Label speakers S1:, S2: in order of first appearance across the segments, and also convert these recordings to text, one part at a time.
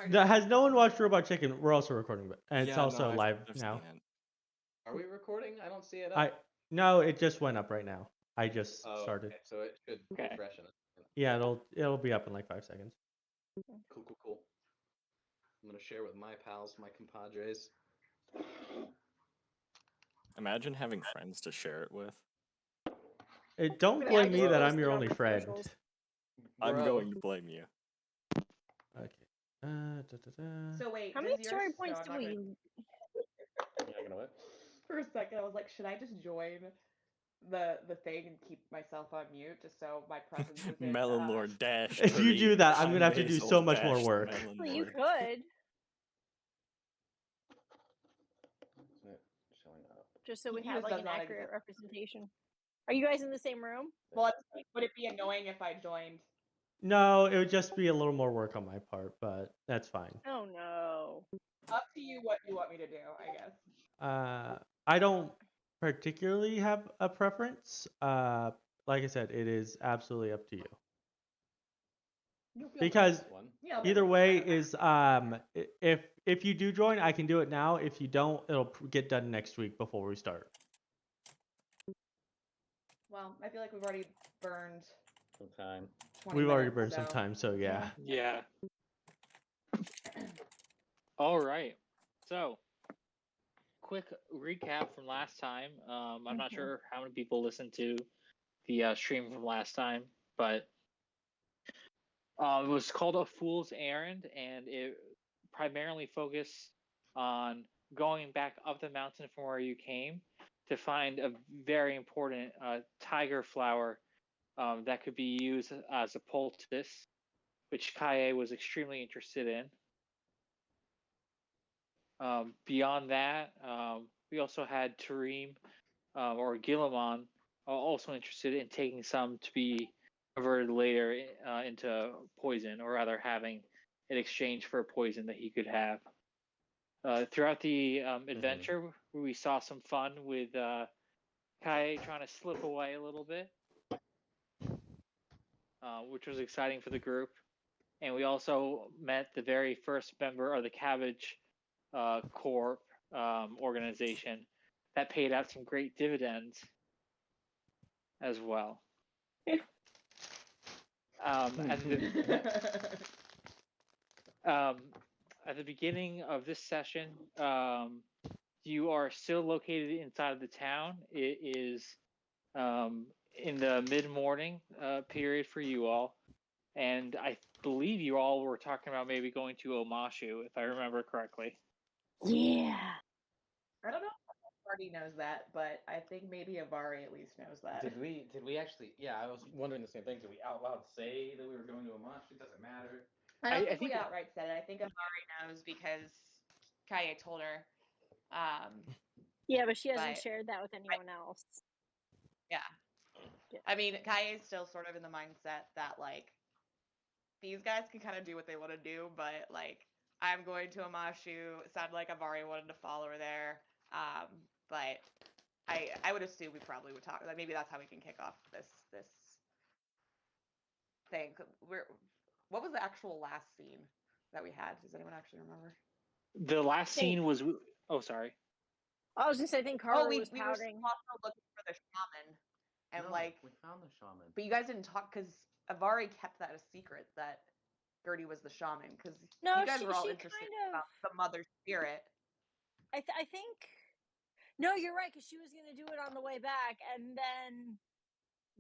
S1: Has no one watched Robot Chicken? We're also recording it, and it's
S2: Yeah,
S1: also
S2: no,
S1: live
S2: I've
S1: now.
S2: seen it.
S3: Are we recording? I don't see it up.
S1: No, it just went up right now. I just started.
S3: Okay, so it should refresh in it.
S1: Yeah, it'll be up in like 5 seconds.
S3: Cool. I'm gonna share with my pals, my compadres.
S2: Imagine having friends to share it with.
S1: Don't blame me that I'm your only friend.
S2: I'm going to blame you.
S1: Okay.
S4: So wait,
S5: how many story points do we?
S3: You're not gonna what?
S4: For a second, I was like, should I just join the thing and keep myself on mute just so my presence is in?
S2: Melonlord dash.
S1: If you do that, I'm gonna have to do so much more work.
S5: Well, you could.
S3: Showing up.
S5: Just so we
S4: He
S5: have
S4: just
S5: like
S4: does
S5: an
S4: not
S5: accurate
S4: exist.
S5: representation. Are you guys in the same room?
S4: Well, would it be annoying if I joined?
S1: No, it would just be a little more work on my part, but that's fine.
S5: Oh no.
S4: Up to you what you want me to do, I guess.
S1: I don't particularly have a preference. Like I said, it is absolutely up to you. Because either way is if you do join, I can do it now. If you don't, it'll get done next week before we start.
S4: Well, I feel like we've already burned
S3: some time.
S1: We've already burned some time, so yeah.
S6: Yeah. All right. So, quick recap from last time. I'm not sure how many people listened to the stream from last time, but it was called A Fool's Errand, and it primarily focused on going back up the mountain from where you came to find a very important tiger flower that could be used as a poultice, which Kyaye was extremely interested in. Beyond that, we also had Tarim or Guillemon also interested in taking some to be converted later into poison, or rather having an exchange for a poison that he could have. Throughout the adventure, we saw some fun with Kyaye trying to slip away a little bit, which was exciting for the group. And we also met the very first member of the Cabbage Corp organization that paid out some great dividends as well. At the beginning of this session, you are still located inside of the town. It is in the mid-morning period for you all. And I believe you all were talking about maybe going to Omashu, if I remember correctly.
S5: Yeah.
S4: I don't know if party knows that, but I think maybe Avari at least knows that.
S3: Did we actually? Yeah, I was wondering the same thing. Did we out loud say that we were going to Omashu? It doesn't matter.
S4: I don't think we outright said it. I think Avari knows because Kyaye told her.
S5: Yeah, but she hasn't shared that with anyone else.
S4: Yeah. I mean, Kyaye's still sort of in the mindset that, like, these guys can kind of do what they want to do, but, like, I'm going to Omashu. It sounded like Avari wanted to follow her there. But I would assume we probably would talk. Like, maybe that's how we can kick off this thing. What was the actual last scene that we had? Does anyone actually remember?
S6: The last scene was... Oh, sorry.
S5: I was just saying, I think Karru was pouting.
S4: We were also looking for the shaman. And
S3: we found the shaman.
S4: But you guys didn't talk because Avari kept that a secret that Gertie was the shaman, because you guys were all interested about the mother spirit.
S5: I think. No, you're right, because she was going to do it on the way back, and then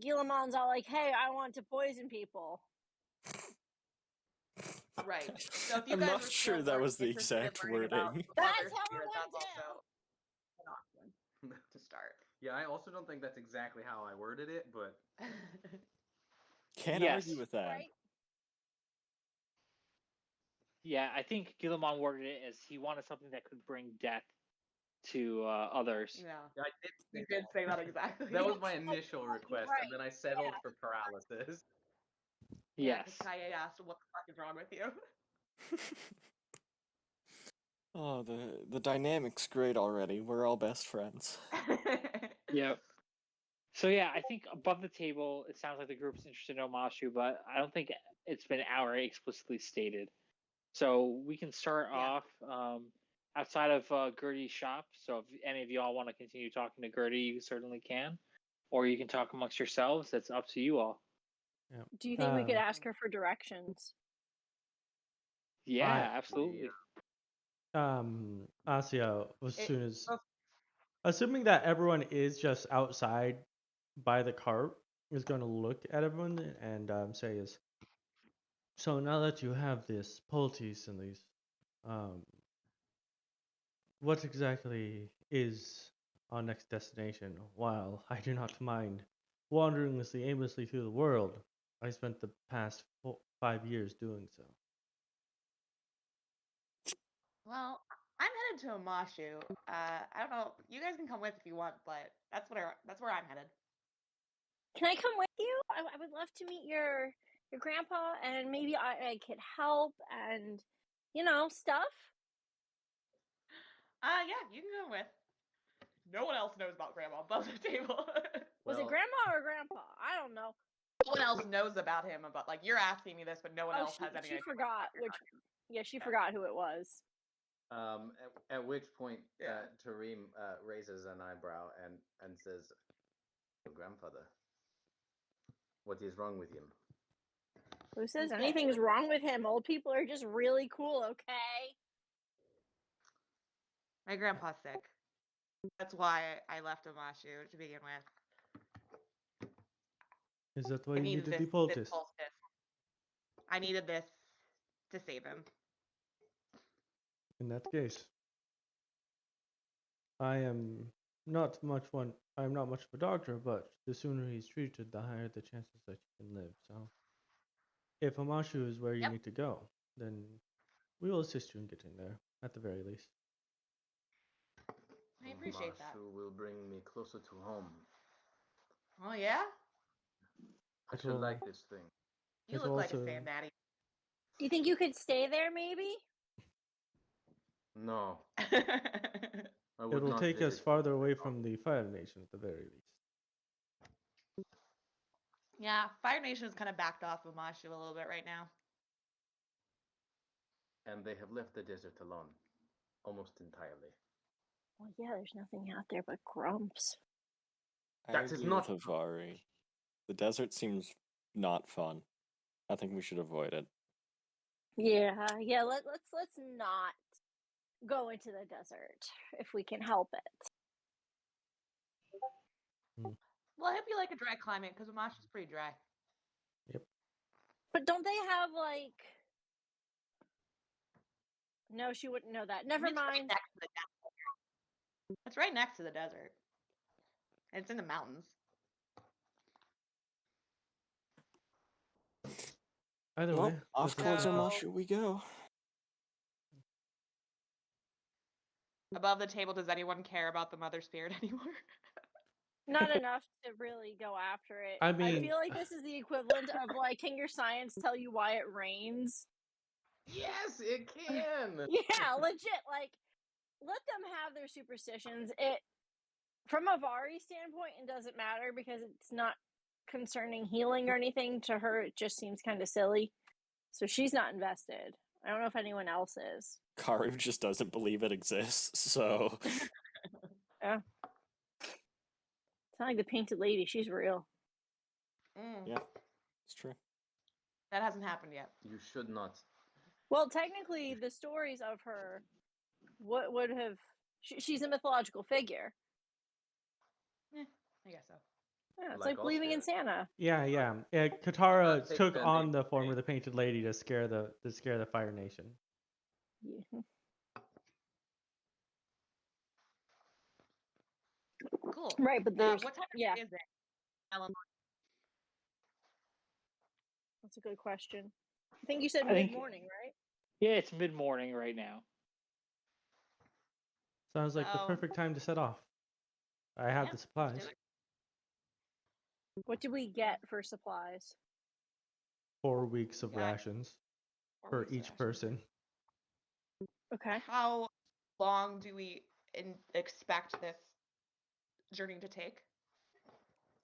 S5: Guillemon's all like, "Hey, I want to poison people."
S4: Right. So if you
S2: I'm
S4: guys
S2: not sure that was the exact wording.
S5: That's how it went down.
S4: An option to start.
S3: Yeah, I also don't think that's exactly how I worded it, but
S2: can't argue with that. Right?
S6: Yeah, I think Guillemon worded it as he wanted something that could bring death to others.
S4: Yeah, you did say that exactly.
S3: That was my initial request, and then I settled for paralysis.
S6: Yes.
S4: Kyaye asked, "What the fuck is wrong with you?"
S2: Oh, the dynamic's great already. We're all best friends.
S6: Yep. So yeah, I think above the table, it sounds like the group's interested in Omashu, but I don't think it's been outright explicitly stated. So we can start
S4: Yeah.
S6: off outside of Gertie's shop. So if any of you all want to continue talking to Gertie, you certainly can. Or you can talk amongst yourselves. That's up to you all.
S1: Yeah.
S5: Do you think we could ask her for directions?
S6: Yeah, absolutely.
S1: Asiya,
S4: It-
S1: assuming that everyone is just outside by the cart, is going to look at everyone and say so now that you have this poultice and these, what exactly is our next destination? While I do not mind wandering aimlessly through the world, I spent the past 5 years doing so.
S4: Well, I'm headed to Omashu. I don't know. You guys can come with if you want, but that's where I'm headed.
S5: Can I come with you? I would love to meet your grandpa, and maybe I could help and stuff.
S4: Yeah, you can come with. No one else knows about Grandma above the table.
S5: Was it grandma or grandpa? I don't know.
S4: No one else knows about him. But like you're asking me this, but no one else has any.
S5: She
S4: idea
S5: forgot which. Yeah, she forgot who it was.
S7: At which point,
S4: Yeah.
S7: Tarim raises an eyebrow and says, "Your grandfather, what is wrong with him?"
S5: Who says
S4: He's dead.
S5: anything's wrong with him? Old people are just really cool, okay?
S4: My grandpa's sick. That's why I left Omashu to begin with.
S1: Is that why
S4: I
S1: you
S4: needed
S1: needed the
S4: this
S1: poultice?
S4: poultice. I needed this to save him.
S1: In that case, I am not much of a doctor, but the sooner he's treated, the higher the chances that you can live. So, if Omashu is where you
S4: Yep.
S1: need to go, then we will assist you in getting there, at the very least.
S4: I appreciate that.
S7: Omashu will bring me closer to home.
S4: Oh yeah?
S7: I
S1: It
S7: should
S1: will-
S7: like this thing.
S4: You
S1: It
S4: look
S1: will
S4: like a
S1: also-
S4: sand daddy.
S5: Do you think you could stay there, maybe?
S7: No, I would
S1: It will
S7: not
S1: take us
S7: visit
S1: farther
S7: you.
S1: away from the Fire Nation, at the very least.
S4: Yeah, Fire Nation has kind of backed off of Omashu a little bit right now.
S7: And they have left the desert alone, almost entirely.
S5: Well, yeah, there's nothing out there but grumps.
S2: I
S7: That is
S2: agree
S7: not-
S2: with Avari. The desert seems not fun. I think we should avoid it.
S5: Yeah. Let's not go into the desert if we can help it.
S4: Well, I hope you like a dry climate because Omashu's pretty dry.
S5: But don't they have like? No, she wouldn't know that. Never
S4: It's right
S5: mind.
S4: next to the desert. It's right next to the desert. And it's in the mountains.
S1: Either
S2: Well,
S1: way,
S2: off
S1: this
S2: towards
S1: is-
S2: Omashu we go.
S4: Above the table, does anyone care about the mother spirit anymore?
S5: Not enough to really go after it.
S1: I mean-
S5: feel like this is the equivalent of like, can your science tell you why it rains?
S7: Yes, it can.
S5: Yeah, legit. Like, let them have their superstitions. It, from a Avari standpoint, it doesn't matter because it's not concerning healing or anything. To her, it just seems kind of silly. So she's not invested. I don't know if anyone else is.
S2: Karru just doesn't believe it exists, so
S5: Yeah. It's not like the painted lady. She's real.
S2: yeah, it's true.
S4: That hasn't happened yet.
S7: You should not.
S5: Well, technically, the stories of her, what would have? She's a mythological figure.
S4: I guess so.
S5: Yeah, it's
S7: Like
S5: like
S7: all
S5: believing in
S7: spirits.
S5: Santa.
S1: Yeah. Katara
S7: take
S1: took
S7: the
S1: on
S7: name
S1: the form
S7: name.
S1: of the Painted Lady to scare the Fire Nation.
S5: Yeah.
S4: Cool.
S5: Right, but there's
S4: What time
S5: yeah.
S4: is it? Ellen?
S5: That's a good question. I think you said
S6: I think-
S5: mid morning, right?
S6: Yeah, it's mid morning right now.
S1: Sounds like the
S4: So-
S1: perfect time to set off. I have
S4: Yeah,
S1: the
S4: let's
S1: supplies.
S4: do it.
S5: What did we get for supplies?
S1: 4 weeks of
S4: Yeah.
S1: rations
S4: Or
S1: for
S4: weeks of
S1: each
S4: rations.
S1: person.
S5: Okay.
S4: How long do we expect this journey to take?
S7: Do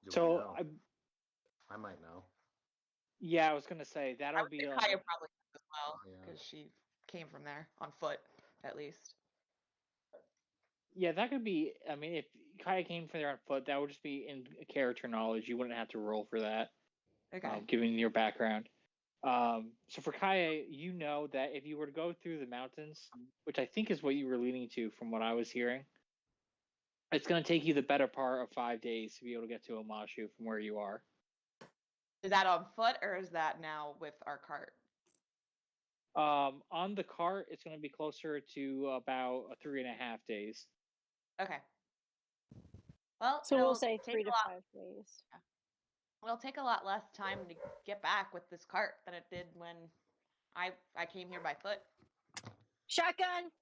S7: we
S6: So,
S7: know? I might know.
S6: yeah, I was gonna say
S4: I
S6: that'll
S4: would
S6: be
S4: think
S6: a
S4: Kyaye probably knows as well
S7: Yeah.
S4: because she came from there on foot, at least.
S6: Yeah, that could be. I mean, if Kyaye came from there on foot, that would just be in character knowledge. You wouldn't have to roll for that,
S4: Okay.
S6: given your background. So for Kyaye, you know that if you were to go through the mountains, which I think is what you were leading to from what I was hearing, it's going to take you the better part of 5 days to be able to get to Omashu from where you are.
S4: Is that on foot or is that now with our cart?
S6: On the cart, it's going to be closer to about 3.5 days.
S4: Okay. Well,
S5: So we'll
S4: it'll
S5: say
S4: take
S5: 3
S4: a
S5: to
S4: lot.
S5: 5 days.
S4: It'll take a lot less time to get back with this cart than it did when I came here by foot.
S5: Shotgun.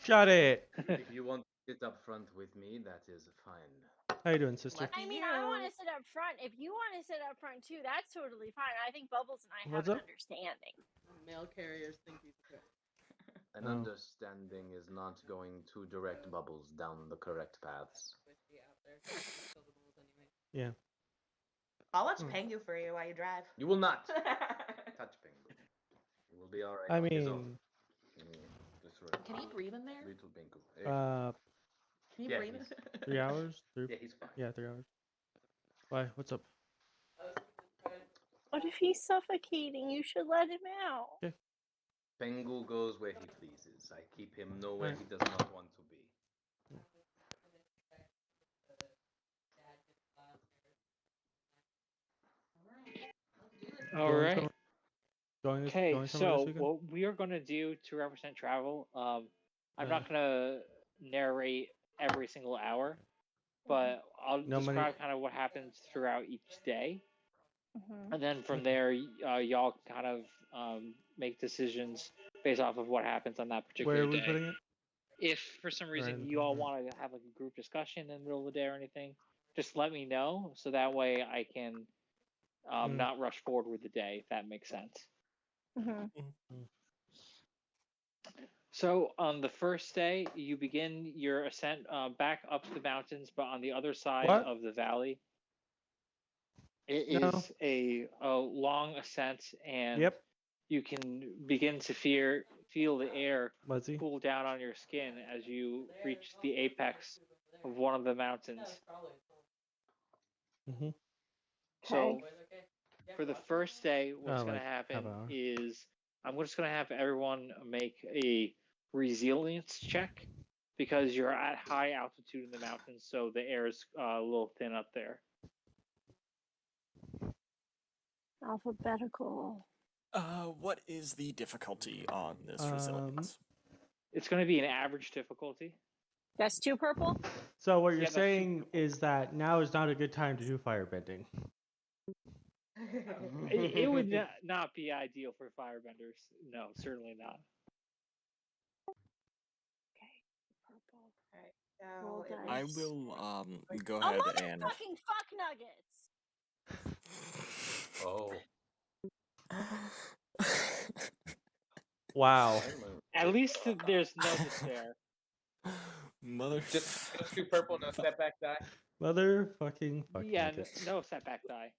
S1: Shut it.
S7: If you want to sit up front with me, that is fine.
S1: How you doing, sister?
S4: Lucky
S5: I mean, I want
S4: you.
S5: to sit up front. If you want to sit up front too, that's totally fine. I think Bubbles and I
S1: What's
S5: have an
S1: up?
S5: understanding.
S8: Mail carriers think he's a
S7: An
S1: Oh.
S7: understanding is not going to direct Bubbles down the correct paths.
S8: squishy out there. So it's still the rules anyway.
S1: Yeah.
S4: I'll watch
S1: Hmm.
S4: Pengu for you while you drive.
S7: You will not touch Pingu. You will be alright
S1: I
S7: on his own.
S1: mean,
S7: Just right.
S4: Can he breathe in there?
S7: Little Pingu.
S4: Can you
S7: yeah,
S4: breathe?
S7: he's-
S1: 3 hours?
S7: Yeah, he's fine.
S1: Yeah, 3 hours. Why? What's up?
S5: What if he's suffocating? You should let him out.
S7: Pengu goes where he pleases. I keep him nowhere
S1: Right.
S7: he does not want to be.
S6: All
S1: Going
S6: right.
S1: some- Going
S6: Okay,
S1: somewhere this
S6: so
S1: weekend?
S6: what we are going to do to represent travel, I'm
S1: Yeah.
S6: not going to narrate every single hour, but I'll
S1: No money-
S6: describe kind of what happens throughout each day.
S5: Mhm.
S6: And then from there, y'all can kind of make decisions based off of what happens on that particular
S1: Where are we
S6: day.
S1: putting it?
S6: If for some reason
S1: in the
S6: you all
S1: corner.
S6: want to have like a group discussion in the middle of the day or anything, just let me know so that way I can not rush forward with the day, if that makes sense.
S5: Mhm.
S6: So on the first day, you begin your ascent back up the mountains, but on the other side
S1: What?
S6: of the valley. It
S1: No.
S6: is a long ascent, and
S1: Yep.
S6: you can begin to feel the air
S1: Muzzy.
S6: cool down on your skin as you reach the apex of one of the mountains.
S1: Mm-hmm.
S6: So for the first day, what's
S1: Oh,
S6: going
S1: like
S6: to
S1: half
S6: happen
S1: hour.
S6: is I'm just going to have everyone make a resilience check because you're at high altitude in the mountains, so the air is a little thin up there.
S5: Alphabetical.
S2: What is the difficulty on this resilience?
S6: It's going to be an average difficulty.
S5: That's 2 purple.
S1: So what you're
S6: Yeah, that's
S1: saying is that now is not a good time to do firebending.
S6: It would not be ideal for firebenders. No, certainly not.
S5: Okay, purple.
S4: Alright,
S5: Roll
S4: so it
S5: dice.
S2: I
S4: was-
S2: will go
S5: Oh,
S2: ahead and.
S5: motherfucking fuck nuggets!
S7: Oh.
S1: Wow.
S6: At least there's no despair.
S2: Mother.
S9: Just 2 purple, no setback die.
S1: Motherfucking fuck
S6: Yeah,
S1: nuggets.
S6: no setback die.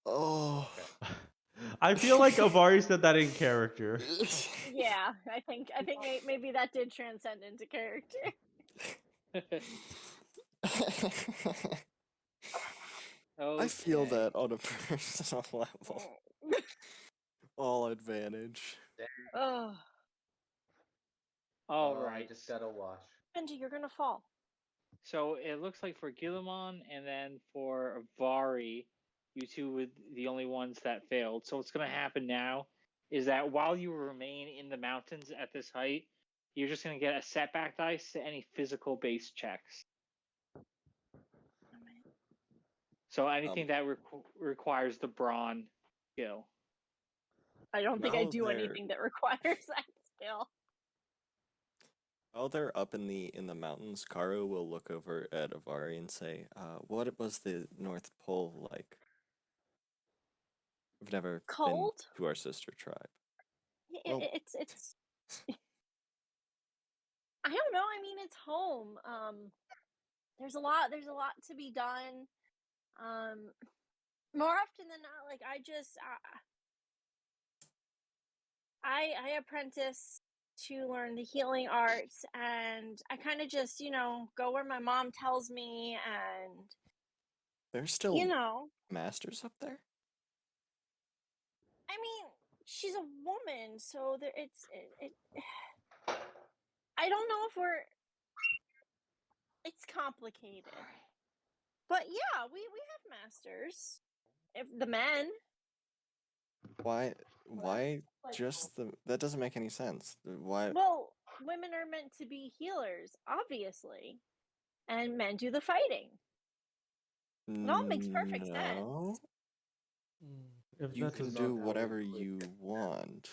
S2: Oh.
S1: I feel like Avari said that in character.
S5: Yeah, I think maybe that did transcend into character.
S2: I feel
S6: Okay.
S2: that on a personal level. All advantage.
S5: Oh,
S6: All
S7: Oh, I
S6: right.
S7: just gotta wash.
S5: Benji, you're gonna fall.
S6: So it looks like for Guillemon and then for Avari, you two were the only ones that failed. So what's going to happen now is that while you remain in the mountains at this height, you're just going to get a setback dice to any physical based checks. So anything that requires the brawn skill.
S5: I don't think I
S2: While
S5: do
S2: they're-
S5: anything that requires that skill.
S2: While they're up in the mountains, Karru will look over at Avari and say, "What was the North Pole like? I've never
S5: Cold?
S2: been to our sister tribe." Well-
S5: It's I don't know. I mean, it's home. There's a lot to be done. More often than not, like I just I apprentice to learn the healing arts, and I kind of just, go where my mom tells me, and
S2: There's still
S5: you know,
S2: masters up there?
S5: I mean, she's a woman, so there it I don't know if it's complicated. But yeah, we have masters. If the men,
S2: Why
S4: Like,
S2: just that doesn't make any sense. Why
S5: well, women are meant to be healers, obviously, and men do the fighting. It all makes perfect sense.
S2: no?
S1: If
S2: You
S1: that's
S2: can
S1: as,
S7: not
S2: do
S7: how
S2: whatever
S7: we
S2: you want.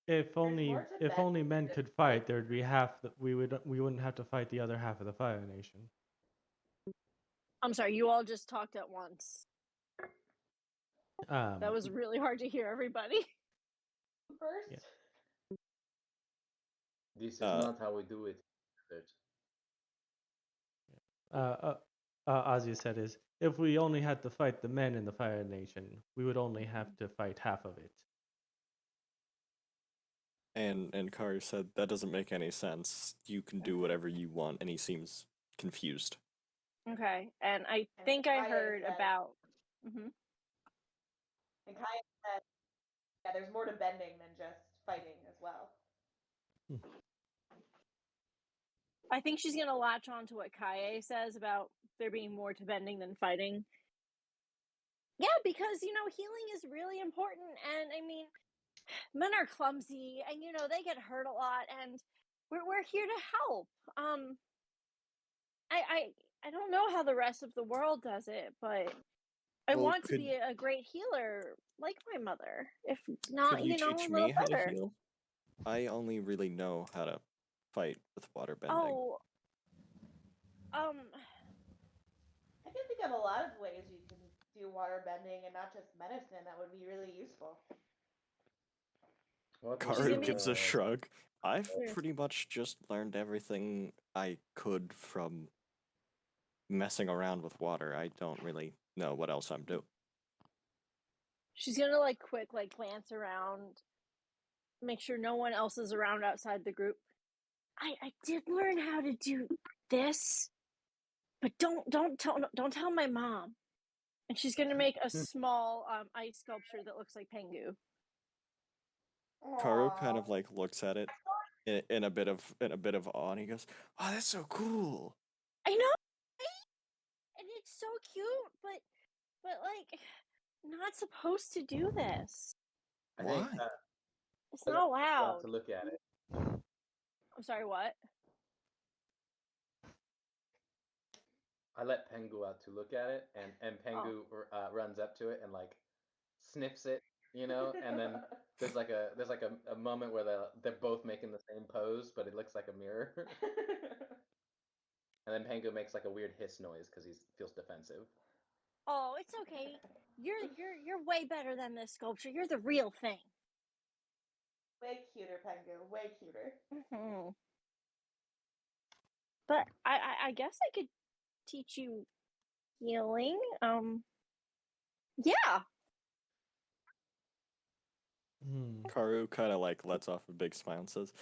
S1: if only
S4: more to
S1: if
S4: that
S1: only men
S4: than
S1: could fight, there'd be half that we wouldn't have to fight the other half of the Fire Nation.
S5: I'm sorry, you all just talked at once. That was really hard to hear, everybody.
S4: first.
S1: Yeah.
S7: This is
S2: Uh,
S7: not how we do it.
S1: Asiya said is, if we only had to fight the men in the Fire Nation, we would only have to fight half of it.
S2: and Karru said that doesn't make any sense. You can do whatever you want, and he seems confused.
S5: Okay, and I
S4: And
S5: think I
S4: Kyaye
S5: heard
S4: said-
S5: about. Mhm.
S4: And Kyaye said, yeah, there's more to bending than just fighting as well.
S5: I think she's gonna latch on to what Kyaye says about there being more to bending than fighting. Yeah, because healing is really important, and I mean, men are clumsy, and they get hurt a lot, and we're here to help. I don't know how the rest of the world does it, but I
S2: Well,
S5: want to be a great healer like my mother. If not,
S2: could you
S5: a
S2: teach
S5: little
S2: me how to
S5: better.
S2: heal? I only really know how to fight with water bending.
S5: Oh,
S4: I can think of a lot of ways you can do water bending and not just medicine that would be really useful.
S7: What
S5: She's
S2: Karru
S5: gonna-
S2: gives a shrug. I've
S5: Weird.
S2: pretty much just learned everything I could from messing around with water. I don't really know what else I'm doing.
S5: she's gonna quick glance around, make sure no one else is around outside the group. I did learn how to do this, but don't tell my mom. And she's gonna make a small ice sculpture that looks like Pengu.
S2: Karru kind of
S4: Aw.
S2: looks at it in a bit of awe, and he goes, "Oh, that's so cool."
S5: I know, right? And it's so cute, but not supposed to do this.
S7: I think
S2: Why?
S5: It's
S7: I
S5: not
S7: let Pengu out
S5: allowed.
S7: to look at it.
S5: I'm sorry, what?
S7: I let Pengu out to look at it, and Pengu runs up to it and sniffs it, and then there's a moment where they're both making the same pose, but it looks like a mirror. And then Pengu makes a weird hiss noise because he feels defensive.
S5: Oh, it's okay. You're way better than this sculpture. You're the real thing.
S4: Way cuter, Pengu. Way cuter.
S5: Mm-hmm. But I guess I could teach you healing. Yeah.
S2: Karru kind of lets off a big smile and says,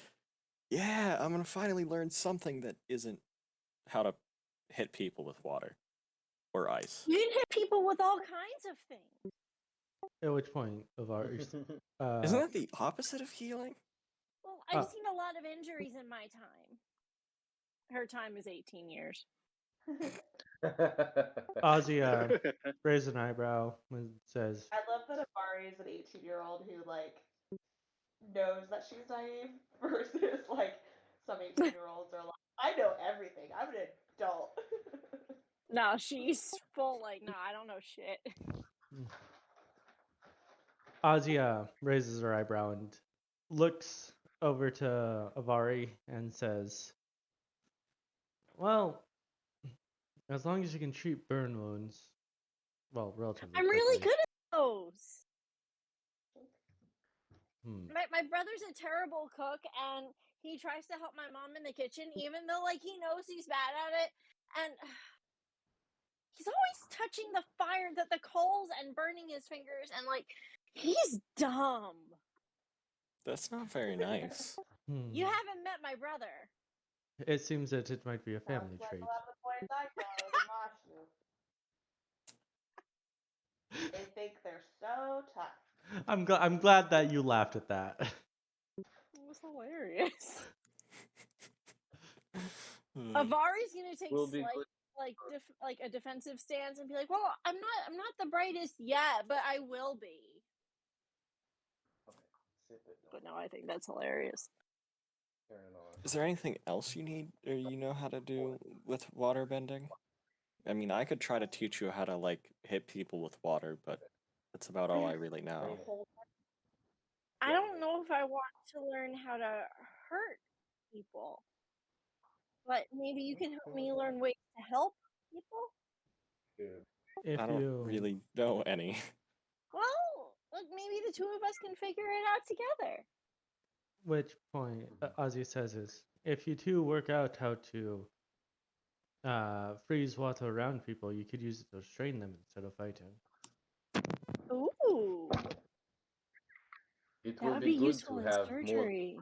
S2: "Yeah, I'm gonna finally learn something that isn't how to hit people with water or ice."
S5: You can hit people with all kinds of things.
S1: At which point, Avari,
S2: Isn't that the opposite of healing?
S5: Well, I've seen a lot of injuries in my time. Her time is 18 years.
S1: Asiya raises an eyebrow and says,
S4: I love that Avari is an 18-year-old who knows that she's naive versus some 18-year-olds are like, I know everything. I'm an adult.
S5: No, she's full no, I don't know shit.
S1: Asiya raises her eyebrow and looks over to Avari and says, "Well, as long as you can treat burn wounds, well, relatively
S5: I'm really
S1: quickly."
S5: good at those.
S1: Hmm.
S5: My brother's a terrible cook, and he tries to help my mom in the kitchen, even though he knows he's bad at it. And he's always touching the fire, the coals, and burning his fingers, and he's dumb.
S2: That's not very nice.
S5: You haven't met my brother.
S1: It seems that it might be a family
S4: Sounds like
S1: trait.
S4: a lot of the boys I know at Omashu. They think they're so tough.
S1: I'm glad that you laughed at that.
S5: It was hilarious.
S2: Hmm.
S5: Avari's gonna take
S7: Will be good.
S5: like a defensive stance and be like, "Well, I'm not the brightest yet, but I will be."
S7: Okay, sip it.
S5: But no, I think that's hilarious.
S7: Turn it on.
S2: Is there anything else you need or you know how to do with water bending? I mean, I could try to teach you how to like hit people with water, but that's about all I really know.
S5: I don't know if I want to learn how to hurt people, but maybe you can help me learn ways to help people.
S7: Dude.
S1: If
S2: I don't
S1: you
S2: really know any.
S5: Well, look, maybe the two of us can figure it out together.
S1: which point Ozzy says is if you two work out how to freeze water around people, you could use it to restrain them instead of fighting.
S5: Ooh,
S7: It
S5: that
S7: will
S5: would
S7: be
S5: be
S7: good
S5: useful
S7: to
S5: in
S7: have more.
S5: surgery.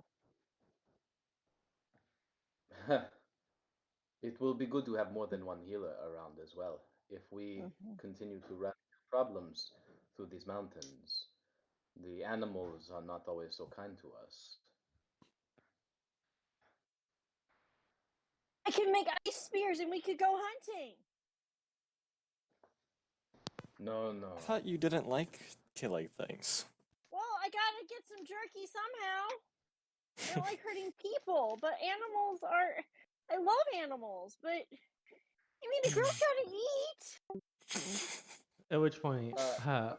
S7: It will be good to have more than one healer around as well. If we continue to run into problems through these mountains, the animals are not always so kind to us.
S5: I can make ice spears and we could go hunting.
S7: No, no.
S2: I thought you didn't like killing things.
S5: Well, I gotta get some jerky somehow. I don't like hurting people, but animals are. I love animals, but I mean, a girl's gotta eat.
S1: At which point,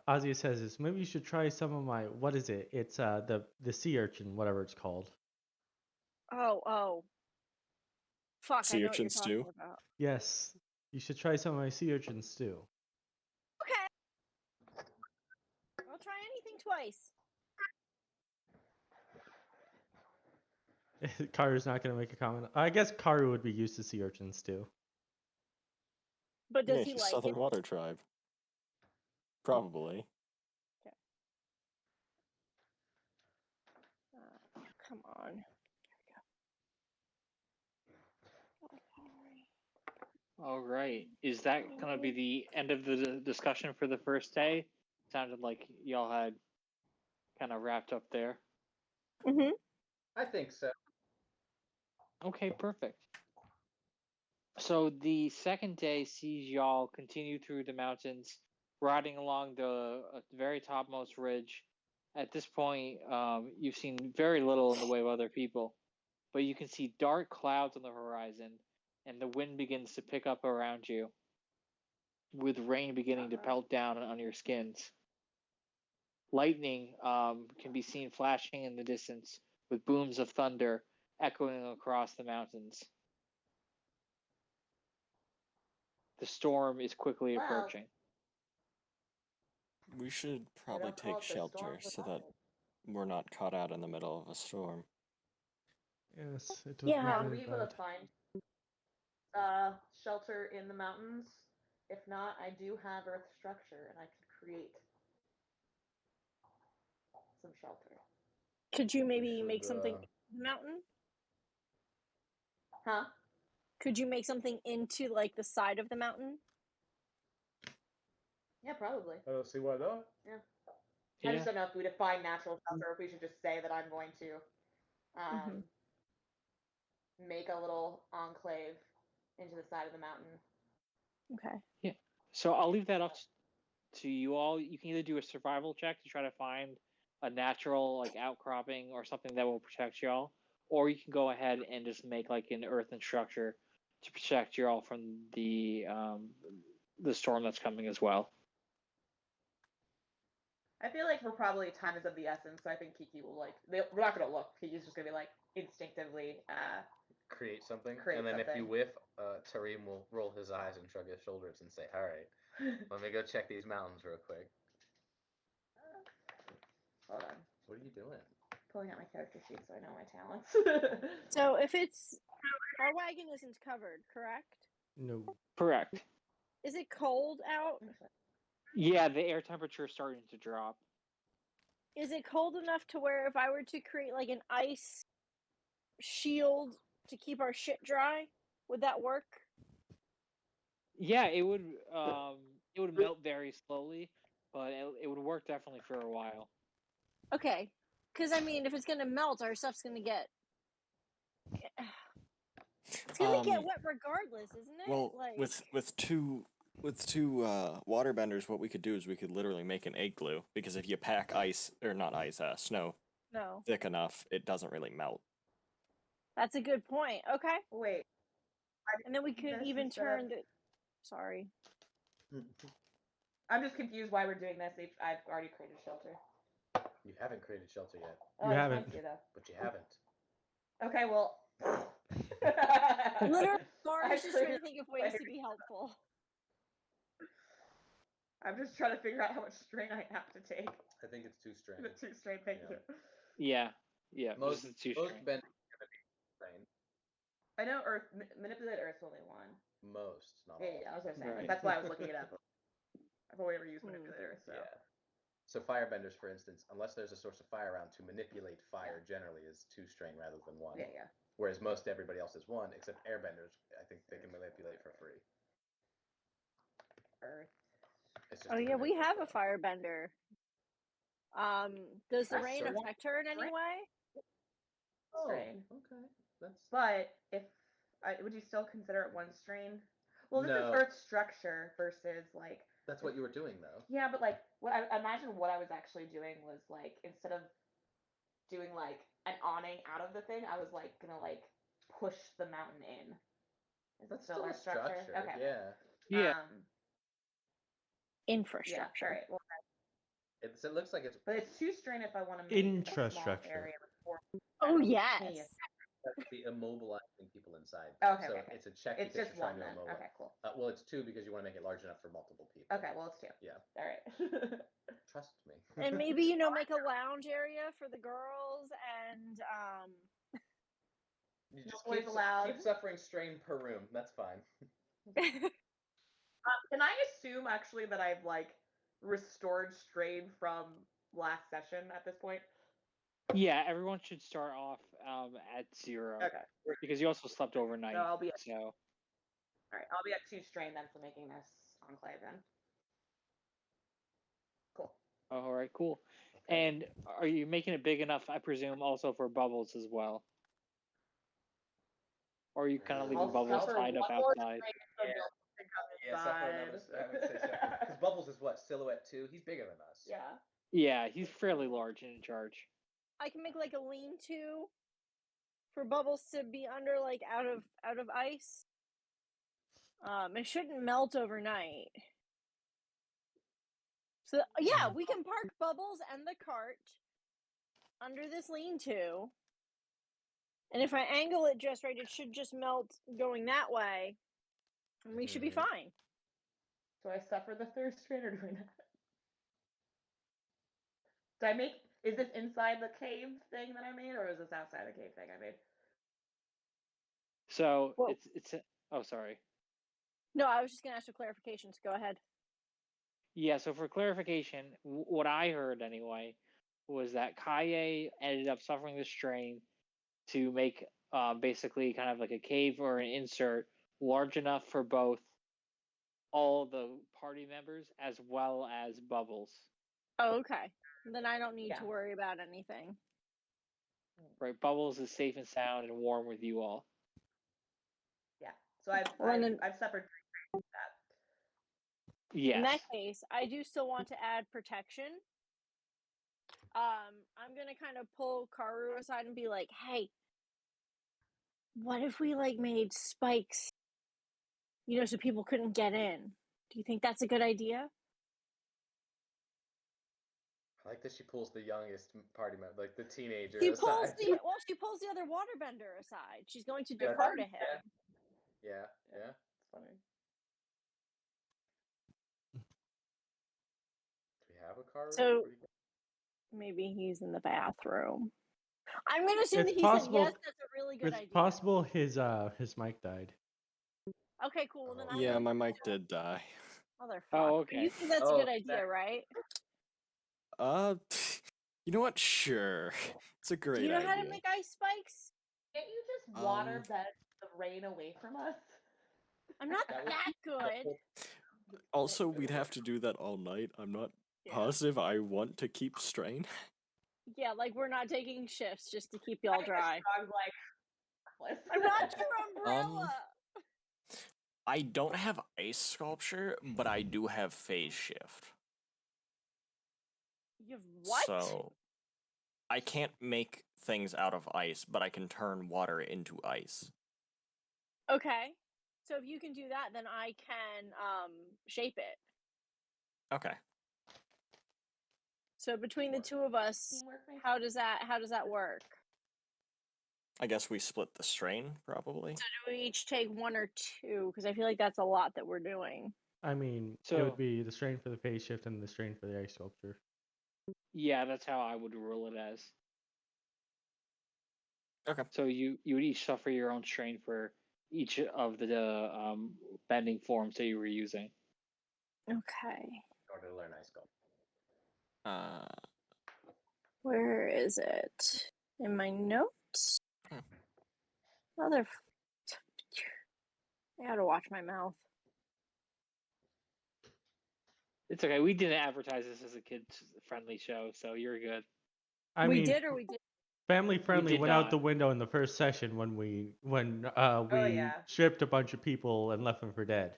S1: Ozzy says is maybe you should try some of my what is it? It's the sea urchin, whatever it's called.
S5: Oh. Fuck,
S2: Sea
S5: I know what
S2: urchin
S5: you're talking
S2: stew?
S5: about.
S1: Yes, you should try some of my sea urchin stew.
S5: Okay. I'll try anything twice.
S1: Karu's not gonna make a comment. I guess Karu would be used to sea urchins too.
S5: But
S2: Yeah,
S5: does he
S2: he's
S5: like
S2: Southern
S5: it?
S2: Water Tribe. Probably.
S5: Okay. Come on.
S6: All right. Is that going to be the end of the discussion for the first day? Sounded like y'all had kind of wrapped up there.
S5: Mm-hmm.
S7: I think so.
S6: Okay, perfect. So the second day sees y'all continue through the mountains, riding along the very topmost ridge. At this point, you've seen very little in the way of other people, but you can see dark clouds on the horizon, and the wind begins to pick up around you, with rain beginning to pelt down on your skins. Lightning can be seen flashing in the distance, with booms of thunder echoing across the mountains. The storm is quickly approaching.
S2: We should
S4: They
S2: probably
S4: don't call
S2: take
S4: it the storm
S2: shelter
S4: for
S2: so that
S4: nothing.
S2: we're not caught out in the middle of a storm.
S1: Yes, it would
S5: Yeah.
S1: be
S4: Are
S1: very
S4: we able to
S1: bad.
S4: find shelter in the mountains? If not, I do have earth structure and I could create some shelter.
S5: Could you maybe
S7: should,
S5: make something in the mountain?
S4: Huh?
S5: Could you make something into like the side of the mountain?
S4: Yeah, probably.
S7: I don't see why not.
S4: I
S6: Yeah.
S4: just don't know if we define natural shelter or if we should just say that I'm going to make a little enclave into the side of the mountain.
S5: Okay.
S6: Yeah. So I'll leave that up to you all. You can either do a survival check to try to find a natural like outcropping or something that will protect y'all, or you can go ahead and just make like an earthen structure to protect y'all from the storm that's coming as well.
S4: I feel like we're probably time is of the essence, so I think Kiki will we're not gonna look. Kiki's just gonna be like instinctively
S7: Create something,
S4: Create
S7: and then if you
S4: something.
S7: whiff, Tarim will roll his eyes and shrug his shoulders and say, "All right, let me go check these mountains real quick."
S4: Hold on.
S7: What are you doing?
S4: Pulling out my character sheet so I know my talents.
S5: So if it's our wagon isn't covered, correct?
S1: No.
S6: Correct.
S5: Is it cold out?
S6: Yeah, the air temperature is starting to drop.
S5: is it cold enough to where if I were to create like an ice shield to keep our shit dry, would that work?
S6: Yeah, it would melt very slowly, but it would work definitely for a while.
S5: Okay, because I mean, if it's gonna melt, our stuff's gonna get. It's gonna get wet regardless, isn't it?
S2: Well,
S5: like
S2: with two waterbenders, what we could do is we could literally make an igloo, because if you pack ice or not ice, snow
S5: no,
S2: thick enough, it doesn't really melt.
S5: that's a good point. Okay,
S4: Wait.
S5: and then we could
S4: This
S5: even
S4: instead
S5: turn
S4: of-
S5: the. Sorry.
S4: I'm just confused why we're doing this. I've already created shelter.
S7: You haven't created shelter yet,
S4: Oh,
S1: You
S4: I
S1: haven't.
S4: might do, though.
S7: but you haven't.
S4: Okay, well.
S5: Literally, Mari's just trying
S4: Actually,
S5: to think of ways to be helpful.
S4: I'm just trying to figure out how much strain I have to take.
S7: I think it's 2 strain.
S4: The 2 strain, thank
S7: Yeah.
S4: you.
S6: Yeah.
S7: Most
S6: just the two
S7: most
S6: strain.
S7: benders are gonna be strain.
S4: I know Earth manipulate Earth's only one.
S7: Most, not
S4: Yeah,
S7: all.
S4: yeah, I was gonna say.
S6: Right.
S4: That's why I was looking it up. I've only ever used manipulate Earth, so.
S7: Yeah. So firebenders, for instance, unless there's a source of fire around, to manipulate fire generally is 2 strain rather than 1.
S4: Yeah, yeah.
S7: Whereas most everybody else is 1, except airbenders. I think they can manipulate for free.
S4: Earth.
S7: It's just
S5: Oh
S7: a
S5: yeah, we
S7: manipulate
S5: have a
S7: stuff.
S5: firebender. Does the
S4: That's
S5: rain
S4: strain.
S5: affect her in any way?
S7: Oh,
S4: Strain.
S7: okay. That's
S4: But if would you still consider it 1 strain? Well, this is
S7: No.
S4: Earth structure versus like.
S7: that's what you were doing though.
S4: Yeah, but like what I imagine what I was actually doing was like instead of doing like an awning out of the thing, I was like gonna like push the mountain in. Is
S7: That's
S4: it still
S7: still a
S4: Earth structure?
S7: structure.
S4: Okay.
S7: Yeah.
S6: Yeah.
S4: Yeah.
S5: Infrastructure.
S4: All right. Well,
S7: It looks like it's
S4: but it's 2 strain if I want to make a small
S1: Infrastructure.
S4: area with 4.
S5: Oh
S4: Me.
S5: yes.
S7: the immobilizing people inside.
S4: Okay,
S7: So
S4: okay.
S7: it's a check
S4: It's
S7: because
S4: just
S7: you're trying
S4: 1
S7: to
S4: then.
S7: immobilize.
S4: Okay, cool.
S7: Well, it's 2 because you want to make it large enough for multiple people.
S4: Okay, well it's 2.
S7: Yeah.
S4: All right.
S7: Trust me.
S5: And maybe make a lounge area for the girls and
S7: you just
S4: boys allowed.
S7: keep suffering strain per room. That's fine.
S4: Can I assume actually that I've like restored strain from last session at this point?
S6: Yeah, everyone should start off at 0.
S4: Okay.
S6: Because you also slept overnight.
S4: So I'll be at,
S6: So
S4: all right. I'll be at 2 strain then for making this enclave then. Cool.
S6: all right, cool.
S7: Okay.
S6: And are you making it big enough, I presume, also for bubbles as well? Or are you kind of leaving
S4: I'll
S6: bubbles
S4: suffer
S6: tied up
S4: one more
S6: outside?
S4: strain so
S7: Yeah.
S4: Bill can come
S7: Yeah, suffer another.
S4: inside.
S7: I would say suffer because Bubbles is what, silhouette 2. He's bigger than us.
S4: Yeah.
S6: Yeah, he's fairly large and in charge.
S5: I can make like a lean-to for Bubbles to be under, like out of ice. It shouldn't melt overnight. So yeah, we can park Bubbles and the cart under this lean-to. And if I angle it just right, it should just melt going that way. And we should be fine.
S4: Do I suffer the third strain or do I not? Do I make? Is this inside the cave thing that I made, or is this outside the cave thing I made?
S6: So
S5: Well-
S6: it's oh sorry.
S5: No, I was just gonna ask for clarifications. Go ahead.
S6: Yeah, so for clarification, what I heard anyway was that Kyaye ended up suffering the strain to make basically kind of like a cave or an insert large enough for both all the party members as well as Bubbles.
S5: Oh, okay. Then I don't need
S4: Yeah.
S5: to worry about anything.
S6: Right, Bubbles is safe and sound and warm with you all.
S4: Yeah. So I've
S5: Well, and then-
S4: I've suffered 3 strains with that.
S6: Yes.
S5: In that case, I do still want to add protection. I'm gonna kind of pull Karru aside and be like, "Hey, what if we like made spikes, so people couldn't get in? Do you think that's a good idea?"
S7: I like that she pulls the youngest party member, like the teenager.
S5: She pulls
S7: aside.
S5: she pulls the other waterbender aside. She's going to defer to him.
S7: Yeah.
S4: It's funny.
S7: Do we have a car?
S5: So maybe he's in the bathroom. I'm gonna assume
S1: It's
S5: that he
S1: possible-
S5: said yes. That's a really good
S1: It's
S5: idea.
S1: possible his mic died.
S5: Okay, cool. Well, then I
S2: Yeah,
S5: don't-
S2: my mic did die.
S5: Motherfucker.
S6: Oh, okay.
S5: You think that's a
S7: Oh,
S5: good idea,
S7: that-
S5: right?
S2: You know what? Sure. It's a great
S5: Do you know
S2: idea.
S5: how to make ice spikes?
S4: Can't you just water bed the rain away from us?
S5: I'm not
S7: That would-
S5: that good.
S2: Also, we'd have to do that all night. I'm not
S5: Yeah.
S2: positive I want to keep strain.
S5: Yeah, like we're not taking shifts just to keep y'all dry.
S4: I'm like,
S5: I'm not your umbrella.
S2: I don't have ice sculpture, but I do have phase shift.
S5: You have what?
S2: So I can't make things out of ice, but I can turn water into ice.
S5: Okay. So if you can do that, then I can shape it.
S2: Okay.
S5: So between the two of us,
S4: teamwork makes
S5: how does that work?
S2: I guess we split the strain, probably.
S5: So do we each take one or two? Because I feel like that's a lot that we're doing.
S1: I mean, it
S6: So-
S1: would be the strain for the phase shift and the strain for the ice sculpture.
S6: Yeah, that's how I would rule it as.
S2: Okay.
S6: So you would each suffer your own strain for each of the bending forms that you were using.
S5: Okay.
S7: In order to learn ice sculpt.
S5: Where is it? In my notes? Mother. I gotta watch my mouth.
S6: It's okay. We didn't advertise this as a kids-friendly show, so you're good.
S1: I
S5: we
S1: mean,
S5: did or we did?
S1: family friendly
S6: did
S1: went out
S6: not.
S1: the window in the first session when we
S4: yeah.
S1: stripped a bunch of people and left them for dead.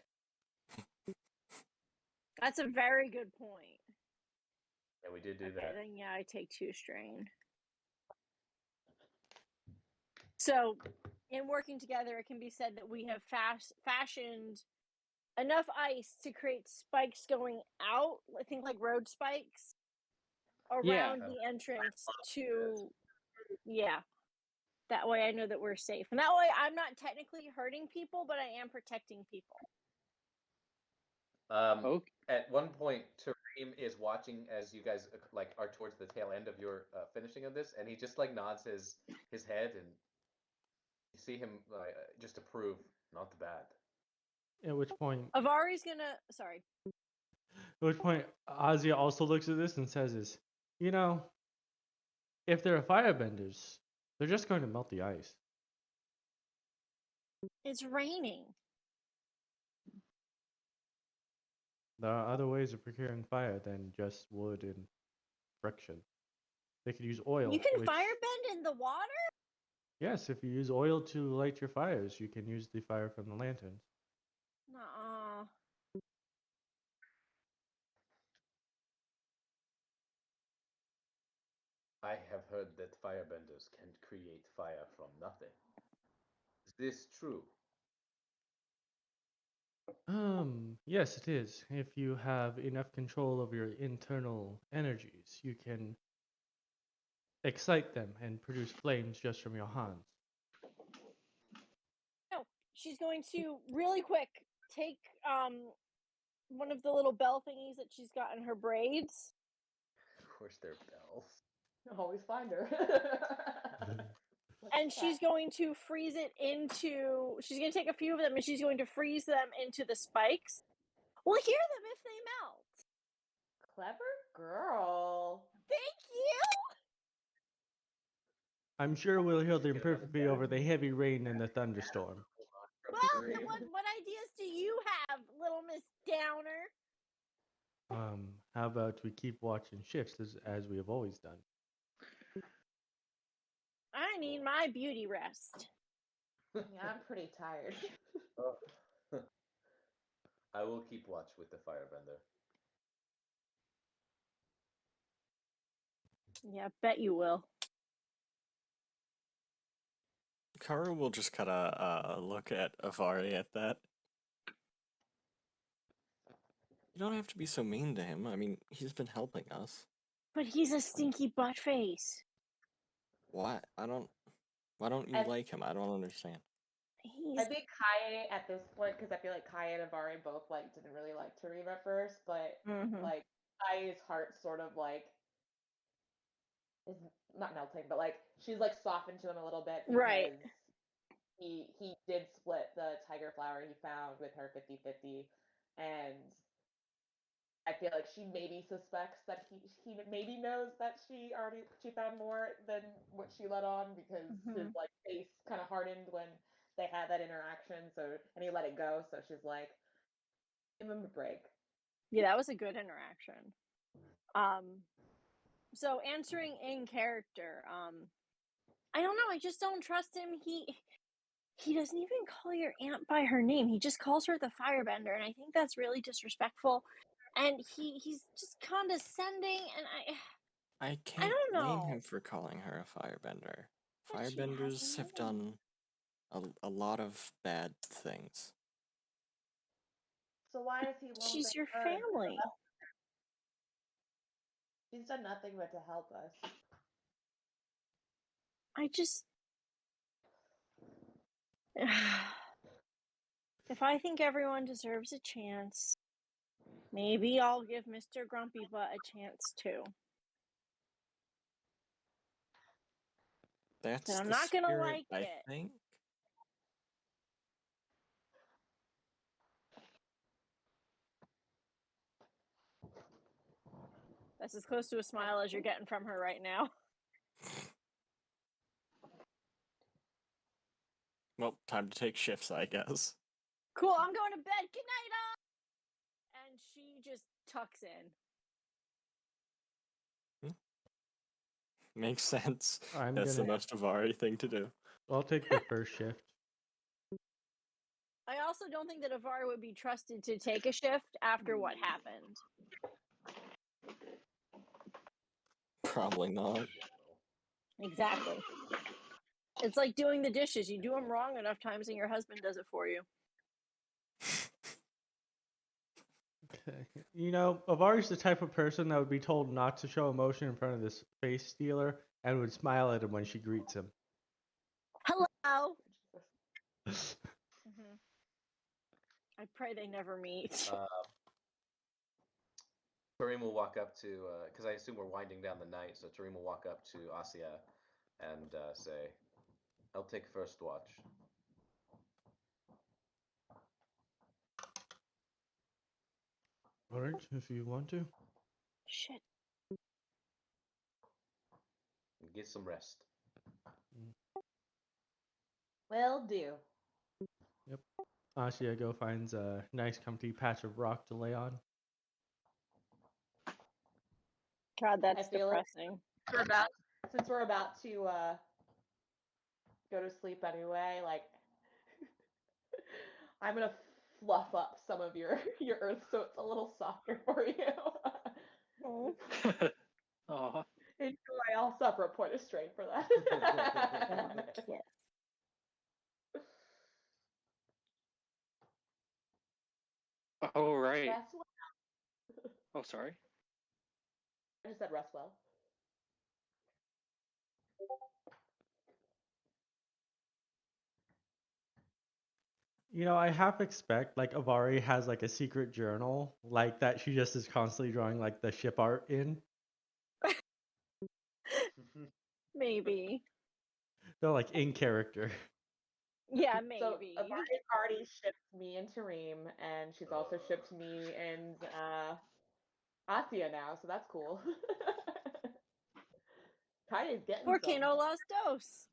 S5: That's a very good point.
S7: Yeah, we did do
S5: Okay,
S7: that.
S5: then yeah, I take 2 strain. So, in working together, it can be said that we have fashioned enough ice to create spikes going out. I think like road spikes around the entrance to. Yeah. That way I know that we're safe. And that way I'm not technically hurting people, but I am protecting people.
S6: Okay.
S7: At one point, Tarim is watching as you guys like are towards the tail end of your finishing of this, and he just like nods his head, and you see him just approve. Not bad.
S1: At which point,
S5: Avari's gonna. Sorry.
S1: Asiya also looks at this and says, you know, if there are firebenders, they're just going to melt the ice.
S5: It's raining.
S1: There are other ways of procuring fire than just wood and friction. They could use oil.
S5: You can
S1: which-
S5: firebend in the water?
S1: Yes, if you use oil to light your fires, you can use the fire from the lanterns.
S5: Nuh-uh.
S7: I have heard that firebenders can create fire from nothing. Is this true?
S1: Yes, it is. If you have enough control over your internal energies, you can excite them and produce flames just from your hands.
S5: No, she's going to really quick take one of the little bell thingies that she's got in her braids.
S7: Of course, they're bells.
S4: Always find her.
S5: And she's going to freeze it into. She's going to take a few of them and she's going to freeze them into the spikes. We'll hear them if they melt.
S4: Clever girl.
S5: Thank you.
S1: I'm sure we'll hear them perfectly over the heavy rain and the thunderstorm.
S5: Well, what ideas do you have, little Miss Downer?
S1: How about we keep watching shifts as we have always done?
S5: I need my beauty rest.
S4: Yeah, I'm pretty tired.
S7: Oh. I will keep watch with the firebender.
S5: Yeah, bet you will.
S2: Karru will just kind of look at Avari at that. You don't have to be so mean to him. I mean, he's been helping us.
S5: But he's a stinky butt face.
S2: What? Why don't you like him? I don't understand.
S4: I think Kyaye at this point, because I feel like Kyaye and Avari both like didn't really like Tarim at first, but like Kyaye's heart sort of like is not melting, but like she's like softened to him a little bit because
S5: Right.
S4: he did split the tiger flower he found with her 50-50, and I feel like she maybe suspects that he maybe knows that she found more than what she let on because his like face kind of hardened when they had that interaction. So and he let it go. So she's like, give him a break.
S5: Yeah, that was a good interaction. So answering in character, I don't know. I just don't trust him. He doesn't even call your aunt by her name. He just calls her the Firebender, and I think that's really disrespectful. And he's just condescending, and
S2: I can't
S5: don't
S2: blame
S5: know.
S2: him for calling her a firebender.
S5: But she has
S2: Firebenders
S5: a
S2: have
S5: name.
S2: done a lot of bad things.
S4: So why is he lumping
S5: She's your
S4: her into the
S5: family.
S4: rest? She's done nothing but to help us.
S5: I just. If I think everyone deserves a chance, maybe I'll give Mr. Grumpy Butt a chance too.
S2: That's
S5: But I'm
S2: the
S5: not gonna
S2: spirit,
S5: like
S2: I
S5: it.
S2: think.
S5: That's as close to a smile as you're getting from her right now.
S2: Well, time to take shifts, I guess.
S5: Cool, I'm going to bed. Good night, all. And she just tucks in.
S2: Makes sense.
S1: I'm
S2: That's the
S1: gonna.
S2: most Avari thing to do.
S1: I'll take the first shift.
S5: I also don't think that Avari would be trusted to take a shift after what happened.
S2: Probably not.
S5: Exactly. It's like doing the dishes. You do them wrong enough times and your husband does it for you.
S1: Okay. You know, Avari's the type of person that would be told not to show emotion in front of this face stealer and would smile at him when she greets him.
S5: Hello. I pray they never meet.
S7: Tarim will walk up to, because I assume we're winding down the night, so Tarim will walk up to Asiya and say, I'll take first watch.
S1: Alright, if you want to.
S5: Shit.
S7: Get some rest.
S4: Will do.
S1: Yep. Asiya go finds a nice comfy patch of rock to lay on.
S5: God, that's
S4: I feel
S5: depressing.
S4: Since we're about to go to sleep anyway, like I'm gonna fluff up some of your earth so it's a little softer for you.
S5: Oh.
S6: Aw.
S4: Enjoy. I'll suffer a point of strain for that.
S5: Yes.
S6: Oh, right.
S4: Rest well.
S6: Oh, sorry.
S4: I just said rest well.
S1: You know, I half expect like Avari has like a secret journal like that she just is constantly drawing like the ship art in.
S5: Maybe.
S1: They're like in character.
S5: Yeah,
S4: So
S5: maybe.
S4: Avari already shipped me and Tarim, and she's also shipped me and Asiya now, so that's cool. Kyaye's getting
S5: Por
S4: some.
S5: que no las dos?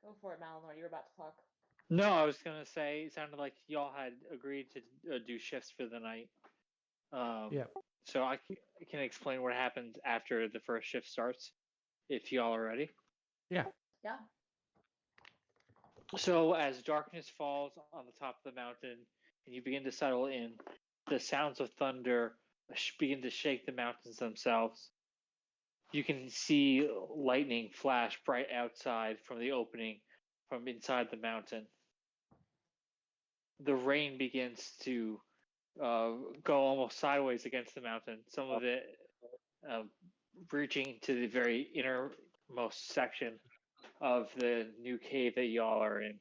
S4: Go for it, Malinor. You were about to talk.
S6: No, I was gonna say it sounded like y'all had agreed to do shifts for the night.
S1: Yeah.
S6: So I can explain what happens after the first shift starts, if y'all are ready.
S1: Yeah.
S4: Yeah.
S6: So as darkness falls on the top of the mountain and you begin to settle in, the sounds of thunder begin to shake the mountains themselves. You can see lightning flash bright outside from the opening from inside the mountain. The rain begins to go almost sideways against the mountain, some of it reaching to the very innermost section of the new cave that y'all are in.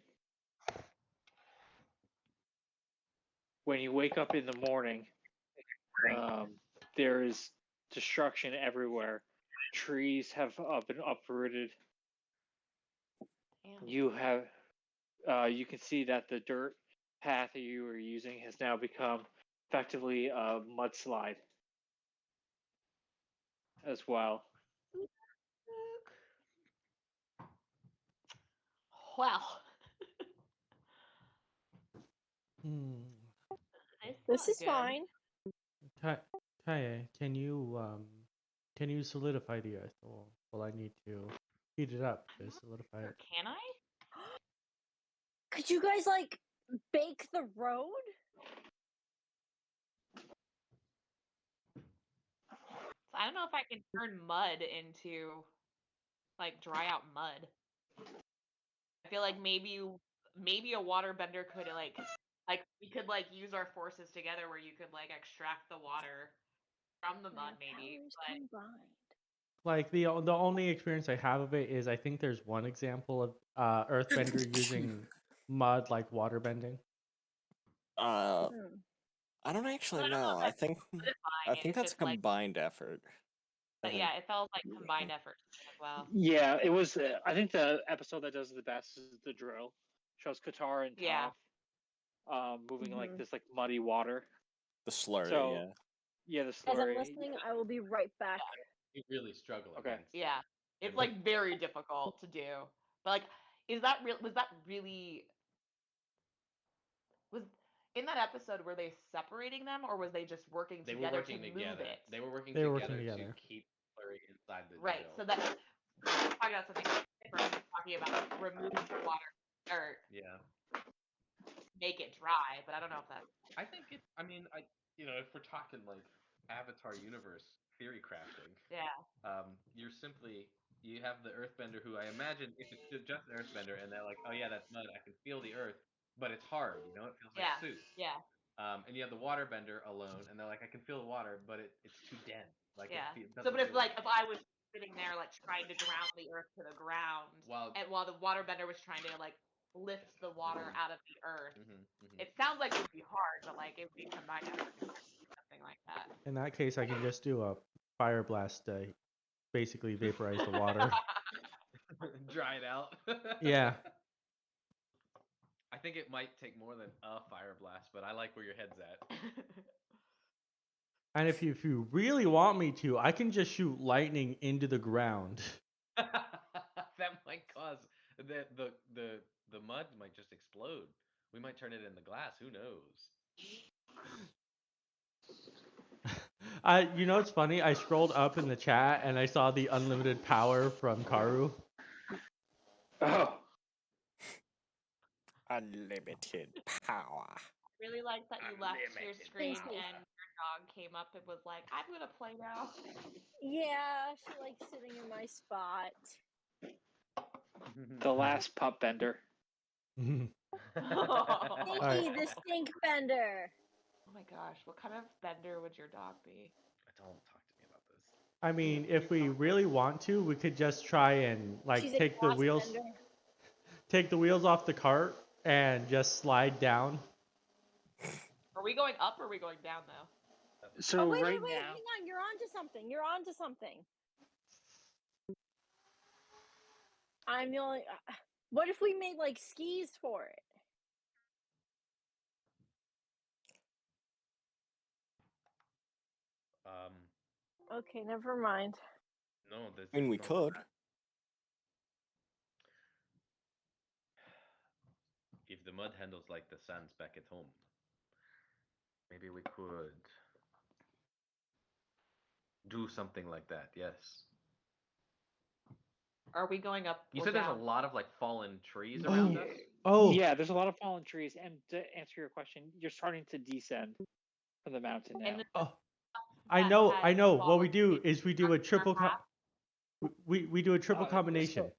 S6: When you wake up in the morning, there is destruction everywhere. Trees have been uprooted.
S4: Damn.
S6: You have you can see that the dirt path that you were using has now become effectively a mudslide as well.
S4: Well,
S1: Hmm.
S5: This is
S4: good.
S5: fine.
S1: Kyaye, can you solidify the earth? Or will I need to heat it up to solidify it?
S4: Can I?
S5: Could you guys like bake the road?
S4: I don't know if I can turn mud into like dry out mud. I feel like maybe a waterbender could like we could like use our forces together where you could like extract the water from the mud maybe.
S5: Powers
S4: But
S5: combined.
S1: Like the only experience I have of it is I think there's one example of Earthbender using mud like water bending.
S5: Hmm.
S2: I don't actually
S4: I don't know
S2: know.
S4: if
S2: I
S4: that's
S2: think
S4: solidifying
S2: I
S4: it,
S2: think
S4: it's
S2: that's a
S4: just like
S2: combined effort. I
S4: but
S2: think.
S4: yeah, it felt like combined effort as well.
S6: Yeah, it was. I think the episode that does the best is the drill. Shows Qatar and
S4: Yeah.
S6: Toph moving like
S5: Mhm.
S6: this like muddy water.
S2: The slurry,
S6: So
S2: yeah.
S6: yeah, the
S5: As I'm
S6: slurry.
S5: listening, I will be right back.
S3: You really struggle
S6: Okay.
S3: against.
S4: Yeah.
S3: it.
S4: It's
S3: And
S4: like very difficult to do. But like was that really was in that episode were they separating them or was they just working
S3: they were
S4: together
S3: working
S4: to
S3: together.
S4: move it?
S3: They were working
S1: They were
S3: together
S1: working
S3: to
S1: together.
S3: keep slurry inside the
S4: Right.
S3: drill.
S4: So that talking about something different, talking about removing the water dirt,
S3: Yeah.
S4: make it dry, but I don't know if that's
S3: I think it. I mean, if we're talking like Avatar universe theory crafting,
S4: yeah.
S3: you have the Earthbender who I imagine if it's just an Earthbender and they're like, oh yeah, that's mud. I can feel the earth, but it's hard. It feels like
S4: Yeah.
S3: soup.
S4: Yeah.
S3: And you have the Waterbender alone, and they're like, I can feel the water, but it's too dense. Like
S4: Yeah.
S3: it
S4: So
S3: doesn't
S4: but if
S3: feel
S4: like if I was sitting there like trying to ground the earth to the ground
S3: While-
S4: and while the waterbender was trying to like lift the water
S3: Mhm.
S4: out of the earth,
S3: Mhm.
S4: it sounds like it would be hard, but like it would be combined effort, something like that.
S1: In that case, I can just do a Fireblast to basically vaporize the water.
S3: Dry it out.
S1: Yeah.
S3: I think it might take more than a fire blast, but I like where your head's at.
S1: And if you really want me to, I can just shoot lightning into the ground.
S3: That might cause the mud might just explode. We might turn it into glass. Who knows?
S1: It's funny. I scrolled up in the chat and I saw the unlimited power from Karru.
S6: Oh,
S2: Unlimited power.
S4: Really like that you left your
S3: Unlimited
S4: screen
S5: power.
S4: and your dog came up and was like, I'm gonna play now.
S5: Yeah, she likes sitting in my spot.
S6: the last pup bender.
S5: Stinky,
S1: Alright.
S5: the stink bender.
S4: Oh my gosh, what kind of bender would your dog be?
S3: Don't talk to me about this.
S1: I mean, if we really want to, we could just try and like
S5: She's a
S1: take the
S5: gas
S1: wheels
S5: bender.
S1: off the cart and just slide down.
S4: Are we going up or are we going down though?
S6: So
S5: Oh wait,
S6: right
S5: wait,
S6: now,
S5: hang on. You're onto something. You're onto something. I'm the only. What if we made like skis for it? Okay, never mind.
S3: No, this.
S2: I mean, we could.
S3: If the mud handles like the sands back at home, maybe we could do something like that. Yes.
S4: Are we going up?
S3: You
S4: or
S3: said there's a
S4: down?
S3: lot of like fallen trees around us.
S1: Oh,
S6: yeah, there's a lot of fallen trees, and to answer your question, you're starting to descend from the mountain now.
S4: And the
S1: oh. I
S4: that
S1: know.
S4: had
S1: What we
S4: fallen
S1: do
S4: trees
S1: is we do a triple.
S4: path?
S1: We do a triple
S6: So-
S1: combination.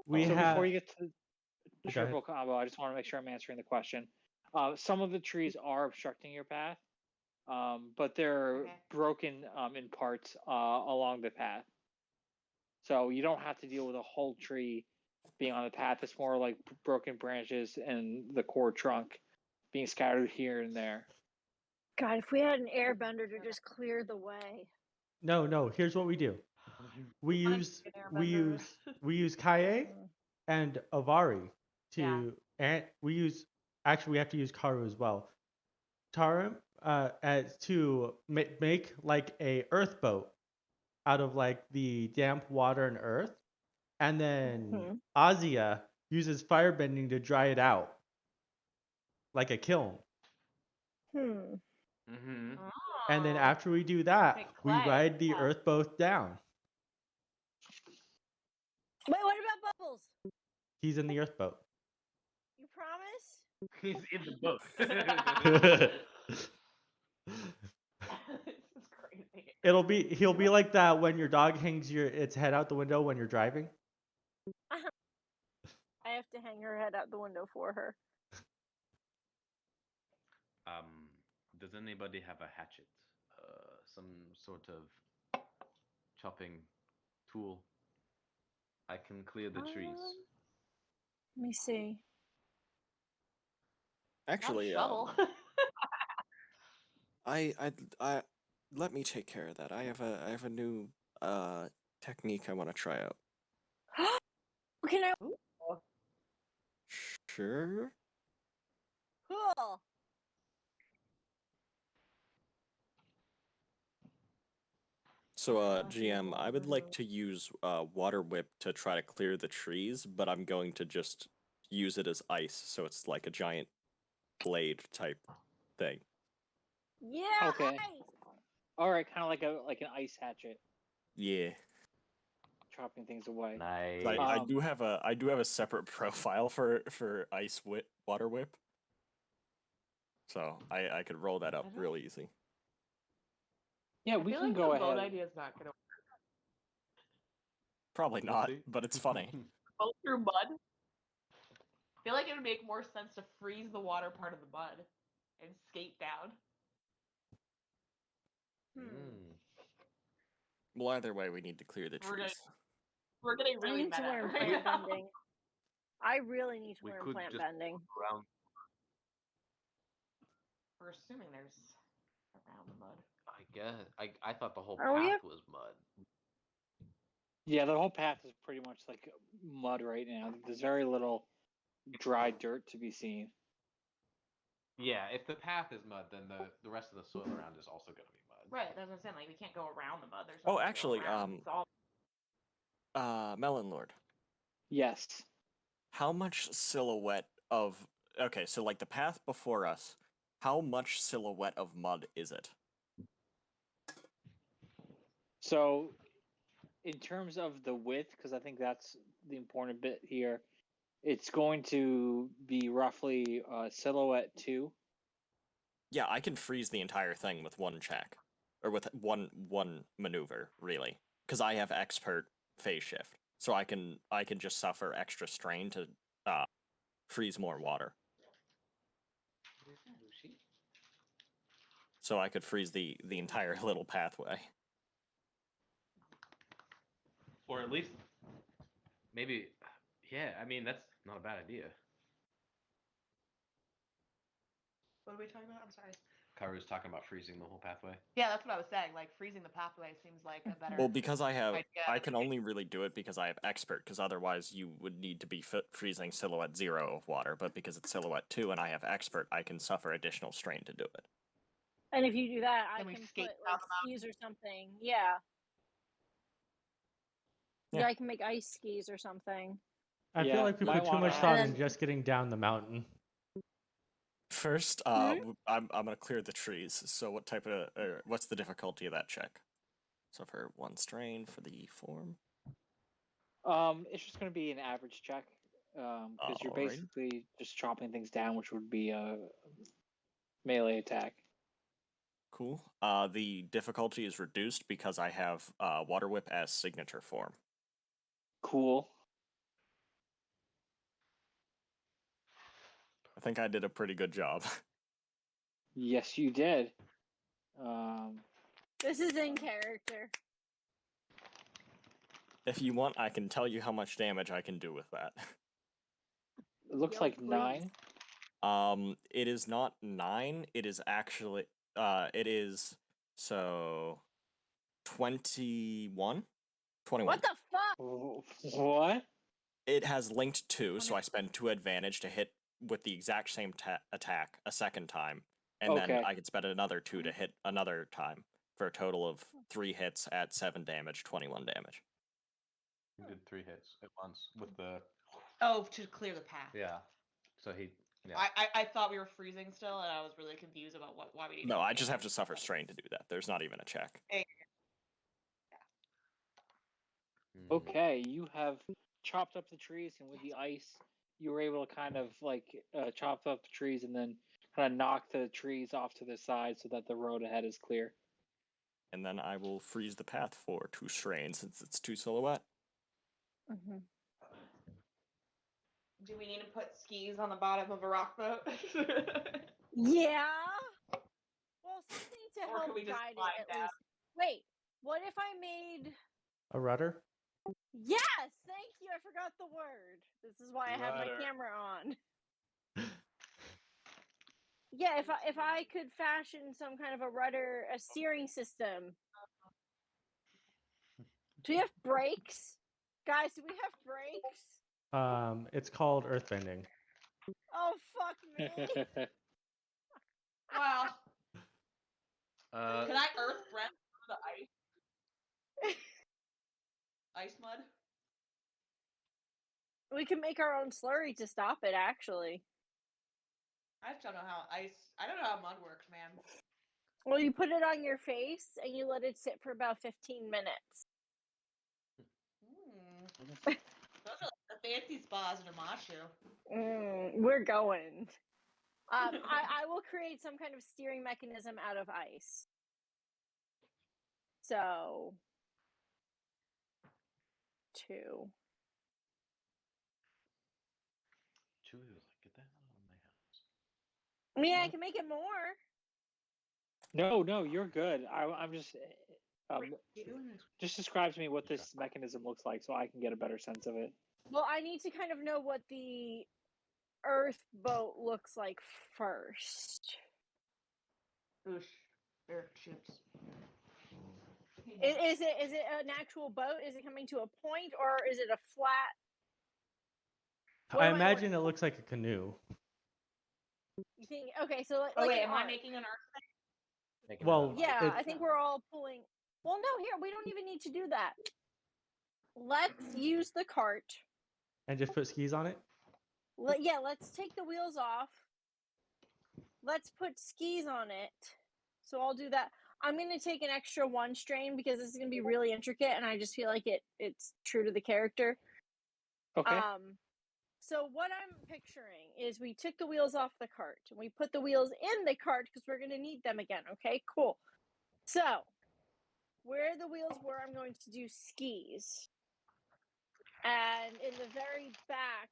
S1: We
S6: so
S1: have.
S6: before you get to the
S1: Go ahead.
S6: triple combo, I just want to make sure I'm answering the question. Some of the trees are obstructing your path, but they're
S4: Okay.
S6: broken in parts along the path. So you don't have to deal with a whole tree being on the path. It's more like broken branches and the core trunk being scattered here and there.
S5: God, if we had an airbender to just clear the way.
S1: No. Here's what we do. We use Kyaye, and Avari
S4: Yeah.
S1: and we have to use Karru as well. Tarim to make like a earth boat out of like the damp water and earth, and then Asiya uses firebending to dry it out like a kiln.
S3: Mm-hmm.
S1: And then
S4: Oh.
S1: after we do that,
S4: Make
S1: we
S4: clay,
S1: ride the
S4: yeah.
S1: earth boat down.
S5: Wait, what about Bubbles?
S1: He's in the earth boat.
S5: You promise?
S3: He's in the boat.
S4: This is crazy.
S1: He'll be like that when your dog hangs its head out the window when you're driving.
S5: I have to hang her head out the window for her.
S3: Does anybody have a hatchet? Some sort of chopping tool? I can clear the trees.
S5: Let me see.
S2: Actually,
S4: shovel.
S2: I let me take care of that. I have a new technique I want to try out.
S5: Can I?
S2: Sure.
S5: Cool.
S2: So, GM, I would like to use water whip to try to clear the trees, but I'm going to just use it as ice, so it's like a giant blade type thing.
S5: Yeah.
S6: Okay.
S5: Ice.
S6: All right, kind of like an ice hatchet,
S2: Yeah.
S6: chopping things away.
S3: Nice.
S2: I do have a separate profile for water whip, so I could roll that up real easy.
S6: Yeah, we can go ahead.
S4: Boat idea is not gonna
S2: Probably
S3: We'll
S2: not,
S3: see.
S2: but it's funny.
S4: boat through mud. I feel like it would make more sense to freeze the water part of the mud and skate down.
S2: Well, either way, we need to clear the trees.
S4: We're getting
S5: I
S4: really
S5: need to
S4: meta
S5: learn
S4: right
S5: plant
S4: now.
S5: bending. I really need to
S3: We
S5: learn
S3: could
S5: plant
S3: just
S5: bending.
S3: around.
S4: We're assuming there's around the mud.
S3: I guess I thought the whole
S5: Are we
S3: path
S5: up-
S3: was mud.
S6: Yeah, the whole path is pretty much like mud right now. There's very little dry dirt to be seen.
S3: Yeah, if the path is mud, then the rest of the soil around is also going to be mud.
S4: Right, that's what I'm saying. Like we can't go around the mud. There's
S2: Oh,
S4: nothing to go
S2: actually,
S4: around. It's all...
S2: Melon Lord,
S6: Yes.
S2: how much silhouette of okay, so like the path before us, how much silhouette of mud is it?
S6: So, in terms of the width, because I think that's the important bit here, it's going to be roughly silhouette 2.
S2: Yeah, I can freeze the entire thing with one check, or with one maneuver, really, because I have expert phase shift, so I can just suffer extra strain to freeze more water. So I could freeze the entire little pathway.
S3: Or at least, maybe, yeah, I mean, that's not a bad idea.
S4: What are we talking about? I'm sorry.
S3: Karru's talking about freezing the whole pathway.
S4: Yeah, that's what I was saying. Like freezing the pathway seems like a better.
S2: Well, because I
S4: idea.
S2: can only really do it because I have expert, because otherwise you would need to be freezing silhouette 0 of water, but because it's silhouette 2 and I have expert, I can suffer additional strain to do it.
S5: And if you do that, I
S4: Can we
S5: can
S4: skate
S5: put
S4: down
S5: like
S4: the
S5: skis or something. Yeah.
S2: Yeah.
S5: Yeah, I can make ice skis or something.
S1: I feel
S6: Yeah,
S1: like we
S6: might
S1: put too
S6: wanna
S1: much
S6: have-
S1: thought
S5: And
S1: in
S5: then-
S1: just getting down the mountain.
S2: First, I'm gonna clear the trees. So what type of what's the difficulty of that check? So for 1 strain for the form.
S6: It's just going to be an average check, because you're
S2: Alright.
S6: basically just chopping things down, which would be a melee attack.
S2: Cool. The difficulty is reduced because I have Water Whip as signature form.
S6: Cool.
S2: I think I did a pretty good job.
S6: Yes, you did.
S5: this is in character.
S2: If you want, I can tell you how much damage I can do with that.
S6: It looks
S5: Yo,
S6: like
S5: please.
S6: 9.
S2: It is not 9. It is actually it is so 21. 21.
S5: What the fuck?
S6: What?
S2: It has linked 2, so I spend 2 advantage to hit with the exact same attack a second time, and then
S6: Okay.
S2: I can spend another 2 to hit another time for a total of 3 hits at 7 damage, 21 damage.
S3: He did 3 hits at once with the.
S4: Oh, to clear the path.
S3: Yeah. So he. Yeah.
S4: I thought we were freezing still, and I was really confused about why we needed.
S2: No, I just have to suffer strain to do that. There's not even a check.
S6: Okay, you have chopped up the trees, and with the ice, you were able to kind of like chop up the trees and then kind of knock the trees off to the side so that the road ahead is clear.
S2: And then I will freeze the path for 2 strain since it's 2 silhouette.
S5: Mm-hmm.
S4: Do we need to put skis on the bottom of a rock boat?
S5: Yeah. Well, something to
S4: Or
S5: help
S4: can we just
S5: guide
S4: slide
S5: it at
S4: down?
S5: least. Wait, what if I made?
S1: A rudder?
S5: Yes, thank you. I forgot the word. This is why I have my
S7: Rudder.
S5: camera on. Yeah, if I could fashion some kind of a rudder, a steering system. Do we have brakes? Guys, do we have brakes?
S1: It's called earthbending.
S5: Oh, fuck me.
S4: Well,
S3: Uh,
S4: can I earth brand the ice? Ice mud?
S5: We can make our own slurry to stop it, actually.
S4: I just don't know how I don't know how mud works, man.
S5: Well, you put it on your face and you let it sit for about 15 minutes.
S4: Those are the fancy spas in Omashu.
S5: We're going. I will create some kind of steering mechanism out of ice. So, 2.
S3: Get that out of my house.
S5: I mean, I can make it more.
S6: No, you're good. I'm just
S4: You doing this?
S6: just describe to me what this mechanism looks like so I can get a better sense of it.
S5: Well, I need to kind of know what the earth boat looks like first.
S4: Oosh. There, shoots.
S5: Is it an actual boat? Is it coming to a point, or is it a flat? What
S1: I
S5: am I
S1: imagine it
S5: looking
S1: looks like a canoe.
S5: You think? Okay, so like
S4: Oh wait,
S5: an
S4: am I
S5: arc.
S4: making an arc?
S7: Making
S1: Well,
S7: it
S5: Yeah,
S1: it-
S5: I think we're all pulling. Well, no, here we don't even need to do that. Let's use the cart.
S1: And just put skis on it?
S5: Let's take the wheels off. Let's put skis on it. So I'll do that. I'm going to take an extra 1 strain because this is going to be really intricate, and I just feel like it's true to the character.
S6: Okay.
S5: So what I'm picturing is we took the wheels off the cart and we put the wheels in the cart because we're going to need them again. Okay, cool. So where the wheels were, I'm going to do skis. And in the very back,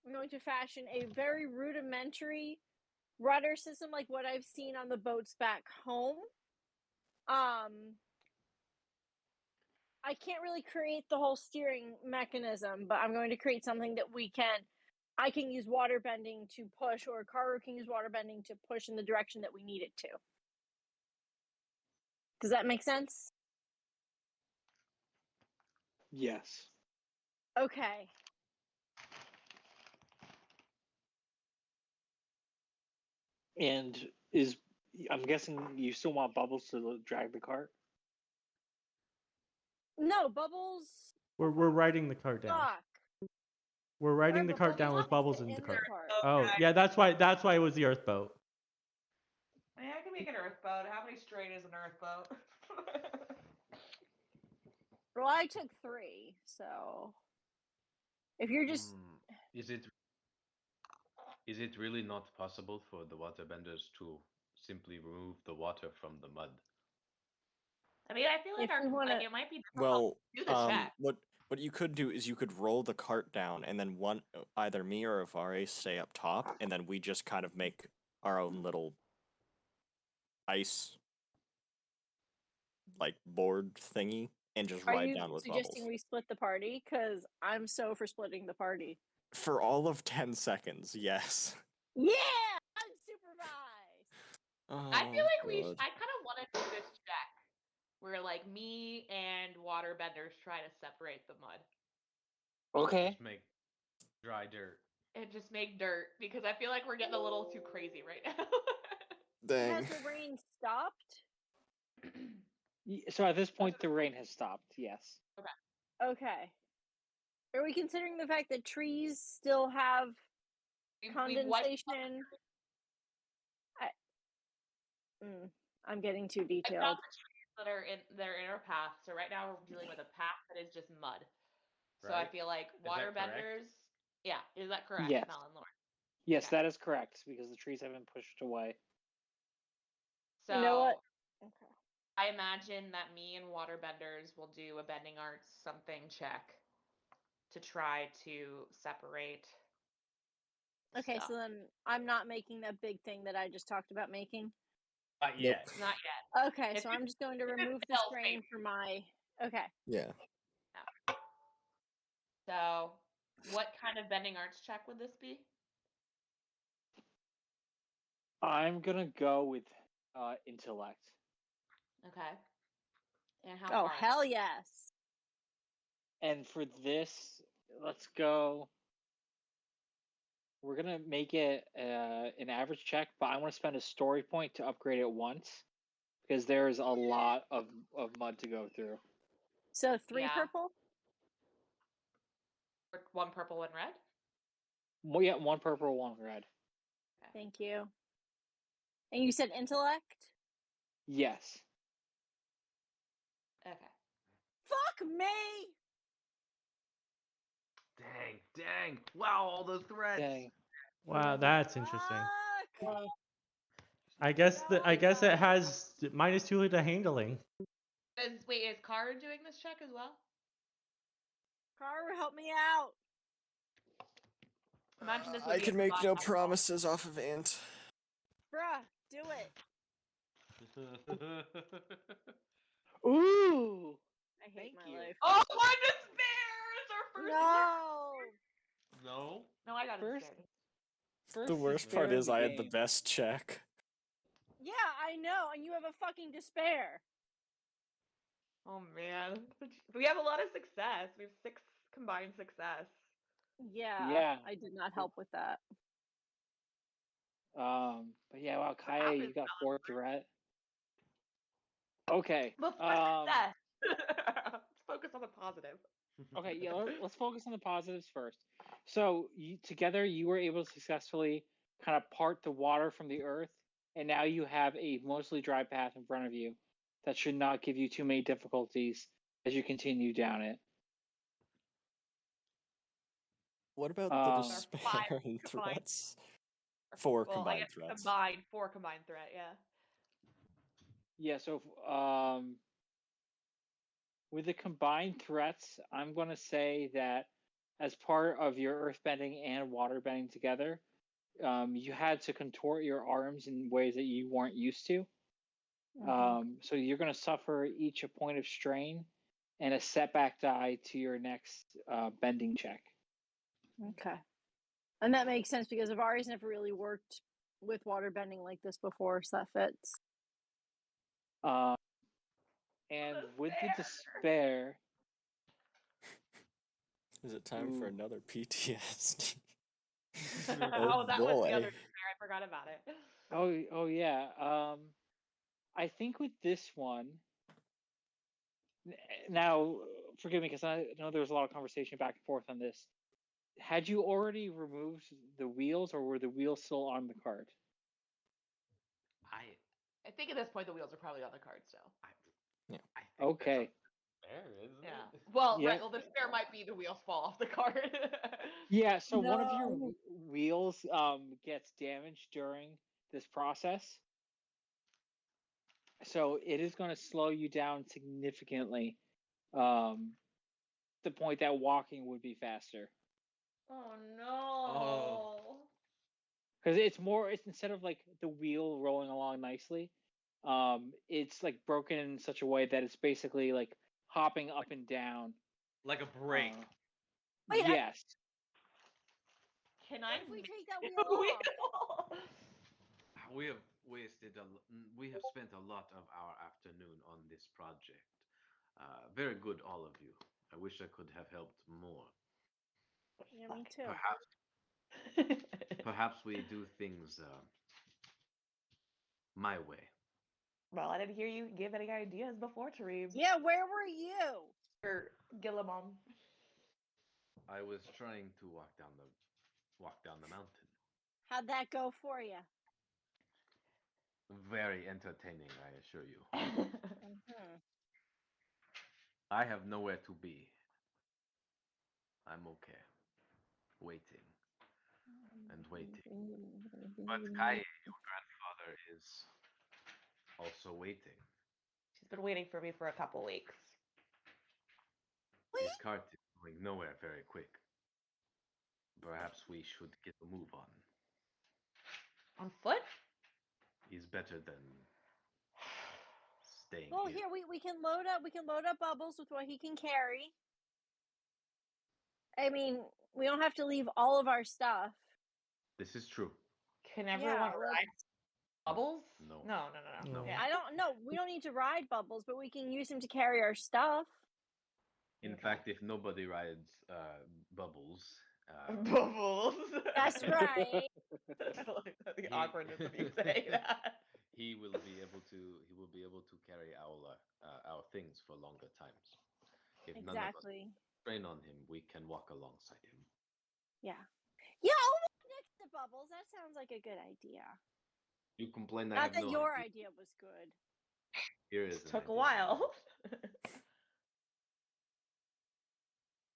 S5: I'm going to fashion a very rudimentary rudder system like what I've seen on the boats back home. I can't really create the whole steering mechanism, but I'm going to create something that I can use water bending to push, or Karru can use water bending to push in the direction that we need it to. Does that make sense?
S6: Yes.
S5: Okay.
S6: And I'm guessing you still want Bubbles to drag the cart?
S5: No, Bubbles.
S1: We're riding the cart down.
S5: Fuck.
S1: We're riding the
S5: But
S1: cart down
S5: Bubbles
S1: with Bubbles
S5: needs
S1: in
S5: to
S1: the
S5: in the
S1: cart.
S5: cart.
S1: Oh, yeah, that's why it was the earth boat.
S4: Yeah, I can make an earth boat. How many strain is an earth boat?
S5: Well, I took 3, so if you're just
S3: Is it really not possible for the waterbenders to simply remove the water from the mud?
S4: I mean, I feel like
S5: If we wanna-
S4: it might be
S2: Well,
S4: do the check.
S2: what you could do is you could roll the cart down, and then either me or Avari stay up top, and then we just kind of make our own little ice like board thingy and just
S5: are
S2: ride
S5: you
S2: down with
S5: suggesting
S2: Bubbles
S5: we split the party? Because I'm so for splitting the party.
S2: for all of 10 seconds. Yes.
S5: Yeah, unsupervised.
S4: I feel like
S2: God.
S4: I kind of want to do this check where like me and waterbenders try to separate the mud.
S6: Okay.
S3: Just make Dry dirt.
S4: and just make dirt because I feel like we're getting a little too crazy right now.
S2: Dang.
S5: Has the rain stopped?
S6: So at this point, the rain has stopped. Yes.
S5: Okay. Are we considering the fact that trees still have
S4: We've wiped out
S5: condensation? I'm getting too detailed.
S4: the trees that are in our path. So right now we're dealing with a path that is just mud. So I
S3: Right?
S4: feel like
S3: that correct?
S4: waterbenders. Yeah, is that correct,
S6: Yes.
S4: Melon Lord?
S6: Yes,
S4: Okay.
S6: that is correct because the trees have been pushed away.
S4: So
S5: You know what? Okay.
S4: I imagine that me and waterbenders will do a bending arts something check to try to separate.
S5: Okay,
S4: stuff.
S5: so then I'm not making that big thing that I just talked about making.
S3: Not
S2: Nope.
S3: yet.
S4: Not yet.
S5: Okay,
S4: If
S5: so
S4: you-
S5: I'm just going to
S4: if you
S5: remove the
S4: fail,
S5: strain
S4: maybe.
S5: for my. Okay.
S2: Yeah.
S4: So what kind of bending arts check would this be?
S6: I'm gonna go with intellect.
S4: Okay. And how
S5: Oh,
S4: far?
S5: hell yes.
S6: And for this, let's go. We're gonna make it an average check, but I want to spend a story point to upgrade it once because there's a lot of mud to go through.
S5: So 3
S4: Yeah.
S5: purple?
S4: One purple, one red?
S6: Well, yeah, 1 purple, 1 red.
S5: Thank you. And you said intellect?
S6: Yes.
S4: Okay.
S5: Fuck me!
S3: Dang. Wow, all those threats.
S6: Dang.
S1: Wow, that's interesting.
S5: Fuck!
S1: I guess it has -2 to handling.
S4: Is Karru doing this check as well?
S5: Karru, help me out!
S4: Imagine this
S2: I
S4: would be
S2: can
S4: a
S2: make no
S4: combined alcohol.
S2: promises off of Ant.
S5: Bruh, do it.
S6: Ooh.
S5: I hate
S2: Thank
S5: my
S2: you.
S5: life.
S4: Oh, my despair! It's our first
S5: No!
S3: No.
S4: No, I got a
S6: First-
S4: despair.
S6: First
S2: The worst
S6: despair
S2: part
S6: in
S2: is
S6: the
S2: I had the
S6: game.
S2: best check.
S5: Yeah, I know, and you have a fucking despair.
S4: Oh man. We have a lot of success. We have 6 combined success.
S6: Yeah.
S5: I did not help with that.
S6: But yeah, wow, Kyaye,
S4: happened,
S6: you got 4 threat. Okay.
S4: But success. Let's focus on the positive.
S6: Okay, yeah, let's focus on the positives first. So, together you were able to successfully kind of part the water from the earth, and now you have a mostly dry path in front of you that should not give you too many difficulties as you continue down it.
S2: What about the
S6: Um,
S2: despair and
S4: combined.
S2: threats? 4
S4: Well, I
S2: combined
S4: guess
S2: threats.
S4: combined, 4 combined threat, yeah.
S6: Yeah, so with the combined threats, I'm going to say that as part of your earthbending and waterbending together, you had to contort your arms in ways that you weren't used to. So you're going to suffer each a point of strain and a setback die to your next bending check.
S5: Okay. And that makes sense because Avari's never really worked with waterbending like this before, so that fits.
S6: And with the despair,
S2: Is it time for
S6: Ooh.
S2: another PTSD?
S4: Oh, that was the
S2: boy.
S4: other despair. I forgot about it.
S6: oh yeah. I think with this one, now forgive me because I know there was a lot of conversation back and forth on this. Had you already removed the wheels, or were the wheels still on the cart?
S4: I think at this point the wheels are probably on the card still.
S3: I think
S6: Okay.
S3: Fair, isn't
S4: Yeah.
S3: it?
S4: Well,
S6: Yeah.
S4: right. Well, the despair might be the wheels fall off the card.
S6: Yeah, so one of your
S5: No.
S6: wheels gets damaged during this process. So it is going to slow you down significantly. The point that walking would be faster.
S4: Oh no.
S6: Because it's instead of like the wheel rolling along nicely, it's like broken in such a way that it's basically like hopping up and down.
S3: Like a break.
S5: Wait,
S6: yes.
S4: Can I
S5: What if we
S4: make
S5: take that
S4: the
S5: wheel off?
S4: wheel?
S3: We have we have spent a lot of our afternoon on this project. Very good, all of you. I wish I could have helped more.
S5: Yeah, me too.
S3: Perhaps we do things my way.
S4: Well, I didn't hear you give any ideas before, Tarim.
S5: Yeah, where were you?
S4: Or Gillimon.
S3: I was trying to walk down the mountain.
S5: How'd that go for you?
S3: Very entertaining, I assure you.
S5: Mm-hmm.
S3: I have nowhere to be. I'm okay. Waiting and waiting. But Kyaye, your grandfather, is also waiting.
S4: She's been waiting for me for a couple weeks.
S3: His cart is going nowhere very quick. Perhaps we should get a move on.
S4: On foot?
S3: He's better than staying
S5: Well,
S3: here.
S5: here we can load up Bubbles with what he can carry. I mean, we don't have to leave all of our stuff.
S3: This is true.
S4: Can everyone ride Bubbles?
S3: No.
S4: No.
S1: No.
S4: Okay.
S5: I don't know. We don't need to ride Bubbles, but we can use him to carry our stuff.
S3: In fact, if nobody rides Bubbles,
S4: Bubbles.
S5: That's right.
S4: I like the awkwardness of you saying that.
S3: he will be able to carry our things for longer times. If none of us
S5: Exactly.
S3: train on him, we can walk alongside him.
S5: Yeah. Yeah, I'll walk next to Bubbles. That sounds like a good idea.
S3: You complain I
S5: Not
S3: have
S5: that
S3: no
S5: your
S3: idea.
S5: idea was good.
S3: Here is
S4: It
S3: an
S4: took a
S3: idea.
S4: while.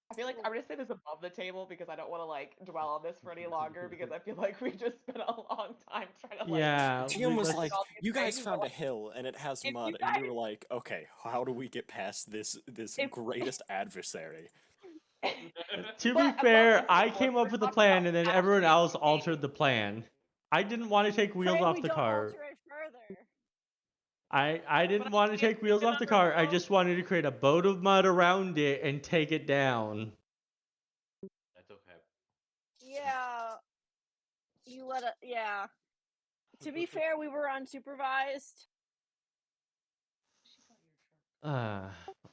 S4: I feel like I'm gonna say this above the table because I don't want to like dwell on this for any longer because I feel like we just spent a long time trying to like.
S1: Yeah,
S2: GM was
S1: let's-
S2: like,
S4: all these
S2: "You guys
S4: things,
S2: found
S4: but,
S2: a hill and it has
S4: if
S2: mud,"
S4: you
S2: and we
S4: guys-
S2: were like, "Okay, how do we get past this
S4: If-
S2: greatest adversary?"
S1: to
S4: But
S1: be
S4: above
S1: fair,
S4: the
S1: I
S4: table,
S1: came
S4: if
S1: up
S4: we're
S1: with the
S4: talking
S1: plan,
S4: about
S1: and then everyone
S4: actually
S1: else altered the plan. I didn't want to take wheels
S5: Pray
S1: off
S5: we
S1: the
S5: don't
S1: cart.
S5: alter it further.
S1: I didn't
S4: But
S1: want to
S4: I
S1: take wheels
S4: can't
S1: off the
S4: remember
S1: cart. I
S4: both.
S1: just wanted to create a boat of mud around it and take it down.
S3: That's okay.
S5: Yeah. You let it. Yeah. To be fair, we were unsupervised.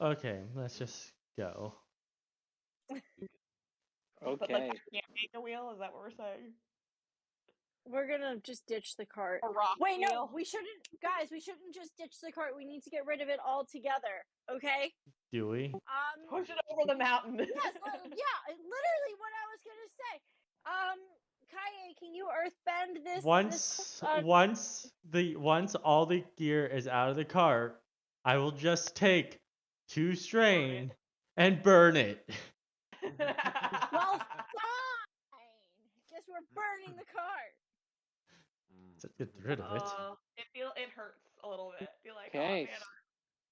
S1: Okay, let's just go.
S4: But
S6: Okay.
S4: like, I can't make a wheel. Is that what we're saying?
S5: We're gonna just ditch the cart.
S4: A rock
S5: Wait,
S4: wheel.
S5: no, we shouldn't, guys. We shouldn't just ditch the cart. We need to get rid of it altogether. Okay.
S1: Do we?
S4: Push it over the mountain.
S5: Yes. Yeah. Literally, what I was gonna say. Kyaye, can you earthbend this?
S1: Once all the gear is out of the cart, I will just take 2 strain and burn it.
S5: Well, fine. Guess we're burning the cart.
S1: To get rid of it.
S4: It hurts a little bit. Feel like,
S6: Okay.
S4: oh man,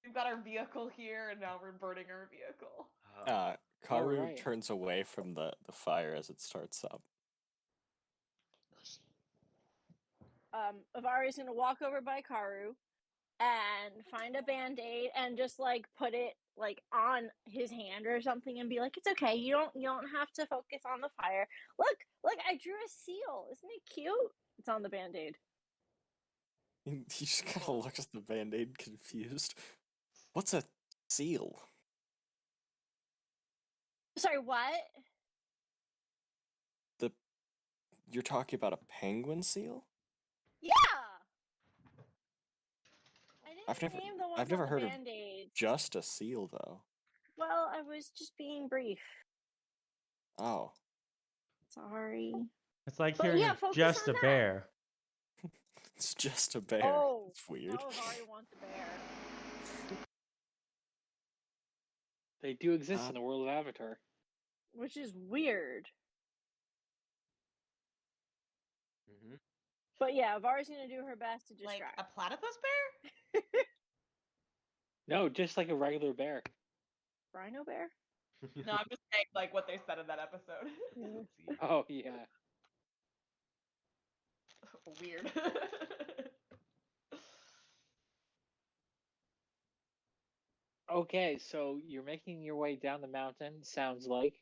S4: we've got our vehicle here, and now we're burning our vehicle.
S2: Karru
S6: Alright.
S2: turns away from the fire as it starts up.
S5: Avari's gonna walk over by Karru and find a band-aid and just like put it like on his hand or something and be like, it's okay, you don't have to focus on the fire. Look, I drew a seal. Isn't it cute? It's on the band-aid.
S2: He just kind of looks at the band-aid confused. What's a seal?
S5: Sorry, what?
S2: You're talking about a penguin seal?
S5: Yeah. I didn't name the ones
S2: I've never
S5: on
S2: heard
S5: the
S2: of
S5: band-aids.
S2: just a seal though.
S5: Well, I was just being brief.
S2: Oh.
S5: Sorry.
S1: It's like
S5: But
S1: hearing
S5: yeah,
S1: of
S5: focus
S1: just
S5: on
S1: a
S5: that.
S1: bear.
S2: It's just a bear.
S5: Oh,
S2: It's weird.
S5: no, Avari wants a bear.
S6: They do exist in the world of Avatar.
S5: Which is weird.
S3: Mm-hmm.
S5: But yeah, Avari's gonna do her best to
S4: Like
S5: distract.
S4: a platypus bear?
S6: No, just like a regular bear.
S5: Rhino bear?
S4: No, I'm just saying like what they said in that episode.
S6: Oh yeah.
S4: Weird.
S6: Okay, so you're making your way down the mountain. Sounds like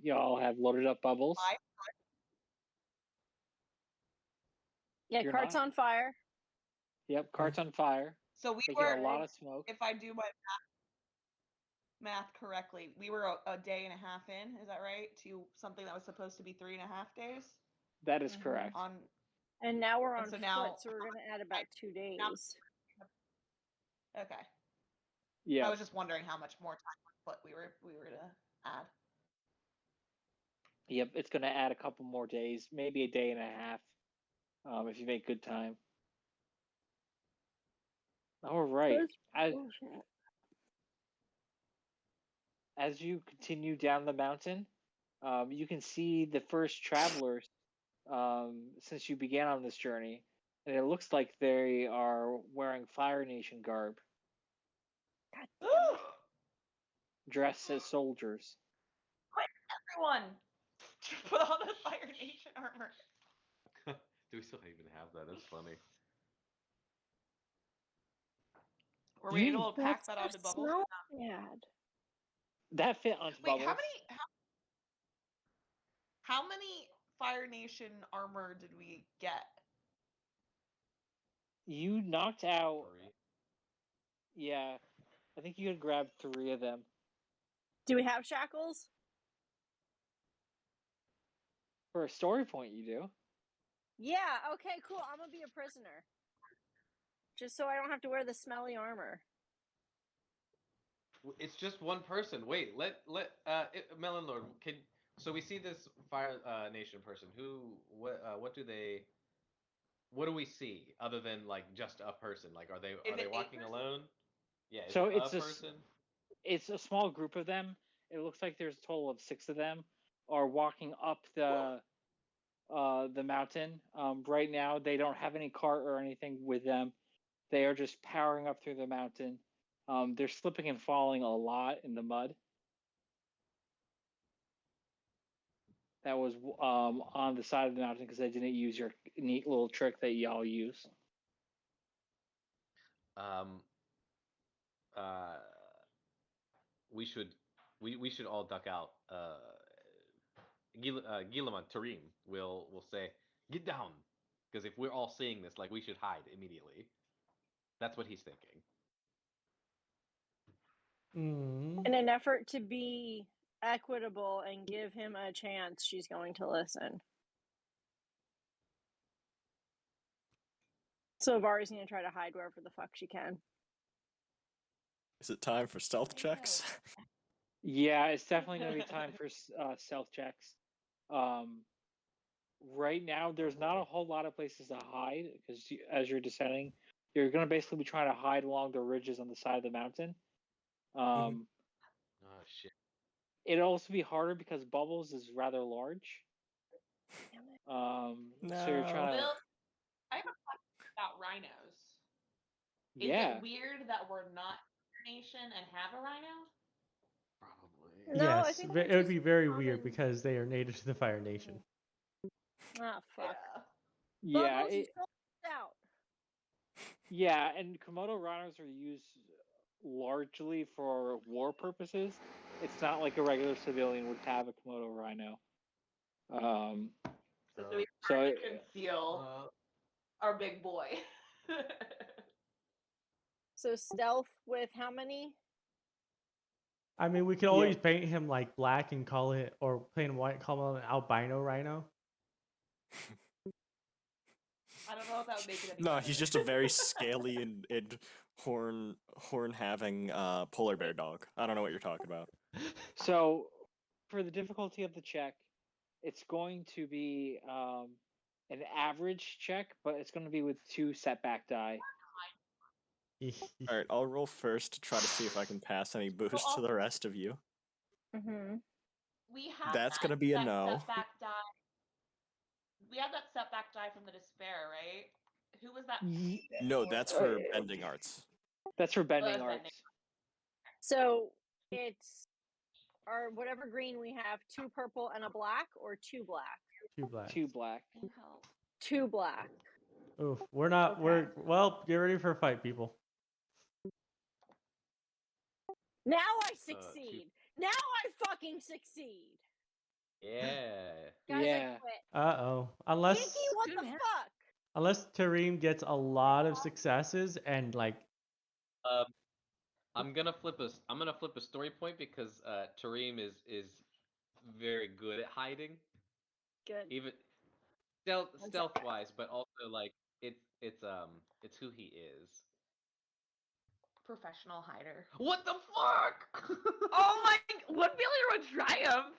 S6: y'all have loaded up bubbles.
S5: Yeah,
S6: You're
S5: cart's
S6: not?
S5: on fire.
S6: Yep, cart's on fire.
S4: So we
S6: Making
S4: were
S6: a lot of smoke.
S4: if I do my math correctly, we were a day and a half in. Is that right? To something that was supposed to be 3.5 days.
S6: That is correct.
S4: On
S5: And now we're
S4: And
S5: on
S4: so
S5: foot,
S4: now-
S5: so we're gonna add about 2 days.
S4: okay.
S6: Yeah.
S4: I was just wondering how much more time on foot we were to add.
S6: Yep, it's going to add a couple more days, maybe a day and a half, if you make good time. All right.
S5: That's bullshit.
S6: As you continue down the mountain, you can see the first travelers since you began on this journey, and it looks like they are wearing Fire Nation garb, dressed as soldiers.
S4: Everyone, put on the Fire Nation armor.
S3: Do we still even have that? That's funny.
S4: Were we able to pack that onto Bubbles?
S5: Yeah.
S6: That fit onto
S4: Wait,
S6: Bubbles.
S4: how many Fire Nation armor did we get?
S6: You knocked out.
S3: 3.
S6: Yeah, I think you had grabbed 3 of them.
S5: Do we have shackles?
S6: For a story point, you do.
S5: Yeah, okay, cool. I'm gonna be a prisoner. Just so I don't have to wear the smelly armor.
S3: It's just one person. Wait, Melon Lord, so we see this Fire Nation person. What do we see other than like just a person? Like, are they walking alone? Yeah.
S6: So
S3: it
S6: it's a
S3: person.
S6: It's a small group of them. It looks like there's a total of 6 of them are walking up the mountain. Right now, they don't have any cart or anything with them. They are just powering up through the mountain. They're slipping and falling a lot in the mud. That was on the side of the mountain because they didn't use your neat little trick that y'all use.
S3: We should all duck out. Gilaman Tarim will say, "Get down," because if we're all seeing this, like, we should hide immediately. That's what he's thinking.
S5: In an effort to be equitable and give him a chance, she's going to listen. So Avari's going to try to hide wherever the fuck she can.
S2: Is it time for stealth checks?
S6: Yeah, it's definitely going to be time for stealth checks. Right now, there's not a whole lot of places to hide because as you're descending, you're going to basically be trying to hide along the ridges on the side of the mountain.
S3: Oh shit.
S6: It'll also be harder because Bubbles is rather large. So you're trying to.
S4: Bill, I have a question about rhinos.
S6: Yeah.
S4: Is it weird that we're not nation and have a rhino?
S3: Probably.
S5: No, I
S1: Yes,
S5: think
S1: it
S5: they're
S1: would be
S5: just
S1: very weird
S5: common.
S1: because they are native to the Fire Nation.
S5: Ah, fuck.
S6: Yeah.
S5: Bubbles, you still out.
S6: Yeah, and Komodo rhinos are used largely for war purposes. It's not like a regular civilian would have a Komodo rhino.
S4: So we try to conceal our big boy.
S5: So stealth with how many?
S1: I mean, we could always paint him like black and call it, or paint him white, call him an albino rhino.
S4: I don't know if that would make it any
S2: No,
S4: better.
S2: he's just a very scaly and horn having polar bear dog. I don't know what you're talking about.
S6: So for the difficulty of the check, it's going to be an average check, but it's going to be with 2 setback die.
S2: All right, I'll roll first to try to see if I can pass any boost to the rest of you.
S5: Mm-hmm.
S4: We have
S2: That's gonna be a
S4: that
S2: no.
S4: Setback die. We have that setback die from the despair, right? Who was that?
S2: No, that's for bending arts.
S6: That's for bending
S4: that's
S6: arts.
S5: So it's or whatever green we have, 2 purple and a black, or 2 black.
S1: 2 black.
S6: 2 black.
S5: 2 black.
S1: Oof, we're not.
S5: Okay.
S1: Well. Get ready for a fight, people.
S5: Now I succeed. Now I fucking succeed.
S7: Yeah.
S5: Guys,
S6: Yeah.
S5: I quit.
S1: Uh-oh. Unless
S5: Yankee, what the fuck?
S1: Tarim gets a lot of successes and like
S3: I'm gonna flip a story point because Tarim is very good at hiding,
S5: Good.
S3: even
S5: One sec.
S3: stealth wise, but also like it's who he is.
S4: Professional hider.
S3: What the fuck?
S4: Oh my! One failure would triumph.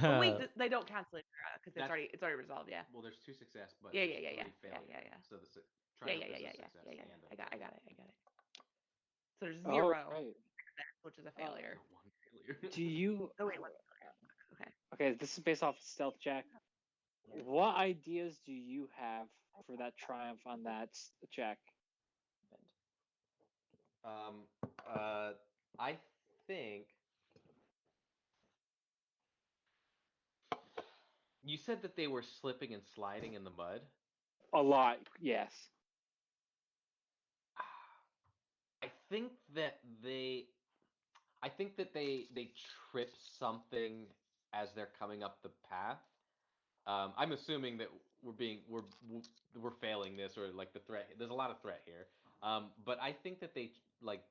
S4: But wait, they don't cancel it because
S3: That's-
S4: it's already resolved. Yeah.
S3: Well, there's 2 success, but
S4: Yeah,
S3: there's
S4: yeah,
S3: 3
S4: yeah.
S3: failure.
S4: Yeah.
S3: So the
S4: Yeah.
S3: triumph is a
S4: Yeah.
S3: success and a
S4: I got
S3: failure.
S4: it. So there's
S6: Oh,
S4: 0,
S6: right.
S4: which is a failure.
S3: Oh, 1 failure.
S6: Do you?
S4: Oh wait, 1 failure. Okay.
S6: Okay, this is based off stealth check. What ideas do you have for that triumph on that check?
S3: I think you said that they were slipping and sliding in the mud.
S6: A lot, yes.
S3: I think that they trip something as they're coming up the path. I'm assuming that we're failing this, or like the threat. There's a lot of threat here. But I think that they like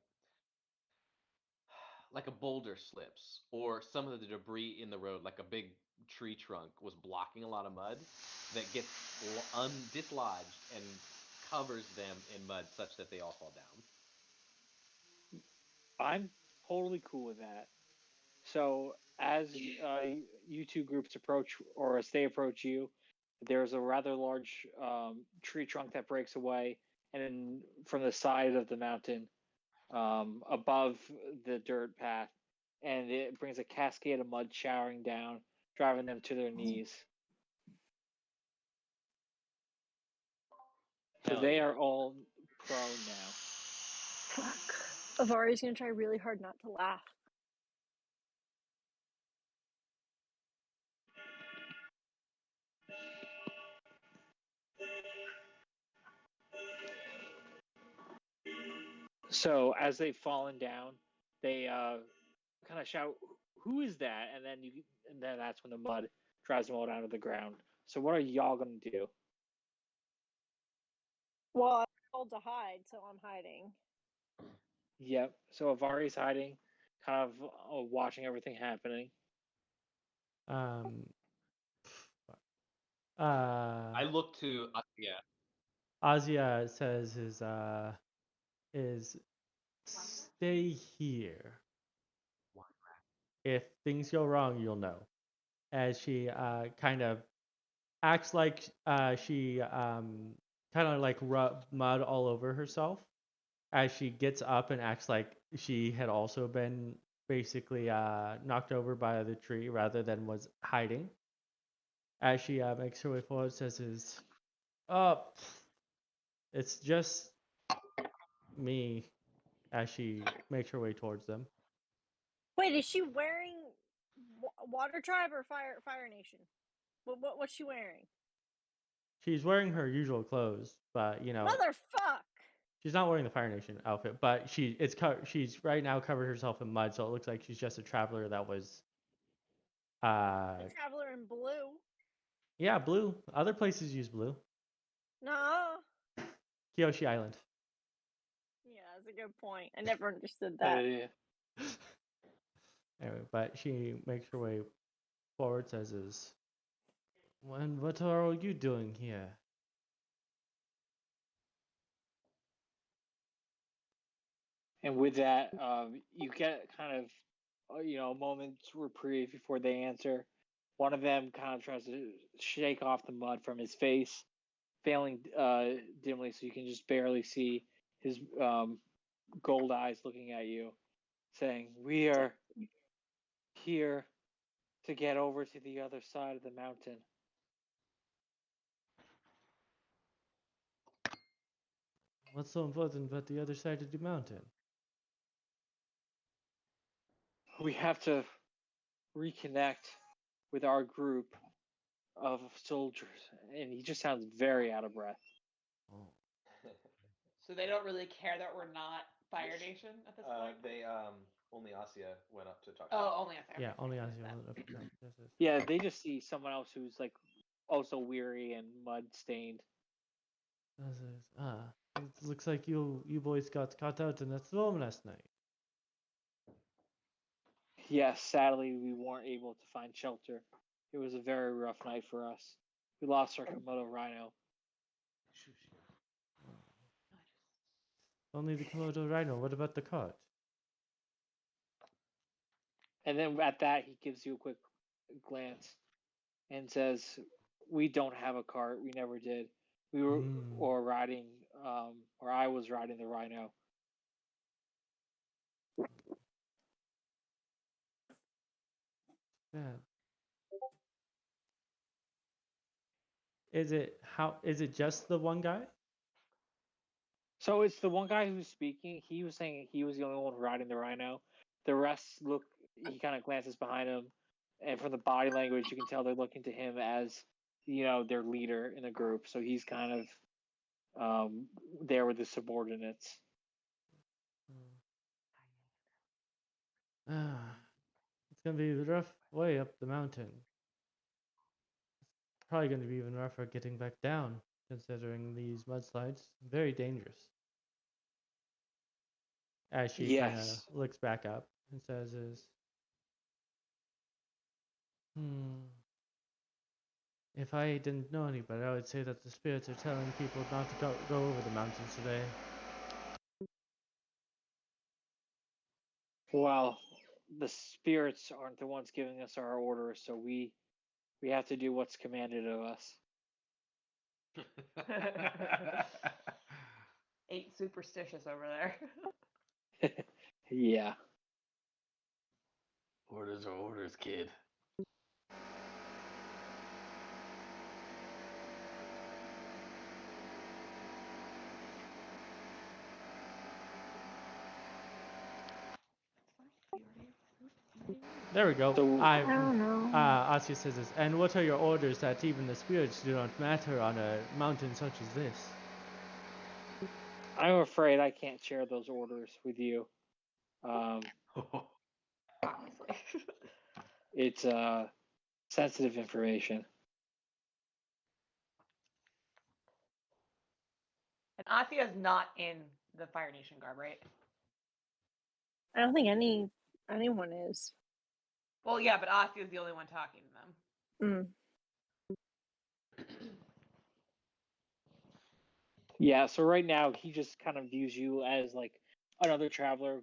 S3: a boulder slips, or some of the debris in the road, like a big tree trunk was blocking a lot of mud that gets dislodged and covers them in mud such that they all fall down.
S6: I'm totally cool with that. So as you two groups approach, or as they approach you, there's a rather large tree trunk that breaks away, and then from the side of the mountain, above the dirt path, and it brings a cascade of mud showering down, driving them to their knees. So
S3: Hell
S6: they
S3: yeah.
S6: are all prone now.
S5: Fuck. Avari's gonna try really hard not to laugh.
S6: So as they've fallen down, they kind of shout, "Who is that?" And then that's when the mud drives them all down to the ground. So what are y'all gonna do?
S5: Well, I told to hide, so I'm hiding.
S6: Yep. So Avari's hiding, kind of watching everything happening.
S1: Um.
S3: I look to yeah.
S1: Asiya says is stay here. If things go wrong, you'll know. As she kind of acts like she kind of like rub mud all over herself as she gets up and acts like she had also been basically knocked over by the tree rather than was hiding. As she makes her way forward, says is, "Oh, it's just me." As she makes her way towards them.
S5: Wait, is she wearing Water Tribe or Fire Nation? What's she wearing?
S1: She's wearing her usual clothes, but
S5: Motherfuck!
S1: she's not wearing the Fire Nation outfit. But she's right now covered herself in mud, so it looks like she's just a traveler that was.
S5: A traveler in blue.
S1: Yeah, blue. Other places use blue.
S5: No.
S1: Kyoshi Island.
S5: Yeah, that's a good point. I never understood that.
S1: Anyway, but she makes her way forward, says, what are all you doing here?
S6: And with that, you get kind of a moment's reprieve before they answer. One of them kind of tries to shake off the mud from his face, failing dimly, so you can just barely see his gold eyes looking at you, saying, "We are here to get over to the other side of the mountain."
S1: What's so important about the other side of the mountain?
S6: We have to reconnect with our group of soldiers. And he just sounds very out of breath.
S1: Oh.
S4: So they don't really care that we're not Fire Nation at this point?
S3: They only Asiya went up to talk.
S4: Oh, only Asiya.
S1: Yeah,
S4: Okay,
S1: only
S4: I
S1: Asiya.
S4: missed that.
S1: Went up to that. Yes.
S6: Yeah, they just see someone else who's like also weary and mud stained.
S1: It looks like you boys got caught out in that storm last night.
S6: Yes, sadly, we weren't able to find shelter. It was a very rough night for us. We lost our Komodo rhino.
S1: Only the Komodo rhino. What about the cart?
S6: And then at that, he gives you a quick glance and says, "We don't have a cart. We never did. We were or I was riding the rhino."
S1: Yeah. Is it just the one guy?
S6: So it's the one guy who's speaking. He was saying he was the only one riding the rhino. The rest look. He kind of glances behind him, and from the body language, you can tell they're looking to him as, their leader in the group. So he's kind of there with the subordinates.
S1: It's gonna be a rough way up the mountain. Probably gonna be even rougher getting back down, considering these mudslides. Very dangerous. As she kind of
S6: Yes.
S1: looks back up and says, if I didn't know any better, I would say that the spirits are telling people not to go over the mountains today.
S6: Well, the spirits aren't the ones giving us our orders, so we have to do what's commanded of us.
S4: Ain't superstitious over there.
S6: Yeah.
S3: Orders are orders, kid.
S1: There we go.
S6: So-
S5: I don't know.
S1: Asiya says this. And what are your orders that even the spirits do not matter on a mountain such as this?
S6: I'm afraid I can't share those orders with you.
S4: Obviously.
S6: It's sensitive information.
S4: And Asiya's not in the Fire Nation garb, right?
S5: I don't think anyone is.
S4: Well, yeah, but Asiya's the only one talking to them.
S6: Yeah, so right now he just kind of views you as like another traveler,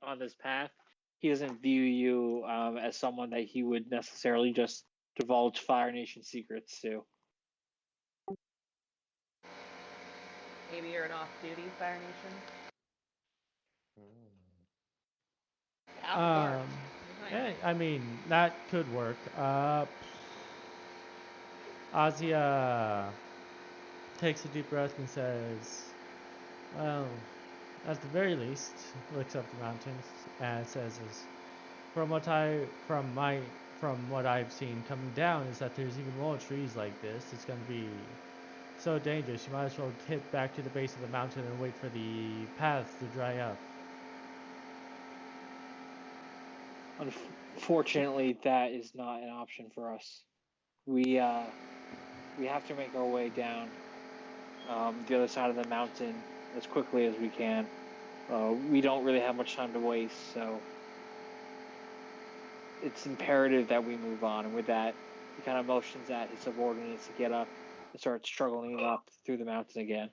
S6: on this path. He doesn't view you as someone that he would necessarily just divulge Fire Nation secrets to.
S4: Maybe you're an off-duty Fire Nation. Yeah, of course.
S1: Yeah, I mean, that could work. Asiya takes a deep breath and says, well, at the very least, looks up the mountains and says, from what I've seen coming down is that there's even more trees like this. It's going to be so dangerous. You might as well get back to the base of the mountain and wait for the paths to dry up.
S6: Unfortunately, that is not an option for us. We have to make our way down the other side of the mountain as quickly as we can. We don't really have much time to waste, so it's imperative that we move on. And with that, he kind of motions at his subordinates to get up and start struggling up through the mountain again.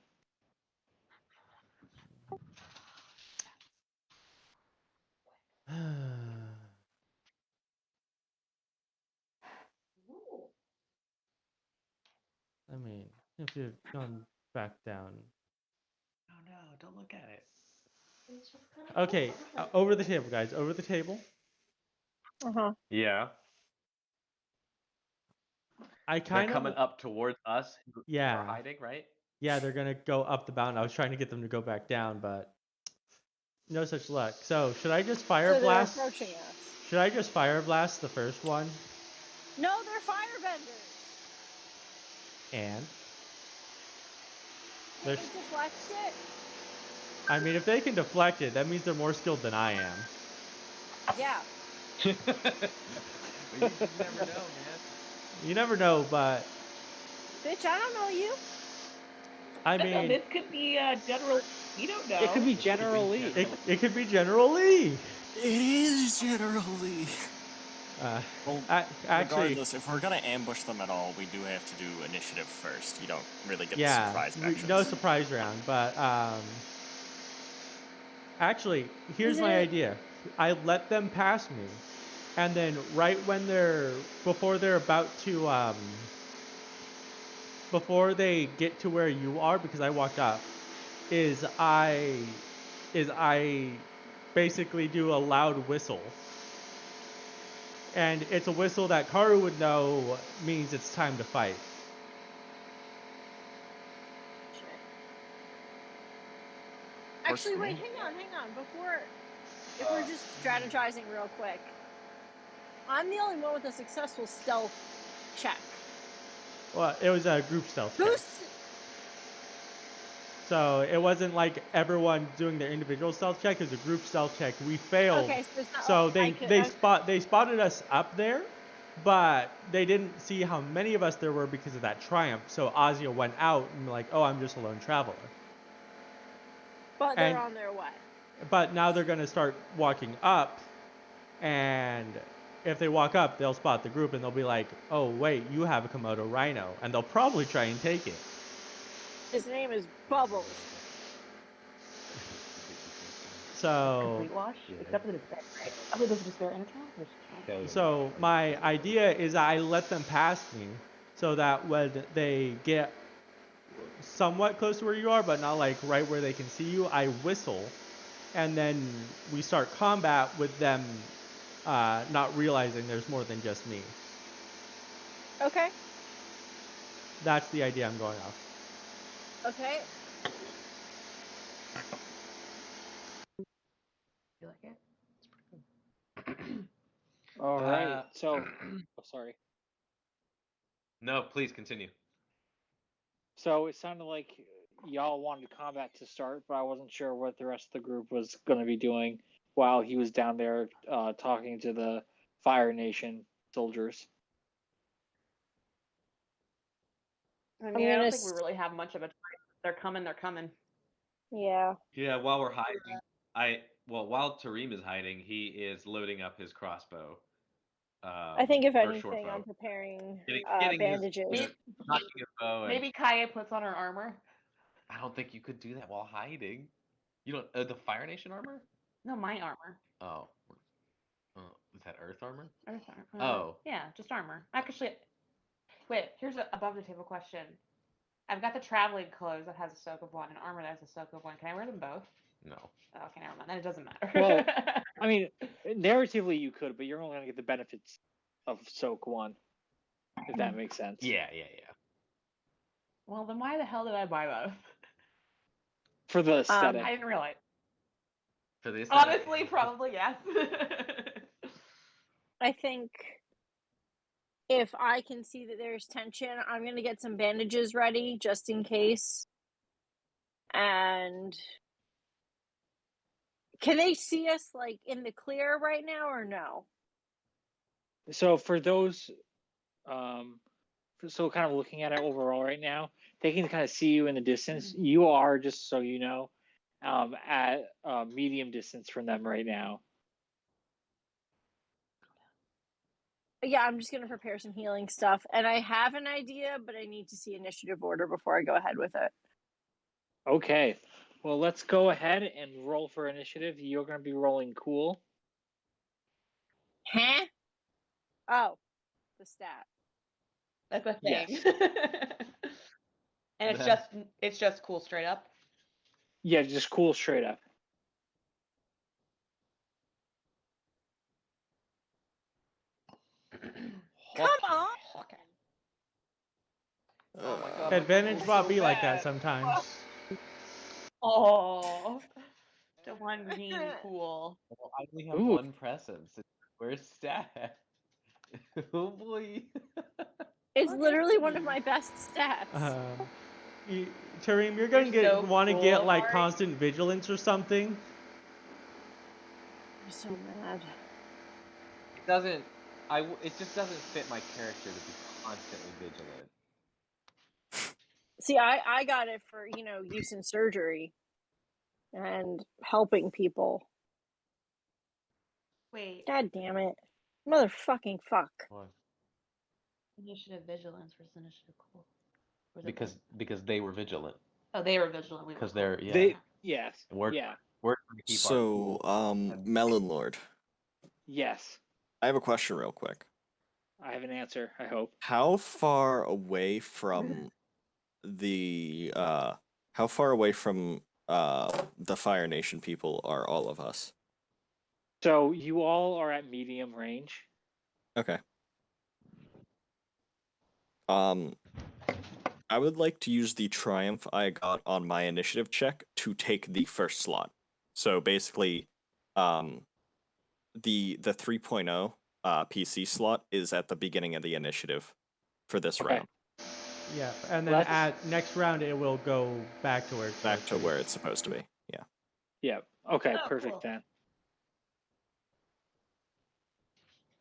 S1: I mean, if you've gone back down.
S3: Oh no, don't look at it.
S1: Okay, over the table, guys. Over the table.
S3: Yeah.
S1: I
S3: They're
S1: kind
S3: coming
S1: of.
S3: up towards us.
S1: Yeah.
S3: We're hiding, right?
S1: Yeah, they're gonna go up the mountain. I was trying to get them to go back down, but no such luck. So should I just fire
S5: So they're
S1: blast?
S5: approaching us.
S1: Should I just fire blast the first one?
S5: No, they're Firebenders.
S1: And
S5: Can you deflect it?
S1: I mean, if they can deflect it, that means they're more skilled than I am.
S5: Yeah.
S3: You never know, man.
S1: You never know, but
S5: Bitch, I don't know you.
S1: I
S10: No,
S1: mean,
S10: this could be General. You don't know.
S6: It could be
S9: This could be
S6: General Lee.
S1: it could be General Lee.
S2: It is generally. Well,
S1: Actually,
S2: regardless, if we're gonna ambush them at all, we do have to do initiative first. You don't really get the
S1: yeah,
S2: surprise actions.
S1: no surprise round, but actually, here's my idea. I let them pass me, and then right when before they're about to before they get to where you are, because I walked up, is I basically do a loud whistle. And it's a whistle that Karru would know means it's time to fight.
S5: Actually, wait, hang on. Before, if we're just strategizing real quick, I'm the only one with a successful stealth check.
S1: Well, it was a group stealth check. So it wasn't like everyone doing their individual stealth check. It was a group stealth check. We failed.
S5: Okay, so it's not
S1: So
S5: like
S1: they spotted us up there, but they didn't see how many of us there were because of that triumph. So Asiya went out and like, oh, I'm just a lone traveler.
S5: But they're on their way.
S1: But now they're gonna start walking up, and if they walk up, they'll spot the group and they'll be like, oh wait, you have a Komodo rhino, and they'll probably try and take it.
S5: His name is Bubbles.
S1: So.
S10: Complete wash, except for the despair, right? Oh, wait, there's a despair and a trial?
S1: So my idea is I let them pass me, so that when they get somewhat close to where you are, but not like right where they can see you, I whistle, and then we start combat with them, not realizing there's more than just me.
S5: Okay.
S1: That's the idea I'm going off.
S5: Okay.
S10: You like it?
S3: It's pretty good.
S6: All right. So, oh, sorry.
S3: No, please continue.
S6: So it sounded like y'all wanted combat to start, but I wasn't sure what the rest of the group was going to be doing while he was down there talking to the Fire Nation soldiers.
S4: I mean, I don't think we really have much of a time. They're coming.
S5: Yeah.
S3: Yeah, while we're hiding, while Tarim is hiding, he is loading up his crossbow.
S5: I think if
S3: or
S5: anything,
S3: short bow.
S5: I'm preparing
S3: getting
S5: bandages.
S3: notching his bow and-
S4: Maybe Kyaye puts on her armor.
S3: I don't think you could do that while hiding. You don't the Fire Nation armor?
S4: No, my armor.
S3: Oh, is that Earth armor?
S4: Earth armor.
S3: Oh,
S4: Yeah, just armor. Actually, wait. Here's a above the table question. I've got the traveling clothes that has a soak of one and armor that has a soak of one. Can I wear them both?
S3: no.
S4: Oh, okay, never mind. Then it doesn't matter.
S6: Well, I mean, narratively you could, but you're only going to get the benefits of Soak 1, if that makes sense.
S3: Yeah.
S4: Well, then why the hell did I buy both?
S6: For the aesthetic.
S4: I didn't realize.
S3: For this,
S4: Honestly, probably yes.
S5: I think if I can see that there's tension, I'm going to get some bandages ready just in case. And can they see us like in the clear right now or no?
S6: So for those, so kind of looking at it overall right now, they can kind of see you in the distance. You are, just so you know, at medium distance from them right now.
S5: Yeah, I'm just going to prepare some healing stuff. And I have an idea, but I need to see initiative order before I go ahead with it.
S6: Okay. Well, let's go ahead and roll for initiative. You're going to be rolling cool.
S5: Huh? Oh, the stat.
S4: That's a thing.
S6: Yes.
S4: And it's just cool straight up.
S6: Yeah, just cool straight up.
S5: Come on.
S4: Oh my god.
S1: Advantage
S4: so
S1: Bob be like
S4: bad.
S1: that sometimes.
S4: Oh. The one being cool.
S3: Well, I only have
S6: Ooh.
S3: one presence. Where's stat? Oh boy.
S5: It's literally one of my best stats.
S1: Tarim, you're gonna
S4: You're so
S1: want to
S4: cool,
S1: get like
S4: Avari.
S1: constant vigilance or something.
S5: I'm so mad.
S3: It doesn't. It just doesn't fit my character to be constantly vigilant.
S5: See, I got it for, use in surgery and helping people.
S4: Wait.
S5: God damn it. Motherfucking fuck.
S7: What?
S10: Initiative vigilance versus initiative cool. Or is it
S7: Because they were vigilant.
S10: oh, they were vigilant. We were
S7: Because
S10: cool.
S7: they're yeah.
S6: They yes.
S7: We're
S6: Yeah.
S7: we're trying to keep our
S2: So,
S7: cool.
S2: Melon Lord,
S6: Yes.
S2: I have a question real quick.
S6: I have an answer, I hope.
S2: How far away from the the Fire Nation people are all of us?
S6: So you all are at medium range.
S2: Okay. I would like to use the triumph I got on my initiative check to take the first slot. So basically, the 3.0 PC slot is at the beginning of the initiative for this
S6: Okay.
S2: round.
S1: Yeah, and then
S6: Let's-
S1: at next round it will go back to where it's
S2: Back
S1: supposed
S2: to
S1: be.
S2: where it's supposed to be. Yeah.
S6: Yeah. Okay,
S4: Oh,
S6: perfect
S4: cool.
S6: then.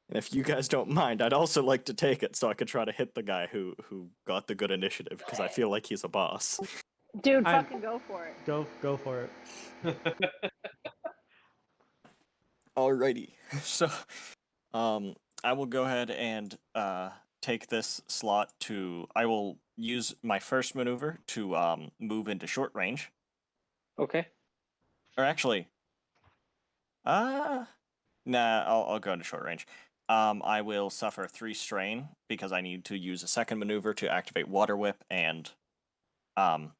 S2: And if you guys don't mind, I'd also like to take it so I could try to hit the guy who got the good initiative because I feel like he's a boss.
S5: Dude,
S1: I'm-
S5: fucking go for it.
S1: Go for it.
S2: Alrighty. So, I will go ahead and take this slot to. I will use my first maneuver to move into short range.
S6: Okay.
S2: Or actually, nah, I'll go into short range. I will suffer 3 strain because I need to use a second maneuver to activate Water Whip and 1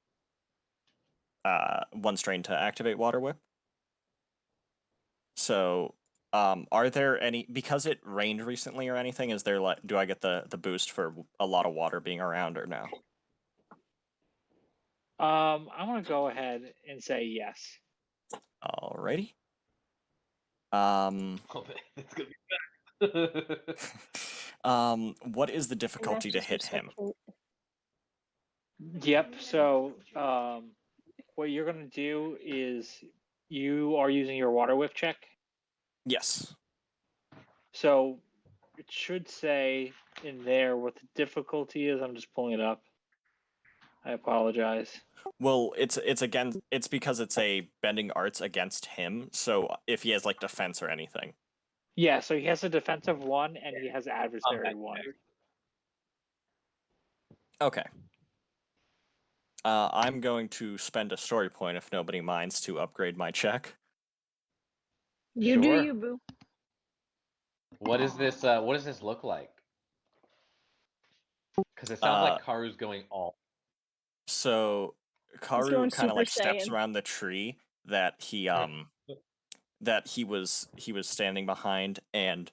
S2: strain to activate Water Whip. So, are there any, because it rained recently or anything, is there like, do I get the boost for a lot of water being around or no?
S6: I'm gonna go ahead and say yes.
S2: Alrighty.
S7: Oh, man, it's gonna be bad.
S2: What is the difficulty to hit him?
S6: Yep. So, what you're gonna do is you are using your water whip check.
S2: Yes.
S6: So it should say in there what the difficulty is. I'm just pulling it up. I apologize.
S2: Well, it's because it's a bending arts against him. So if he has like defense or anything.
S6: Yeah, so he has a defensive 1 and he has adversary 1.
S2: Okay. I'm going to spend a story point if nobody minds to upgrade my check.
S5: You do
S7: Sure.
S5: you, boo.
S7: What is this? What does this look like? Because it sounds like Karru's going all.
S2: So Karru
S5: going
S2: kind of
S5: Super
S2: like steps
S5: Saiyan.
S2: around the tree that he was standing behind, and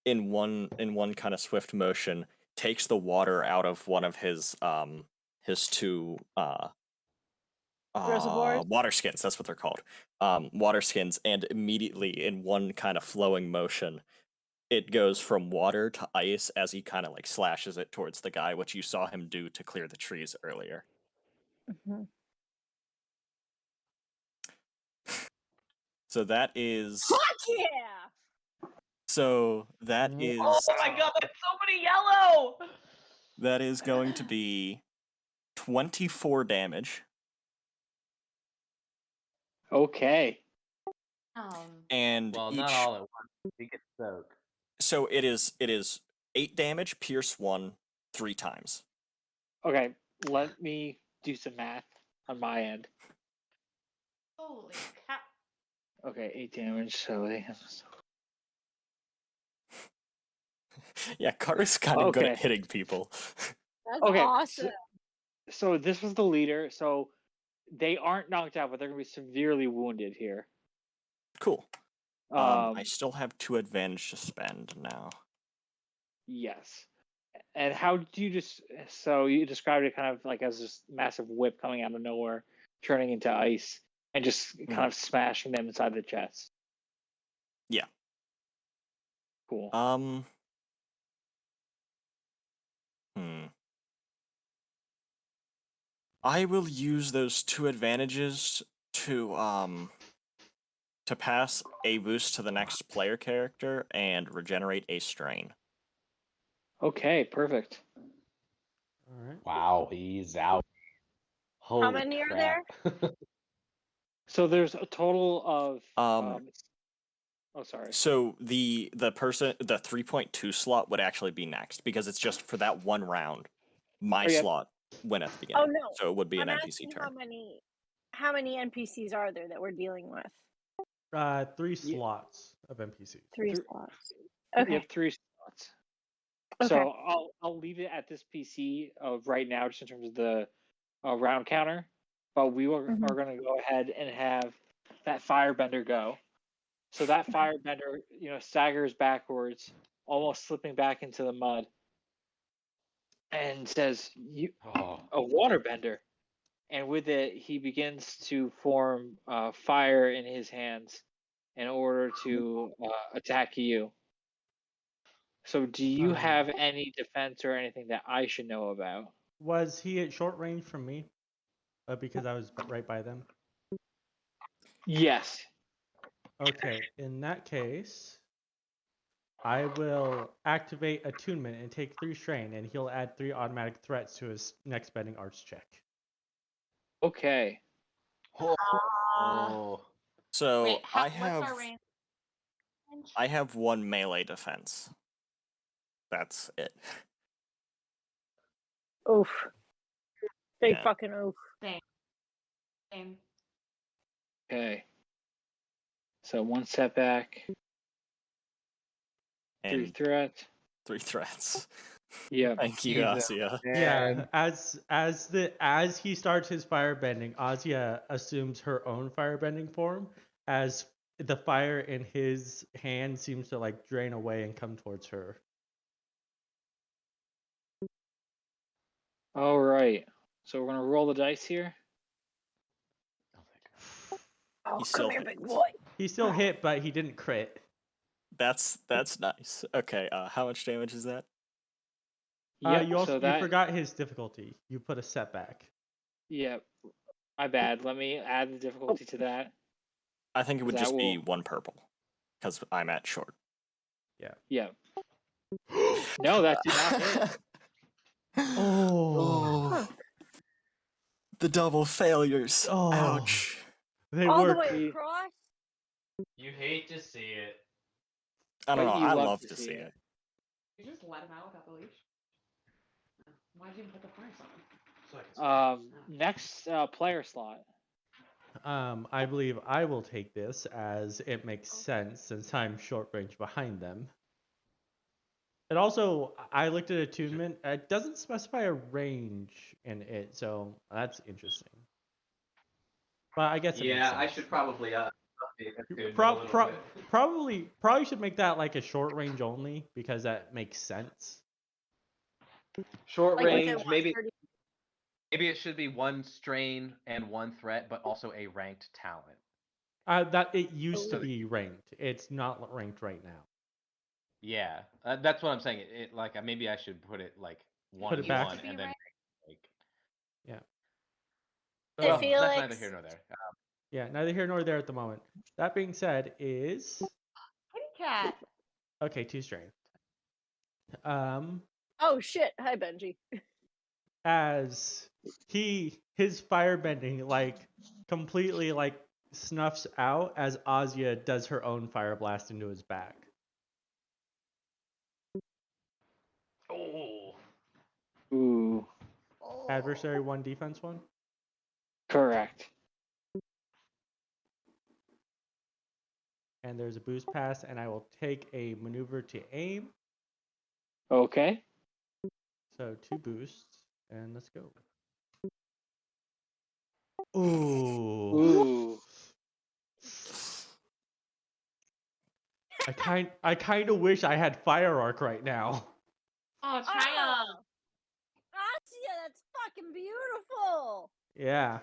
S2: in one kind of swift motion takes the water out of one of his 2
S5: Reservoirs?
S2: water skins. That's what they're called. Water skins, and immediately in one kind of flowing motion, it goes from water to ice as he kind of like slashes it towards the guy, which you saw him do to clear the trees earlier.
S5: Mhm.
S2: So that is.
S5: Fuck yeah!
S2: So that is.
S4: Oh my god, that's so many yellow!
S2: That is going to be 24 damage.
S6: Okay.
S2: And
S7: Well,
S2: each.
S7: not all at once. He gets soaked.
S2: So it is 8 damage, pierce 1, 3 times.
S6: Okay, let me do some math on my end.
S4: Holy crap.
S6: Okay, 8 damage, so they have.
S2: Yeah, Karru's kind of good
S6: Okay.
S2: at hitting people.
S5: That's
S6: Okay,
S5: awesome.
S6: So this was the leader, so they aren't knocked out, but they're gonna be severely wounded here.
S2: Cool. I still have 2 advantage to spend now.
S6: Yes. And how do you just so you described it kind of like as this massive whip coming out of nowhere, turning into ice, and just kind of smashing them inside the chest.
S2: Yeah.
S6: Cool.
S2: I will use those 2 advantages to pass a boost to the next player character and regenerate a strain.
S6: Okay, perfect.
S1: All right.
S7: Wow, he's out. Holy
S5: many are
S7: crap.
S6: So there's a total of.
S2: Um,
S6: Oh, sorry.
S2: So the 3.2 slot would actually be next because it's just for that one round. My
S6: Okay.
S2: slot went at the
S5: Oh
S2: beginning,
S5: no!
S2: so it would be an
S5: I'm
S2: NPC
S5: asking
S2: turn.
S5: how many NPCs are there that we're dealing with?
S1: 3
S6: Yeah.
S1: slots of NPCs.
S5: 3
S6: Three-
S5: slots.
S6: You
S5: Okay.
S6: have 3 slots.
S5: Okay.
S6: So I'll leave it at this PC right now, just in terms of the round counter. But we are going to go ahead and have that Firebender go. So that Firebender, staggers backwards, almost slipping back into the mud, and says, "You a waterbender." And with it, he begins to form fire in his hands in order to attack you. So, do you have any defense or anything that I should know about?
S1: Was he at short range from me? Because I was right by them.
S6: Yes.
S1: Okay, in that case, I will activate attunement and take 3 strain, and he'll add 3 automatic threats to his next bending arts check.
S6: Okay.
S7: Oh.
S2: So
S10: Wait,
S2: I
S10: what's our
S2: have
S10: range?
S2: I have 1 melee defense. That's it.
S5: Oof. Big
S2: Yeah.
S5: fucking oof.
S10: Same.
S6: Okay. So 1 setback, 3
S2: And
S6: threats.
S2: 3 threats.
S6: Yeah.
S2: Thank you,
S7: Jesus,
S2: Asiya.
S1: Yeah, as he starts his firebending, Asiya assumes her own firebending form as the fire in his hand seems to like drain away and come towards her.
S6: All right. So we're gonna roll the dice here.
S5: Oh,
S2: He's
S5: come
S2: still
S5: here,
S2: hit.
S5: big boy.
S1: He still hit, but he didn't crit.
S2: That's nice. Okay, how much damage is that?
S6: Yep.
S1: You also
S6: So that.
S1: forgot his difficulty. You put a setback.
S6: Yep. My bad. Let me add the difficulty to that.
S2: I think it would
S6: That
S2: just be
S6: will-
S2: 1 purple because I'm at short.
S6: Yep. No, that did not hit.
S1: Oh.
S2: The double failures.
S1: Oh.
S2: Ouch.
S1: They
S5: All the
S1: work.
S5: way across?
S3: You hate to see it.
S2: I don't
S6: But
S2: know.
S6: you
S2: I
S6: love
S2: love
S6: to
S2: to
S6: see
S2: see
S6: it.
S2: it.
S8: You just let him out without the leash? Why'd you even put the price on?
S6: Next player slot.
S1: I believe I will take this as it makes sense since I'm short range behind them. And also, I looked at attunement. It doesn't specify a range in it, so that's interesting. But I guess it makes
S3: Yeah,
S1: sense.
S3: I should probably update attunement
S1: Pro-
S3: a little
S1: pro-
S3: bit.
S1: probably should make that like a short range only because that makes sense.
S3: Short
S5: Like within
S3: range,
S5: what,
S3: maybe
S5: 30?
S3: maybe it should be 1 strain and 1 threat, but also a ranked talent.
S1: That it used to be ranked. It's not ranked right now.
S3: Yeah, that's what I'm saying. It like maybe I should put it like 1
S1: Put it back.
S3: 1 and then like.
S1: Yeah.
S5: Hey,
S3: Well, that's
S5: Felix.
S3: neither here nor there.
S1: Yeah, neither here nor there at the moment. That being said, is
S10: Kitty cat.
S1: okay. 2 strain.
S5: Oh shit! Hi, Benji.
S1: As his firebending like completely like snuffs out as Asiya does her own fire blast into his back.
S3: Oh.
S6: Ooh.
S1: Adversary 1, defense 1.
S6: Correct.
S1: And there's a boost pass, and I will take a maneuver to aim.
S6: Okay.
S1: So 2 boosts, and let's go. Ooh.
S6: Ooh.
S1: I kind of wish I had fire arc right now.
S10: Oh, triumph.
S5: Asiya, that's fucking beautiful.
S1: Yeah.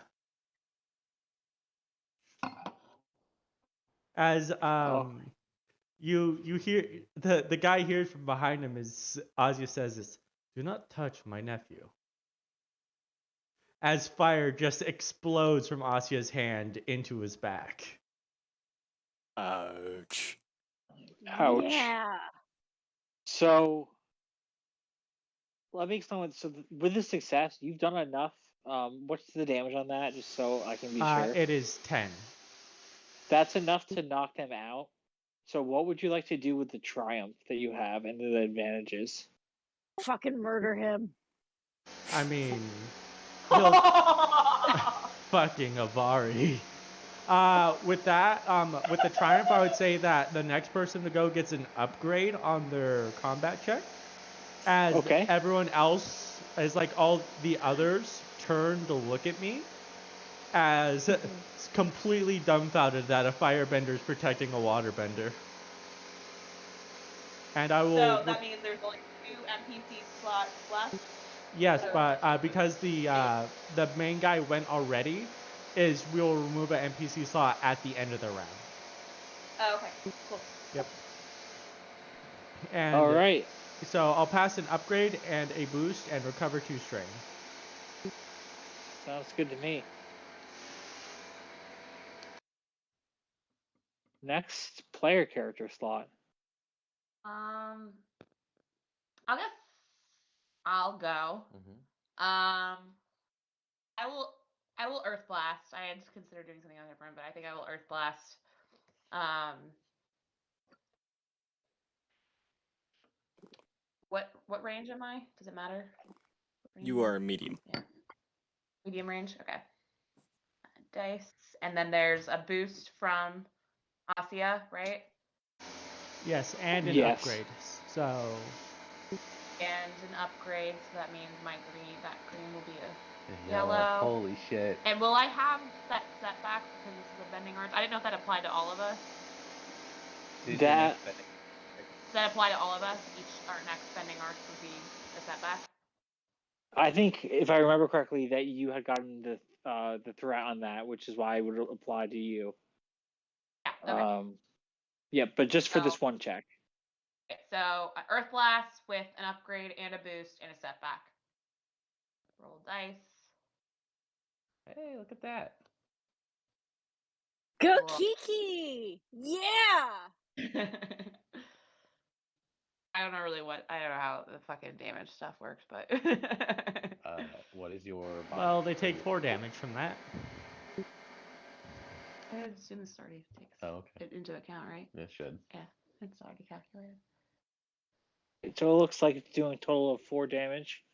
S1: As you hear the guy hears from behind him as Asiya says this, "Do not touch my nephew." As fire just explodes from Asiya's hand into his back.
S2: Ouch.
S6: Ouch.
S5: Yeah.
S6: So let me explain. With this success, you've done enough What's the damage on that, just so I can be sure?
S1: It is 10.
S6: That's enough to knock them out. So what would you like to do with the triumph that you have and the advantages?
S5: Fucking murder him.
S1: I mean, he'll fucking Avari. With that, with the triumph, I would say that the next person to go gets an upgrade on their combat check, as
S6: Okay.
S1: everyone else, as like all the others, turn to look at me, as completely dumbfounded that a firebender is protecting a waterbender. And I will.
S4: So that means there's only 2 NPC slots left.
S1: Yes, but because the main guy went already, we'll remove an NPC slot at the end of the round.
S4: Oh, okay, cool.
S1: Yep. And
S6: All right.
S1: So I'll pass an upgrade and a boost and recover 2 strain.
S6: Sounds good to me. Next player character slot.
S4: I guess I'll go. I will Earthblast. I had considered doing something different, but I think I will Earthblast. What range am I? Does it matter?
S2: You are medium.
S4: Yeah. Medium range? Okay. Dice. And then there's a boost from Asiya, right?
S1: Yes, and an
S6: Yes.
S1: upgrade. So.
S4: And an upgrade, so that means that green will be a
S3: Yellow.
S4: yellow.
S3: Holy shit.
S4: And will I have that setback because this is a bending arts? I didn't know if that applied to all of us.
S3: These
S6: That-
S3: are next
S4: Does that apply to all of us? Our next bending arts would be a setback.
S6: I think, if I remember correctly, that you had gotten the threat on that, which is why it would apply to you.
S4: Yeah. Okay.
S6: Yeah, but just for
S4: So-
S6: this one check.
S4: Okay, so Earth Blast with an upgrade and a boost and a setback. Roll dice.
S3: Hey, look at that.
S5: Go
S4: Cool.
S5: Kiki! Yeah!
S4: I don't know how the fucking damage stuff works, but
S3: What is your
S1: Well, they take 4 damage from that.
S4: I assume this already takes it into account, right?
S3: It should.
S4: Yeah, it's already calculated.
S6: So it looks like it's doing a total of 4 damage.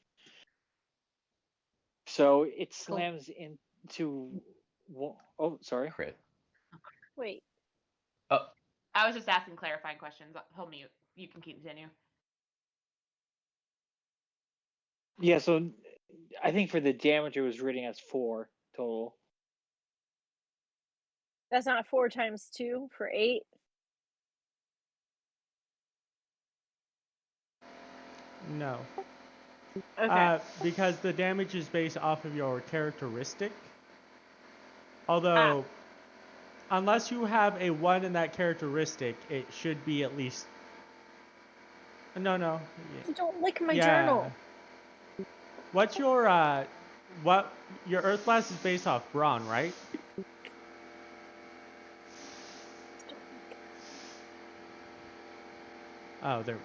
S6: So it slams into. Oh, sorry.
S3: Crit.
S5: Wait.
S4: I was just asking clarifying questions. He'll mute. You can continue.
S6: Yeah, so I think for the damage it was reading as 4 total.
S5: That's not 4 times 2 for 8.
S1: No.
S5: Okay.
S1: Because the damage is based off of your characteristic. Although, unless you have a 1 in that characteristic, it should be at least. No.
S5: Don't lick my journal.
S1: What's your your Earthblast is based off brawn, right? Oh, there.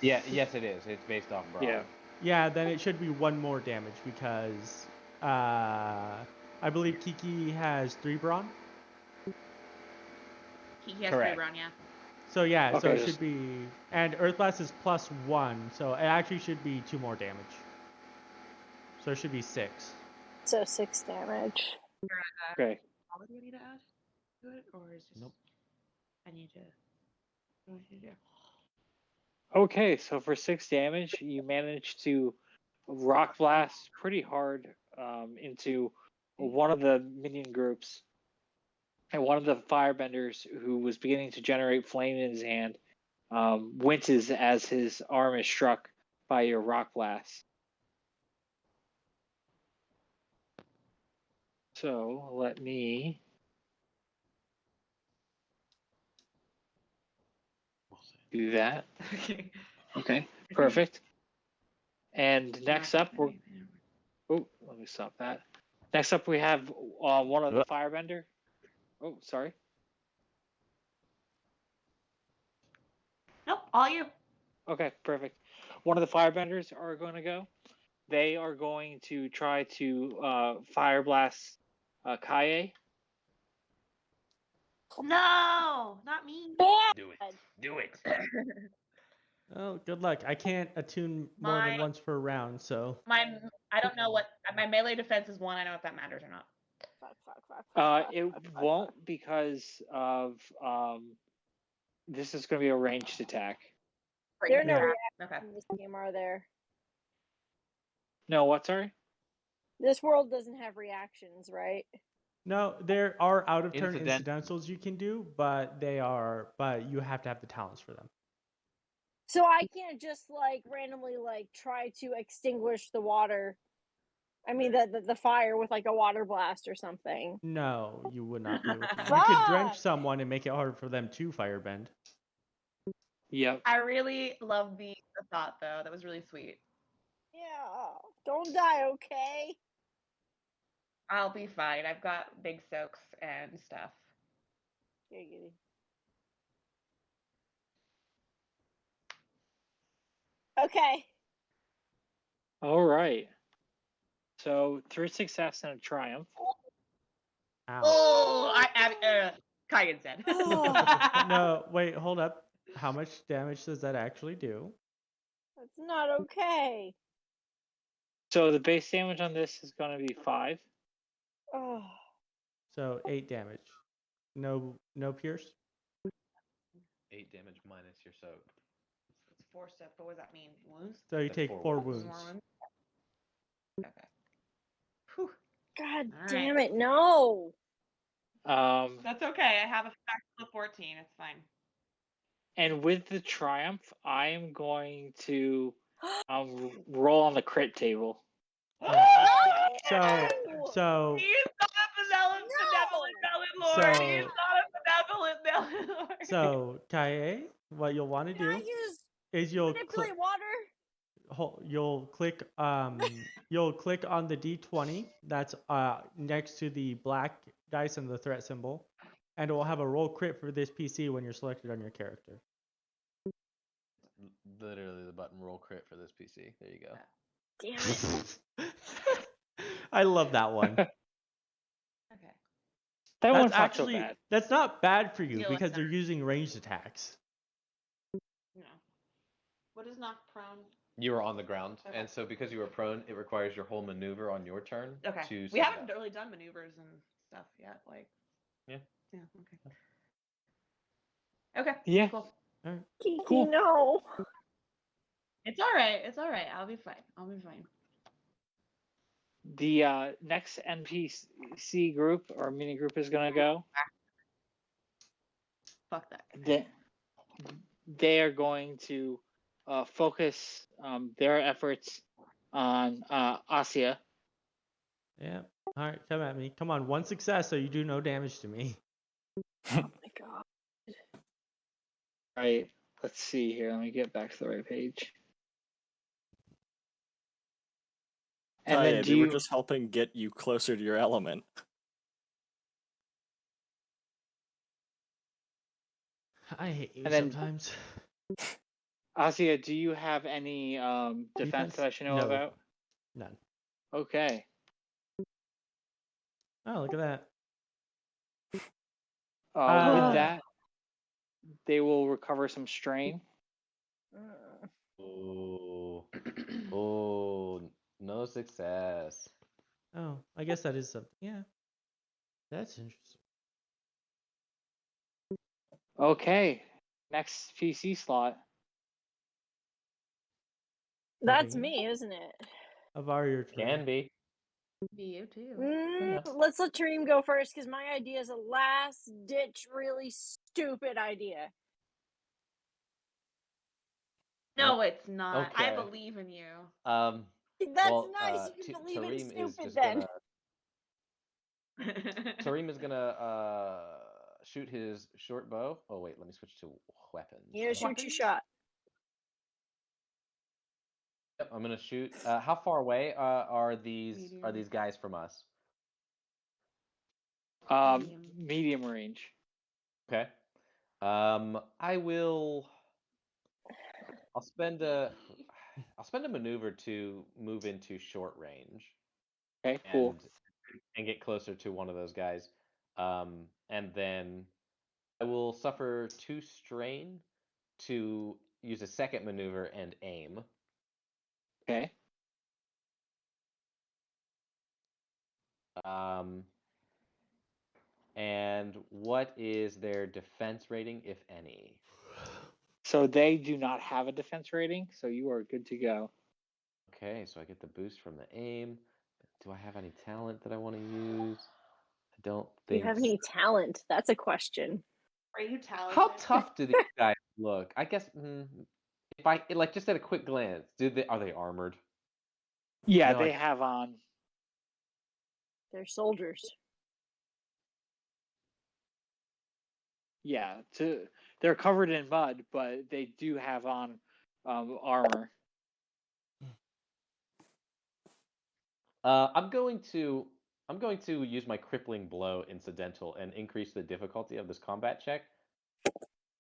S9: Yeah, yes, it is. It's based off brawn.
S6: Yeah.
S1: Yeah, then it should be 1 more damage because I believe Kiki has 3 brawn.
S4: He has
S9: Correct.
S4: 3 brawn, yeah.
S1: So yeah, so
S6: Okay,
S1: it should be, and Earthblast is +1, so it actually should be 2 more damage. So it should be 6.
S5: So 6 damage.
S6: Okay.
S4: What do you need to add to it, or is just?
S3: Nope.
S4: I need to. What do you do?
S6: Okay, so for 6 damage, you manage to rock blast pretty hard into one of the minion groups. And one of the firebenders, who was beginning to generate flame in his hand, winces as his arm is struck by your rock blast. So let me do that.
S4: Okay.
S6: Okay, perfect. And next up, let me stop that. Next up, we have one of the firebender. Oh, sorry.
S4: Nope, all you.
S6: Okay, perfect. One of the firebenders are going to go. they are going to try to Fireblast Kyaye.
S8: No, not me.
S5: Bad.
S3: Do it. Do it.
S1: Oh, good luck. I can't attune more than
S4: My-
S1: once per round, so.
S4: I don't know what my melee defense is 1. I don't know if that matters or not.
S6: It won't because of this is going to be a ranged attack.
S5: There are no
S1: Yeah.
S5: reactions
S4: Okay.
S5: in this game, are there?
S6: No, what? Sorry.
S5: This world doesn't have reactions, right?
S1: No, there are out of turn
S9: Incident-
S1: incidentals you can do, but you have to have the talents for them.
S5: So I can't just like randomly like try to extinguish the water. I mean the fire with like a water blast or something.
S1: No, you would not be able to. You could drench
S5: Fuck!
S1: someone and make it hard for them to firebend.
S6: Yep.
S4: I really love the thought though. That was really sweet.
S5: Yeah. Don't die, okay?
S4: I'll be fine. I've got big soaks and stuff.
S5: Giggity. Okay.
S6: All right. So 3 success and a triumph.
S1: Ow.
S4: Oh, Kyaye's dead.
S1: No, wait, hold up. How much damage does that actually do?
S5: That's not okay.
S6: So the base damage on this is going to be 5.
S5: Oh.
S1: So 8 damage. No pierce?
S7: 8 damage minus your soak.
S4: It's 4 stuff. What does that mean? Wounds?
S1: So you
S7: That's
S1: take
S7: 4
S1: 4
S7: wounds.
S1: wounds.
S4: More wounds? Okay. Whew.
S5: God
S4: All
S5: damn
S4: right.
S5: it, no.
S4: That's okay. I have a factor of 14. It's fine.
S6: And with the triumph, I am going to roll on the crit table.
S1: So
S4: He is not a benevolent lord. He is not a benevolent lord.
S1: so Kyaye, what you'll want to
S5: Can I
S1: do
S5: use
S1: is you'll
S5: manipulate water?
S1: click you'll click on the D20 that's next to the black dice and the threat symbol, and it will have a roll crit for this PC when you're selected on your character.
S7: Literally the button roll crit for this PC. There you go.
S5: Damn it.
S1: I love that one.
S4: Okay.
S6: That
S1: That's
S6: one's not
S1: actually
S6: so bad.
S1: that's not bad for you
S4: Feel like
S1: because
S4: that.
S1: they're using ranged attacks.
S8: No. What is knock prone?
S7: You were on the ground,
S8: Okay.
S7: and so because you were prone, it requires your whole maneuver on your turn
S4: Okay.
S7: to
S4: We
S7: stand
S4: haven't
S7: up.
S4: really done maneuvers and stuff yet. Like.
S7: Yeah.
S4: Yeah. Okay. Okay.
S6: Yeah.
S4: Cool.
S5: Kiki,
S6: Cool.
S5: no.
S4: It's all right. It's all right. I'll be fine. I'll be fine.
S6: The next NPC group or mini group is going to go.
S4: Fuck that guy.
S6: They are going to focus their efforts on Asiya.
S1: Yeah. All right, come at me. Come on, 1 success so you do no damage to me.
S5: Oh my god.
S6: Right. Let's see here. Let me get back to the right page. And then
S2: Kyaye, they were just helping get you closer to your element.
S1: I hate you
S6: And then-
S1: sometimes.
S6: Asiya, do you have any defense
S1: Defense?
S6: that I should know
S1: No.
S6: about?
S1: None.
S6: Okay.
S1: Oh, look at that.
S6: With that, they will recover some strain.
S7: Oh, oh, no success.
S1: Oh, I guess that is something. Yeah. That's interesting.
S6: Okay. Next PC slot.
S5: That's
S1: Tarim.
S5: me, isn't it?
S1: Avari, your turn.
S7: Can be.
S8: Be you too.
S5: Let's let Tarim go first because my idea is a last ditch, really stupid idea.
S4: No, it's not. I
S7: Okay.
S4: believe in you.
S5: That's
S7: Well,
S5: nice. You can believe in
S7: Tarim is
S5: stupid
S7: just
S5: then.
S7: Tarim is gonna shoot his short bow. Oh wait, let me switch to weapons.
S5: You know, shoot your shot.
S7: Yep, I'm gonna shoot. How far away are these
S4: Medium.
S7: guys from us?
S6: Medium range.
S7: Okay. I will. I'll spend a. I'll spend a maneuver to move into short range
S6: Okay, cool.
S7: and get closer to one of those guys. And then I will suffer 2 strain to use a second maneuver and aim.
S6: Okay.
S7: And what is their defense rating, if any?
S6: So they do not have a defense rating, so you are good to go.
S7: Okay, so I get the boost from the aim. Do I have any talent that I want to use? I don't
S5: Do you
S7: think.
S5: have any talent? That's a question.
S8: Are you talented?
S7: How tough do these guys look? I guess if I like just at a quick glance, are they armored?
S6: Yeah,
S7: No,
S6: they have on.
S5: They're soldiers.
S6: Yeah, they're covered in mud, but they do have on armor.
S7: I'm going to use my crippling blow incidental and increase the difficulty of this combat check,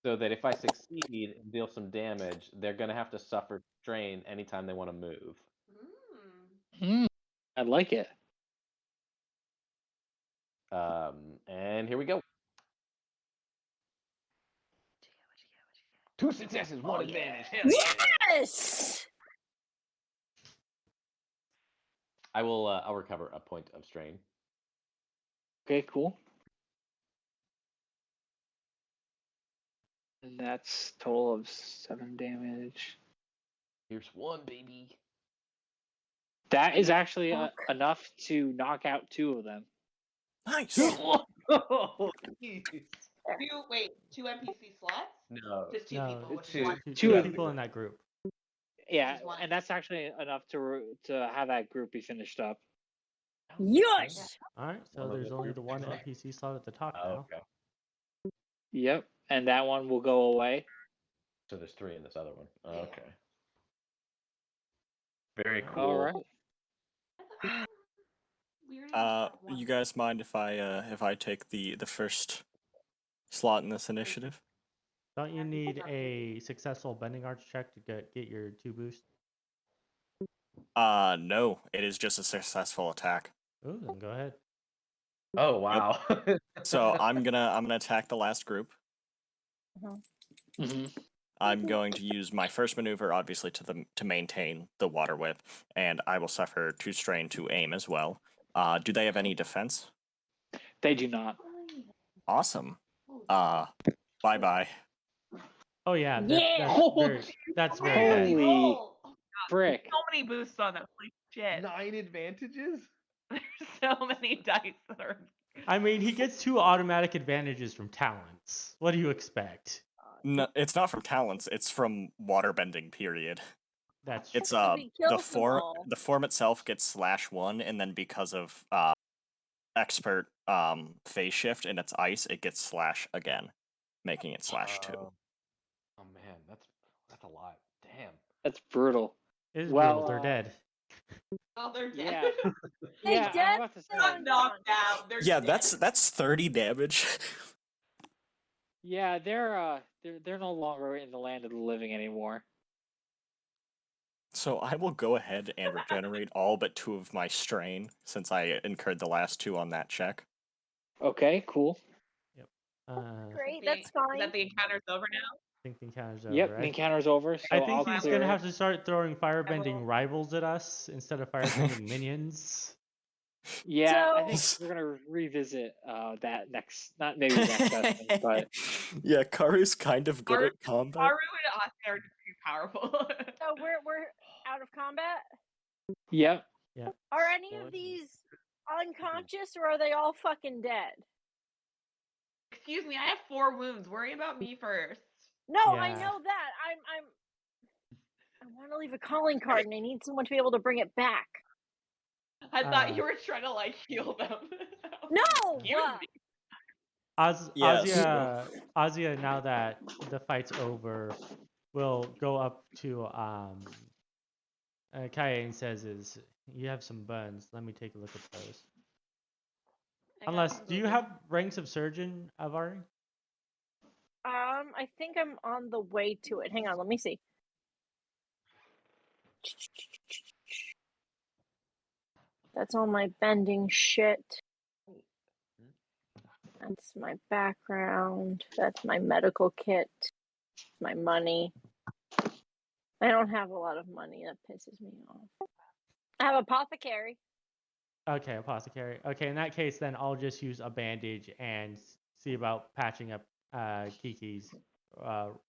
S7: so that if I succeed and deal some damage, they're going to have to suffer strain anytime they want to move.
S6: I like it.
S7: And here we go. 2 successes, 1 advantage. Hell yeah!
S5: Yes!
S7: I'll recover a point of strain.
S6: Okay, cool. And that's total of 7 damage.
S7: Here's 1, baby.
S6: That is actually enough to knock out 2 of them.
S2: Nice.
S7: Oh, jeez.
S8: 2 NPC slots?
S7: No.
S8: Just 2
S1: No,
S8: people.
S1: it's
S8: Which is one.
S1: two
S6: of
S1: people in that group.
S6: Yeah,
S8: Just one.
S6: and that's actually enough to have that group be finished up.
S5: Yes!
S1: All right, so
S7: One of
S1: there's
S7: the
S1: only
S7: group
S1: the one
S7: slots.
S1: NPC slot at the top
S7: Oh,
S1: now.
S7: okay.
S6: Yep, and that one will go away.
S7: So there's 3 in this other one.
S8: Yeah.
S7: Okay. Very cool.
S6: All right.
S8: We already have one.
S2: You guys mind if I take the first slot in this initiative?
S1: Don't you need a successful bending arts check to get your 2 boosts?
S2: No, it is just a successful attack.
S1: Ooh, then go ahead.
S7: Oh wow.
S2: So I'm gonna attack the last group.
S6: Mm-hmm.
S2: I'm going to use my first maneuver, obviously, to maintain the water whip, and I will suffer 2 strain to aim as well. Do they have any defense?
S6: They do not.
S2: Awesome. Bye.
S1: Oh yeah,
S5: Yeah!
S1: that's very bad.
S6: Holy
S4: Oh,
S6: frick.
S4: so many boosts on that. Holy shit.
S7: 9 advantages?
S4: There's so many dice that are.
S1: I mean, he gets 2 automatic advantages from talents. What do you expect?
S2: No, it's not from talents. It's from waterbending. Period.
S1: That's
S2: It's
S5: So he kills them all.
S2: the form itself gets /1, and then because of expert phase shift and it's ice, it gets / again, making it /2.
S7: Oh man, that's a lot. Damn.
S6: That's brutal.
S1: it is
S6: Well,
S1: brutal. They're dead.
S8: Oh, they're dead.
S6: Yeah.
S5: They
S6: Yeah,
S5: dead?
S6: I'm about to say.
S5: They're
S8: Not knocked out. They're
S2: Yeah,
S8: dead.
S2: that's 30 damage.
S6: Yeah, they're no longer in the land of the living anymore.
S2: So I will go ahead and regenerate all but 2 of my strain, since I incurred the last 2 on that check.
S6: Okay, cool.
S5: Great,
S4: The-
S5: that's fine.
S4: Is that the encounter's over now?
S1: I think the encounter's over.
S6: Yep, the encounter's over. So
S1: I think
S6: I'll
S1: he's
S6: clear
S1: gonna
S6: it.
S1: have to start throwing firebending
S4: will-
S1: rivals at us instead of firebending minions.
S6: Yeah, I think
S5: So-
S6: we're gonna revisit that not maybe next session, but
S2: Yeah, Karru's kind of good
S4: Karu-
S2: at combat.
S4: Haru and Asiya are too powerful.
S5: So we're out of combat?
S6: yep.
S5: Are any of these unconscious or are they all fucking dead?
S4: Excuse me, I have 4 wounds. Worry about me first.
S5: No, I
S1: Yeah.
S5: know that. I want to leave a calling card and I need someone to be able to bring it back.
S4: I thought you were trying to like heal them.
S5: No!
S4: Excuse me.
S2: Yes.
S1: Asiya, now that the fight's over, will go up to Kyaye and says, you have some burns. Let me take a look at those. Unless, do you have ranks of surgeon, Avari?
S5: I think I'm on the way to it. Hang on, let me see. That's all my bending shit. That's my background. That's my medical kit. My money. I don't have a lot of money. That pisses me off. I have apothecary.
S1: Okay, apothecary. Okay, in that case, then I'll just use a bandage and see about patching up Kiki's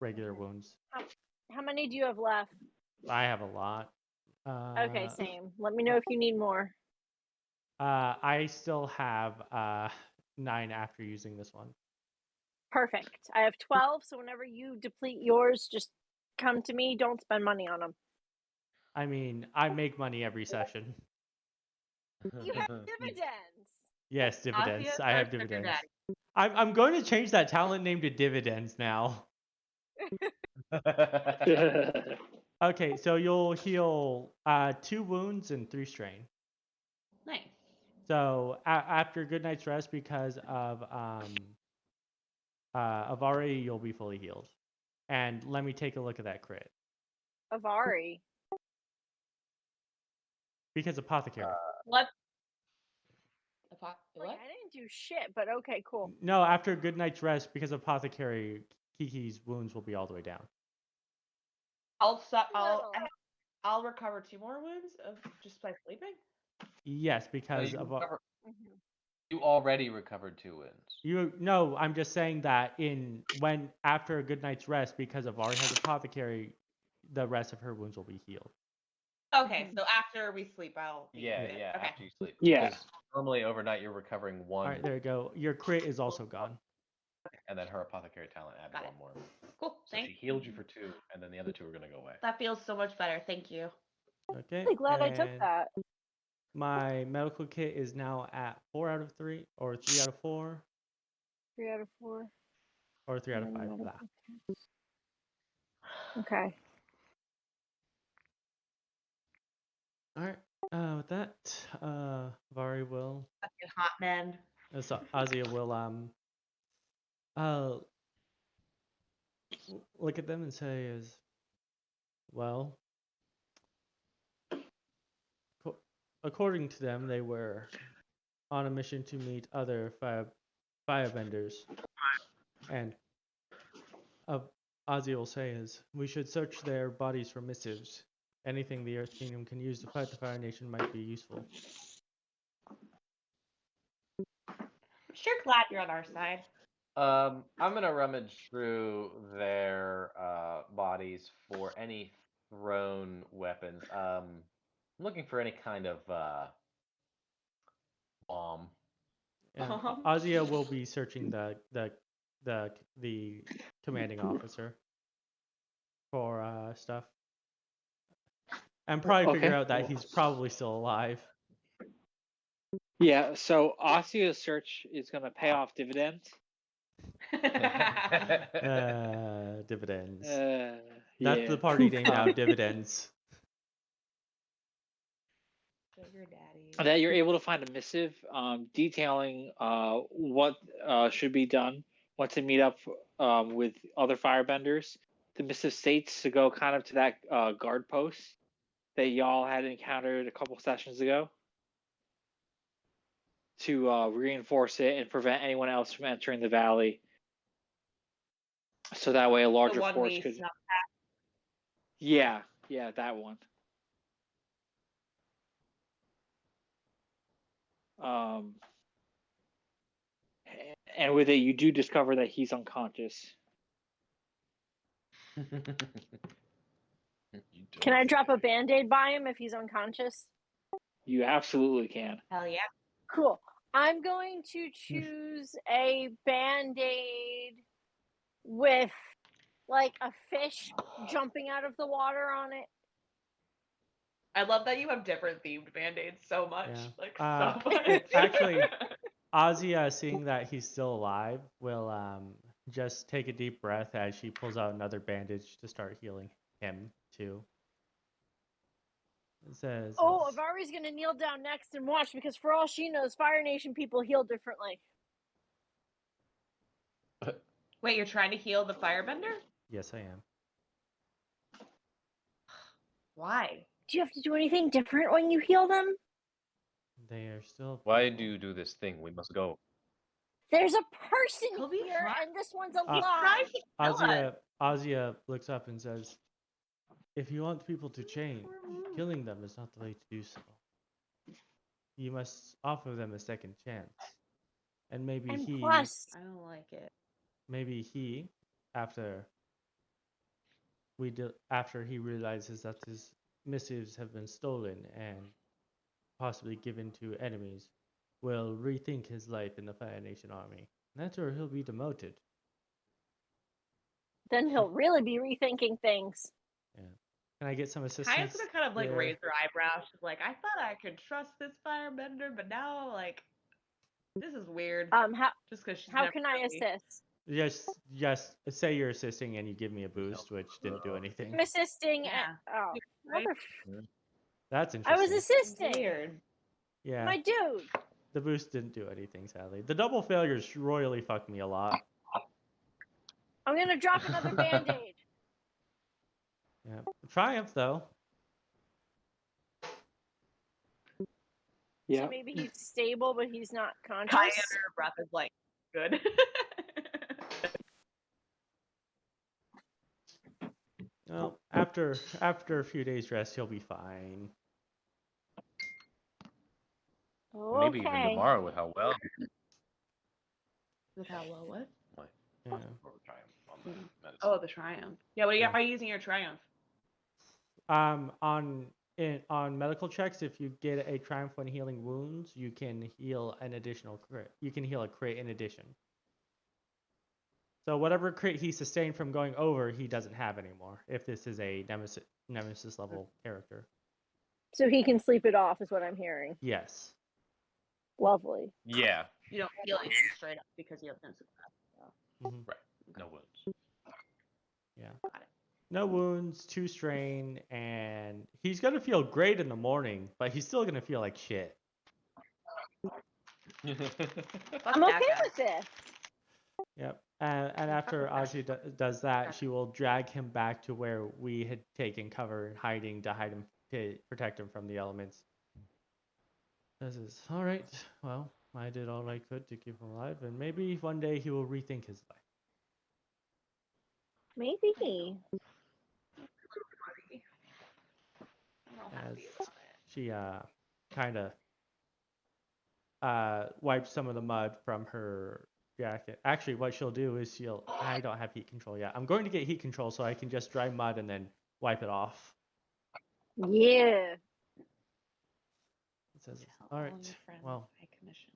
S1: regular wounds.
S5: How many do you have left?
S1: I have a lot.
S5: Okay, same. Let me know if you need more.
S1: I still have 9 after using this one.
S5: Perfect. I have 12, so whenever you deplete yours, just come to me. Don't spend money on them.
S1: I mean, I make money every session.
S5: You have dividends.
S1: Yes, dividends.
S8: Asiya
S1: I have
S8: starts with your
S1: dividends.
S8: daddy.
S1: I'm going to change that talent name to dividends now. Okay, so you'll heal 2 wounds and 3 strain.
S8: Nice.
S1: So after a good night's rest, because of Avari, you'll be fully healed. And let me take a look at that crit.
S5: Avari.
S1: Because apothecary.
S8: What?
S5: Like,
S8: What?
S5: I didn't do shit, but okay, cool.
S1: No, after a good night's rest, because of apothecary, Kiki's wounds will be all the way down.
S4: I'll recover 2 more wounds of just by sleeping.
S1: Yes, because
S9: you
S1: of
S9: You already recovered 2 wins.
S1: No, I'm just saying that when after a good night's rest, because Avari has apothecary, the rest of her wounds will be healed.
S4: Okay, so after we sleep, I'll be
S9: Yeah,
S4: good.
S9: yeah,
S4: Okay.
S9: after you sleep.
S6: Yeah.
S9: Because normally overnight you're recovering 1.
S1: All right, there you go. Your crit is also gone.
S9: And then her apothecary talent added
S4: Got
S9: 1
S4: it.
S9: more.
S4: Cool.
S9: So she healed you for 2, and then the other 2 are gonna go away.
S4: That feels so much better. Thank you.
S1: Okay.
S5: I'm really glad I took
S1: and
S5: that.
S1: My medical kit is now at 4 out of 3, or 3 out of 4,
S5: 3 out of 4.
S1: or 3 out of 5.
S5: Medical
S1: Blah.
S5: kits. Okay.
S1: All right. With that, Vari will.
S4: Fucking hot men.
S1: So Asiya will look at them and say, well, according to them, they were on a mission to meet other firebenders, and Asiya will say we should search their bodies for missives. Anything the Earth Kingdom can use to fight the Fire Nation might be useful.
S4: I'm sure glad you're on our side.
S7: I'm gonna rummage through their bodies for any thrown weapons. I'm looking for any kind of bomb.
S1: And Asiya will be searching the commanding officer for stuff, and probably figure out that he's probably still alive.
S6: Yeah, so Asia's search is going to pay off dividends.
S1: Dividends.
S6: Yeah.
S1: That's the party name now. Dividends.
S4: Sugar daddy.
S6: That you're able to find a missive detailing what should be done once they meet up with other firebenders. The missive states to go kind of to that guard post that y'all had encountered a couple sessions ago to reinforce it and prevent anyone else from entering the valley. So that way a larger force could. Yeah, that one. And with it, you do discover that he's unconscious.
S5: Can I drop a band-aid by him if he's unconscious?
S6: You absolutely can.
S4: Hell yeah.
S5: Cool. I'm going to choose a band-aid with like a fish jumping out of the water on it.
S4: I love that you have different themed band-aids so much.
S1: Yeah.
S4: Like so much.
S1: Actually, Asiya, seeing that he's still alive, will just take a deep breath as she pulls out another bandage to start healing him too. It says,
S5: Oh, Avari's gonna kneel down next and watch because for all she knows, Fire Nation people heal differently.
S4: Wait, you're trying to heal the firebender?
S1: yes, I am.
S4: Why?
S5: Do you have to do anything different when you heal them?
S1: They are still.
S9: Why
S1: people.
S9: do you do this thing? We must go.
S5: There's a person
S10: He'll be
S5: here,
S10: fine.
S5: and this one's
S4: He's trying
S5: alive.
S4: to kill us.
S1: Asiya looks up and says, "If you want people to change, killing them is not the way to do so. You must offer them a second chance, and maybe
S5: And
S1: he,
S5: plus,
S10: I don't like it.
S1: maybe he, after after he realizes that his missives have been stolen and possibly given to enemies, will rethink his life in the Fire Nation army. That's where he'll be demoted."
S5: then he'll really be rethinking things.
S1: Yeah. Can I get some assistance?
S4: Kaya's gonna kind of like
S1: there?
S4: raise her eyebrows. She's like, I thought I could trust this firebender, but now like this is weird.
S5: How
S4: Just because she's
S5: how
S4: never
S5: can I
S4: really-
S5: assist?
S1: Just say you're assisting and you give me a boost, which didn't do anything.
S5: I'm assisting.
S4: Yeah.
S5: Oh,
S4: Right?
S1: That's
S5: I
S1: interesting.
S5: was assisting.
S4: Weird.
S1: Yeah,
S5: My dude.
S1: the boost didn't do anything, sadly. The double failures royally fucked me a lot.
S5: I'm gonna drop another band-aid.
S1: Yeah, Triumph though.
S6: Yeah.
S5: So maybe he's stable, but he's not conscious.
S4: Kaya under her breath is like, good.
S1: Well, after a few days rest, he'll be fine.
S9: Maybe even
S5: Okay.
S9: tomorrow with how well.
S10: With how well what?
S1: Yeah.
S9: Or triumph on the medicine.
S10: Oh, the triumph.
S4: Yeah, what do you
S1: Yeah.
S4: got by using your triumph?
S1: On medical checks, if you get a triumph when healing wounds, you can heal an additional crit. You can heal a crit in addition. So whatever crit he sustained from going over, he doesn't have anymore. If this is a nemesis level character.
S5: So he can sleep it off, is what I'm hearing.
S1: Yes.
S5: Lovely.
S9: Yeah.
S10: You don't heal anything straight up because you have no success.
S1: Mhm.
S9: Right. No wounds.
S1: Yeah.
S10: Got it.
S1: No wounds, 2 strain, and he's gonna feel great in the morning, but he's still gonna feel like shit.
S5: I'm
S4: Fuck
S5: okay
S4: that guy.
S5: with this.
S1: Yep. And after Ozzy does that, she will drag him back to where we had taken cover and hiding to hide him to protect him from the elements. This is all right. Well, I did all I could to keep him alive, and maybe one day he will rethink his life.
S5: Maybe.
S4: I'm real
S1: As
S4: happy about it.
S1: she kind of wipes some of the mud from her jacket. Actually, what she'll do is I don't have heat control yet. I'm going to get heat control so I can just dry mud and then wipe it off.
S5: Yeah.
S1: It says,
S10: Tell
S1: all
S10: all
S1: right,
S10: your friends
S1: well,
S10: my commission.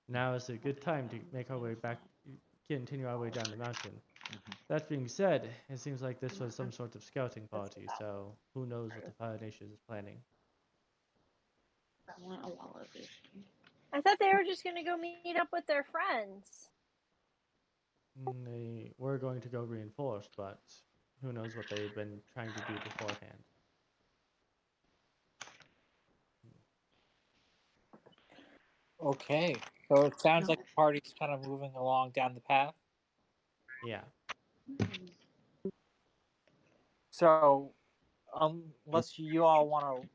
S1: now is a good time to make our way back, continue our way down the mountain. That being said, it seems like this was some sort of scouting party, so who knows what the Fire Nation is planning.
S10: I want a wallet edition.
S5: I thought they were just gonna go meet up with their friends.
S1: They were going to go reinforced, but who knows what they've been trying to do beforehand.
S11: Okay, so it sounds like the party's kind of moving along down the path.
S1: Yeah.
S11: So, unless you all want to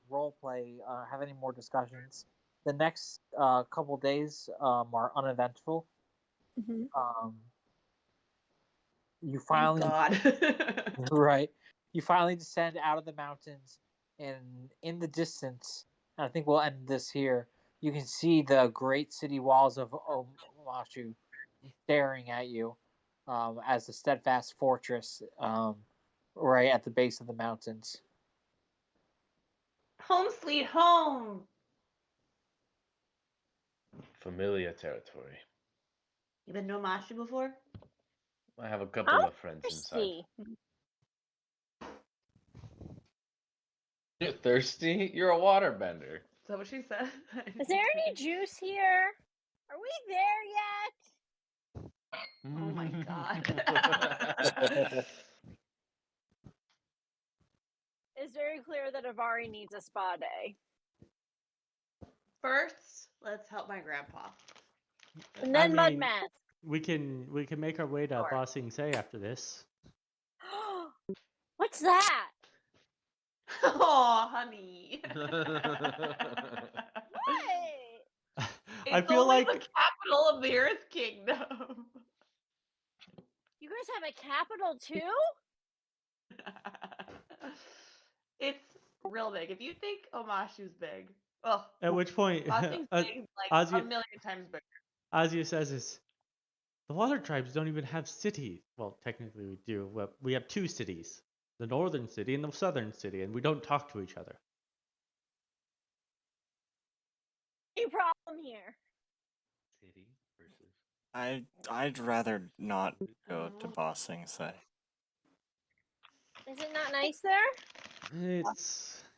S11: role play, have any more discussions, the next couple days are uneventful.
S5: Mm-hmm.
S11: You finally,
S4: God.
S11: right? You finally descend out of the mountains, and in the distance, and I think we'll end this here. You can see the great city walls of Omashu staring at you as the steadfast fortress right at the base of the mountains.
S4: Home sweet home.
S9: Familiar territory.
S10: You been to Omashu before?
S9: I have a couple
S5: Oh,
S9: of friends inside.
S5: thirsty.
S9: You're thirsty? You're a waterbender.
S4: Is that what she said?
S5: Is there any juice here? Are we there yet?
S10: Oh my god.
S5: It's very clear that Avari needs a spa day.
S4: First, let's help my grandpa.
S5: And then
S1: I
S5: mud
S1: mean,
S5: mask.
S1: We can make our way to
S4: Sure.
S1: Ba Sing Se after this.
S5: What's that?
S4: Oh, honey.
S5: What?
S1: I
S4: It's
S1: feel
S4: only
S1: like
S4: the capital of the Earth Kingdom.
S5: You guys have a capital too?
S4: It's real big. If you think Omashu's big, oh,
S1: at which point
S4: Bossing's big is like a
S1: Asiya,
S4: million times bigger.
S1: Asiya says is the water tribes don't even have cities. Well, technically we do. Well, we have two cities, the northern city and the southern city, and we don't talk to each other.
S5: Any problem here?
S7: City versus.
S2: I'd rather not go to Bossing Say.
S5: Is it not nice there?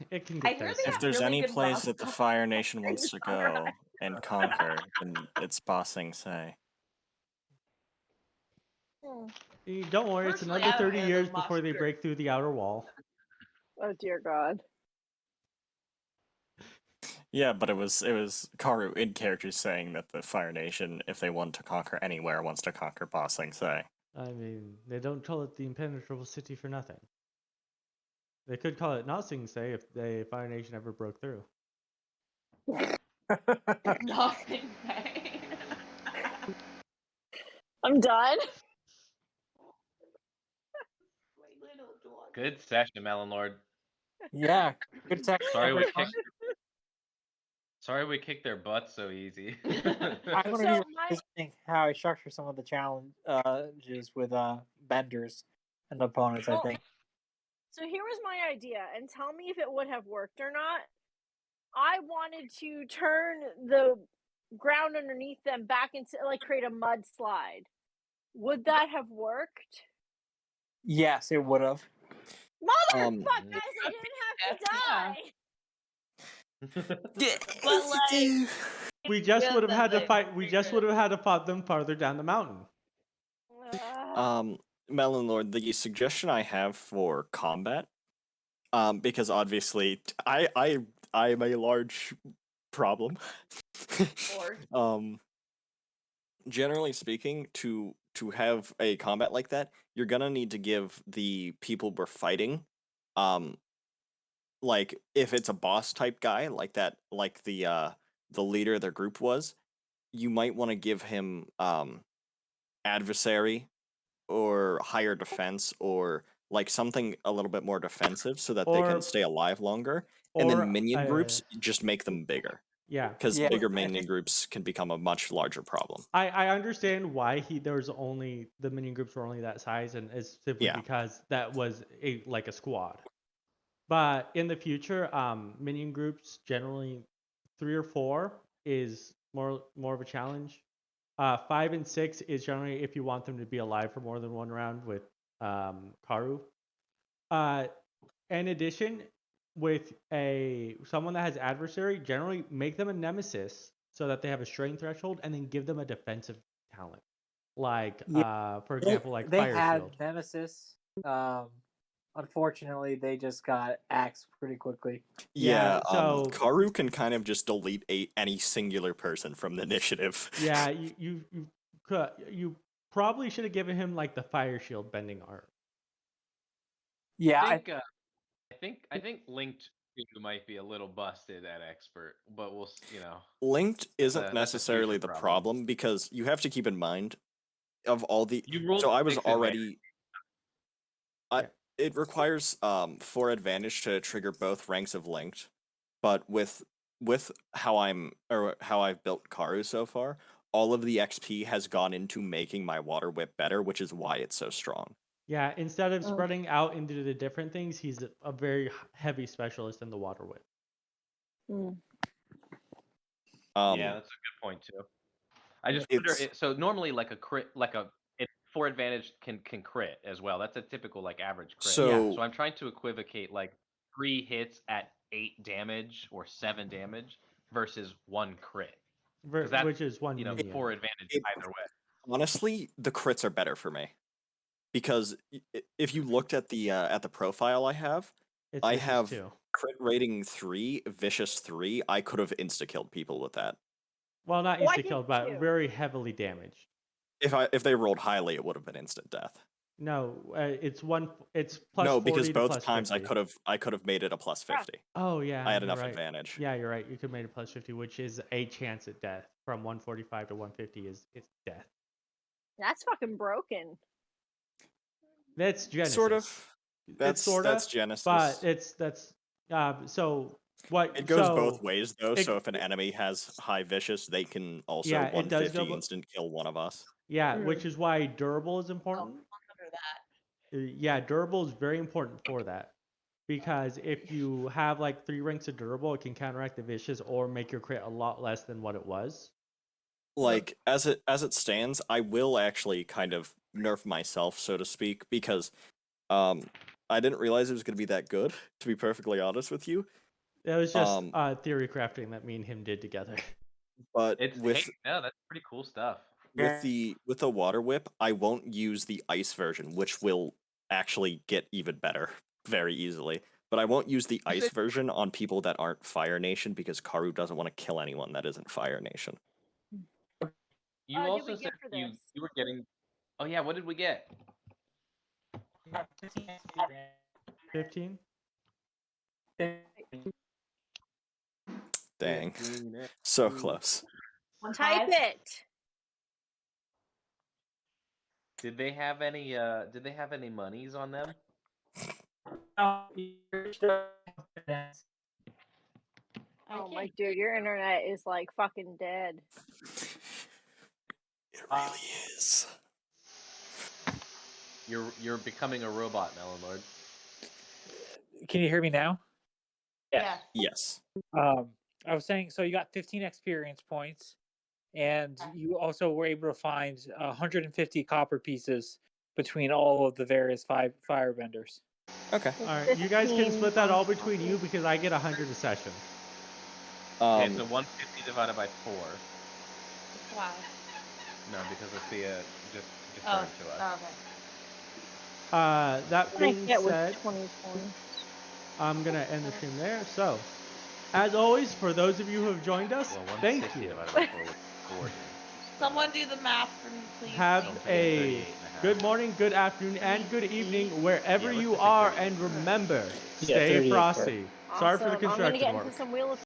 S1: It can
S4: I
S1: get
S4: hear they
S1: dicey.
S2: If
S4: have
S2: there's
S4: really
S2: any
S4: good
S2: place
S4: boss
S2: that the
S4: stuff.
S2: Fire Nation
S5: Are you
S2: wants to
S5: alright?
S2: go and conquer, then it's Bossing Say.
S1: Don't worry, it's
S4: Personally,
S1: another
S4: I would
S1: 30
S4: rather
S1: years
S4: boss
S1: before they
S4: her.
S1: break through the outer wall.
S5: Oh dear God.
S2: Yeah, but it was Karru in character saying that the Fire Nation, if they want to conquer anywhere, wants to conquer Bossing Say.
S1: I mean, they don't call it the impenetrable city for nothing. They could call it not Sing Say if the Fire Nation ever broke through.
S4: Nothing. Say.
S5: I'm done.
S4: My little dog.
S7: Good session, Melon Lord.
S11: Yeah, good section.
S7: Sorry we kicked their butts so easy.
S11: I'm going to
S5: So
S11: be
S5: my
S11: revisiting how I structure some of the challenges with benders and opponents. I
S5: Well,
S11: think.
S5: so here was my idea, and tell me if it would have worked or not. I wanted to turn the ground underneath them back into like create a mudslide. Would that have worked?
S11: Yes, it would have.
S5: Motherfuck, guys, I didn't have to die.
S4: But like,
S1: We just
S4: yeah,
S1: would have had to
S4: like,
S1: fight. We just would have had to fight them farther down the mountain.
S2: Melon Lord, the suggestion I have for combat, because obviously I'm a large problem. Generally speaking, to have a combat like that, you're gonna need to give the people we're fighting, like if it's a boss type guy like that, like the leader of their group was, you might want to give him adversary or higher defense or like something a little bit more defensive so that they
S1: Or
S2: can stay alive longer. And then minion groups,
S1: uh,
S2: just make them bigger.
S1: yeah,
S2: Because
S11: Yeah.
S2: bigger minion groups can become a much larger problem.
S1: I understand why there's only the minion groups were only that size, and it's simply
S2: Yeah.
S1: because that was like a squad. But in the future, minion groups generally 3 or 4 is more of a challenge. 5 and 6 is generally if you want them to be alive for more than one round with Karru. In addition, with someone that has adversary, generally make them a nemesis so that they have a strength threshold, and then give them a defensive talent, like for example, like
S11: they
S1: Fire
S11: had
S1: Shield.
S11: Nemesis. Unfortunately, they just got axed pretty quickly.
S1: Yeah, so
S2: Karru can kind of just delete any singular person from the initiative.
S1: yeah, you probably should have given him like the Fire Shield bending art.
S11: Yeah,
S7: I think Linked 2 might be a little busted at expert, but we'll
S2: Linked isn't
S7: that's a
S2: necessarily
S7: future
S2: the problem because you have to keep in mind of all the. So I was
S7: 6
S2: already. It requires 4 advantage to trigger both ranks of Linked, but with how I've built Karru so far, all of the XP has gone into making my water whip better, which is why it's so strong.
S1: Yeah, instead of spreading out into the different things, he's a very heavy specialist in the water whip.
S7: Yeah, that's a good point too. I just wonder. So normally, like a crit, 4 advantage can crit as well. That's a typical like average crit. So I'm trying to equivocate like 3 hits at 8 damage or 7 damage versus 1 crit.
S1: Which is 1 minion.
S7: 4 advantage either way.
S2: Honestly, the crits are better for me because if you looked at the profile I have, I have crit rating 3, vicious 3. I could have insta killed people with that.
S1: Well, not insta killed, but very heavily damaged.
S2: If they rolled highly, it would have been instant death.
S1: No, it's one. It's plus
S2: No,
S1: 40
S2: because
S1: to
S2: both
S1: plus
S2: times
S1: 50.
S2: I could have made it a plus 50.
S1: Oh yeah,
S2: I had
S1: you're
S2: enough
S1: right.
S2: advantage.
S1: Yeah, you're right. You could make it plus 50, which is a chance at death. From 145 to 150 is it's death.
S5: That's fucking broken.
S1: That's Genesis.
S2: Sort of. That's Genesis.
S1: But that's so what
S2: It goes
S1: so
S2: both ways though.
S1: it-
S2: So if an enemy has high vicious, they can also
S1: Yeah, it does
S2: 150
S1: go
S2: instant kill one of us.
S1: yeah, which is why durable is important.
S4: Under that.
S1: Yeah, durable is very important for that. Because if you have like 3 ranks of durable, it can counteract the vicious or make your crit a lot less than what it was.
S2: Like as it stands, I will actually kind of nerf myself, so to speak, because I didn't realize it was going to be that good. To be perfectly honest with you,
S1: It was just theory crafting that me and him did together.
S2: but
S7: It's
S2: with
S7: hey, no, that's pretty cool stuff.
S2: with the water whip, I won't use the ice version, which will actually get even better very easily. But I won't use the ice version on people that aren't Fire Nation because Karru doesn't want to kill anyone that isn't Fire Nation.
S7: You
S5: Did
S7: also
S5: we
S7: said
S5: get for
S7: you
S5: this?
S7: you were getting. Oh yeah, what did we get?
S1: 15?
S2: Dang,
S7: 15,
S2: so close.
S5: Type it.
S7: Did they have any? Did they have any monies on them?
S5: Oh my dude, your internet is like fucking dead.
S2: It really is.
S7: You're becoming a robot, Melon Lord.
S11: Can you hear me now?
S4: Yeah.
S2: Yes.
S11: I was saying, so you got 15 experience points, and you also were able to find 150 copper pieces between all of the various firebenders.
S2: Okay.
S1: Alright, you guys can split that all between you because I get 100 a session.
S7: Okay, so 150 divided by 4.
S4: Wow.
S7: No, because Asiya just
S4: Oh,
S7: deferred to us.
S4: okay.
S1: That
S5: I
S1: being
S5: get with
S1: said,
S5: 20 points.
S1: I'm gonna end the stream there. So, as always, for those of you who have joined us,
S7: Well,
S1: thank
S7: 160
S1: you.
S7: divided by 4 was 40.
S4: Someone do the math for me, please.
S1: Have
S7: Don't forget
S1: a
S7: 38 and a half.
S1: good morning, good afternoon, and good evening wherever
S7: Yeah, let's
S1: you
S7: just say
S1: are,
S7: 38.
S1: and remember,
S11: Yeah,
S1: stay
S11: 38
S1: frosty. Sorry for the
S5: Awesome. I'm gonna
S1: construction
S5: get
S1: work.
S5: into some Wheel of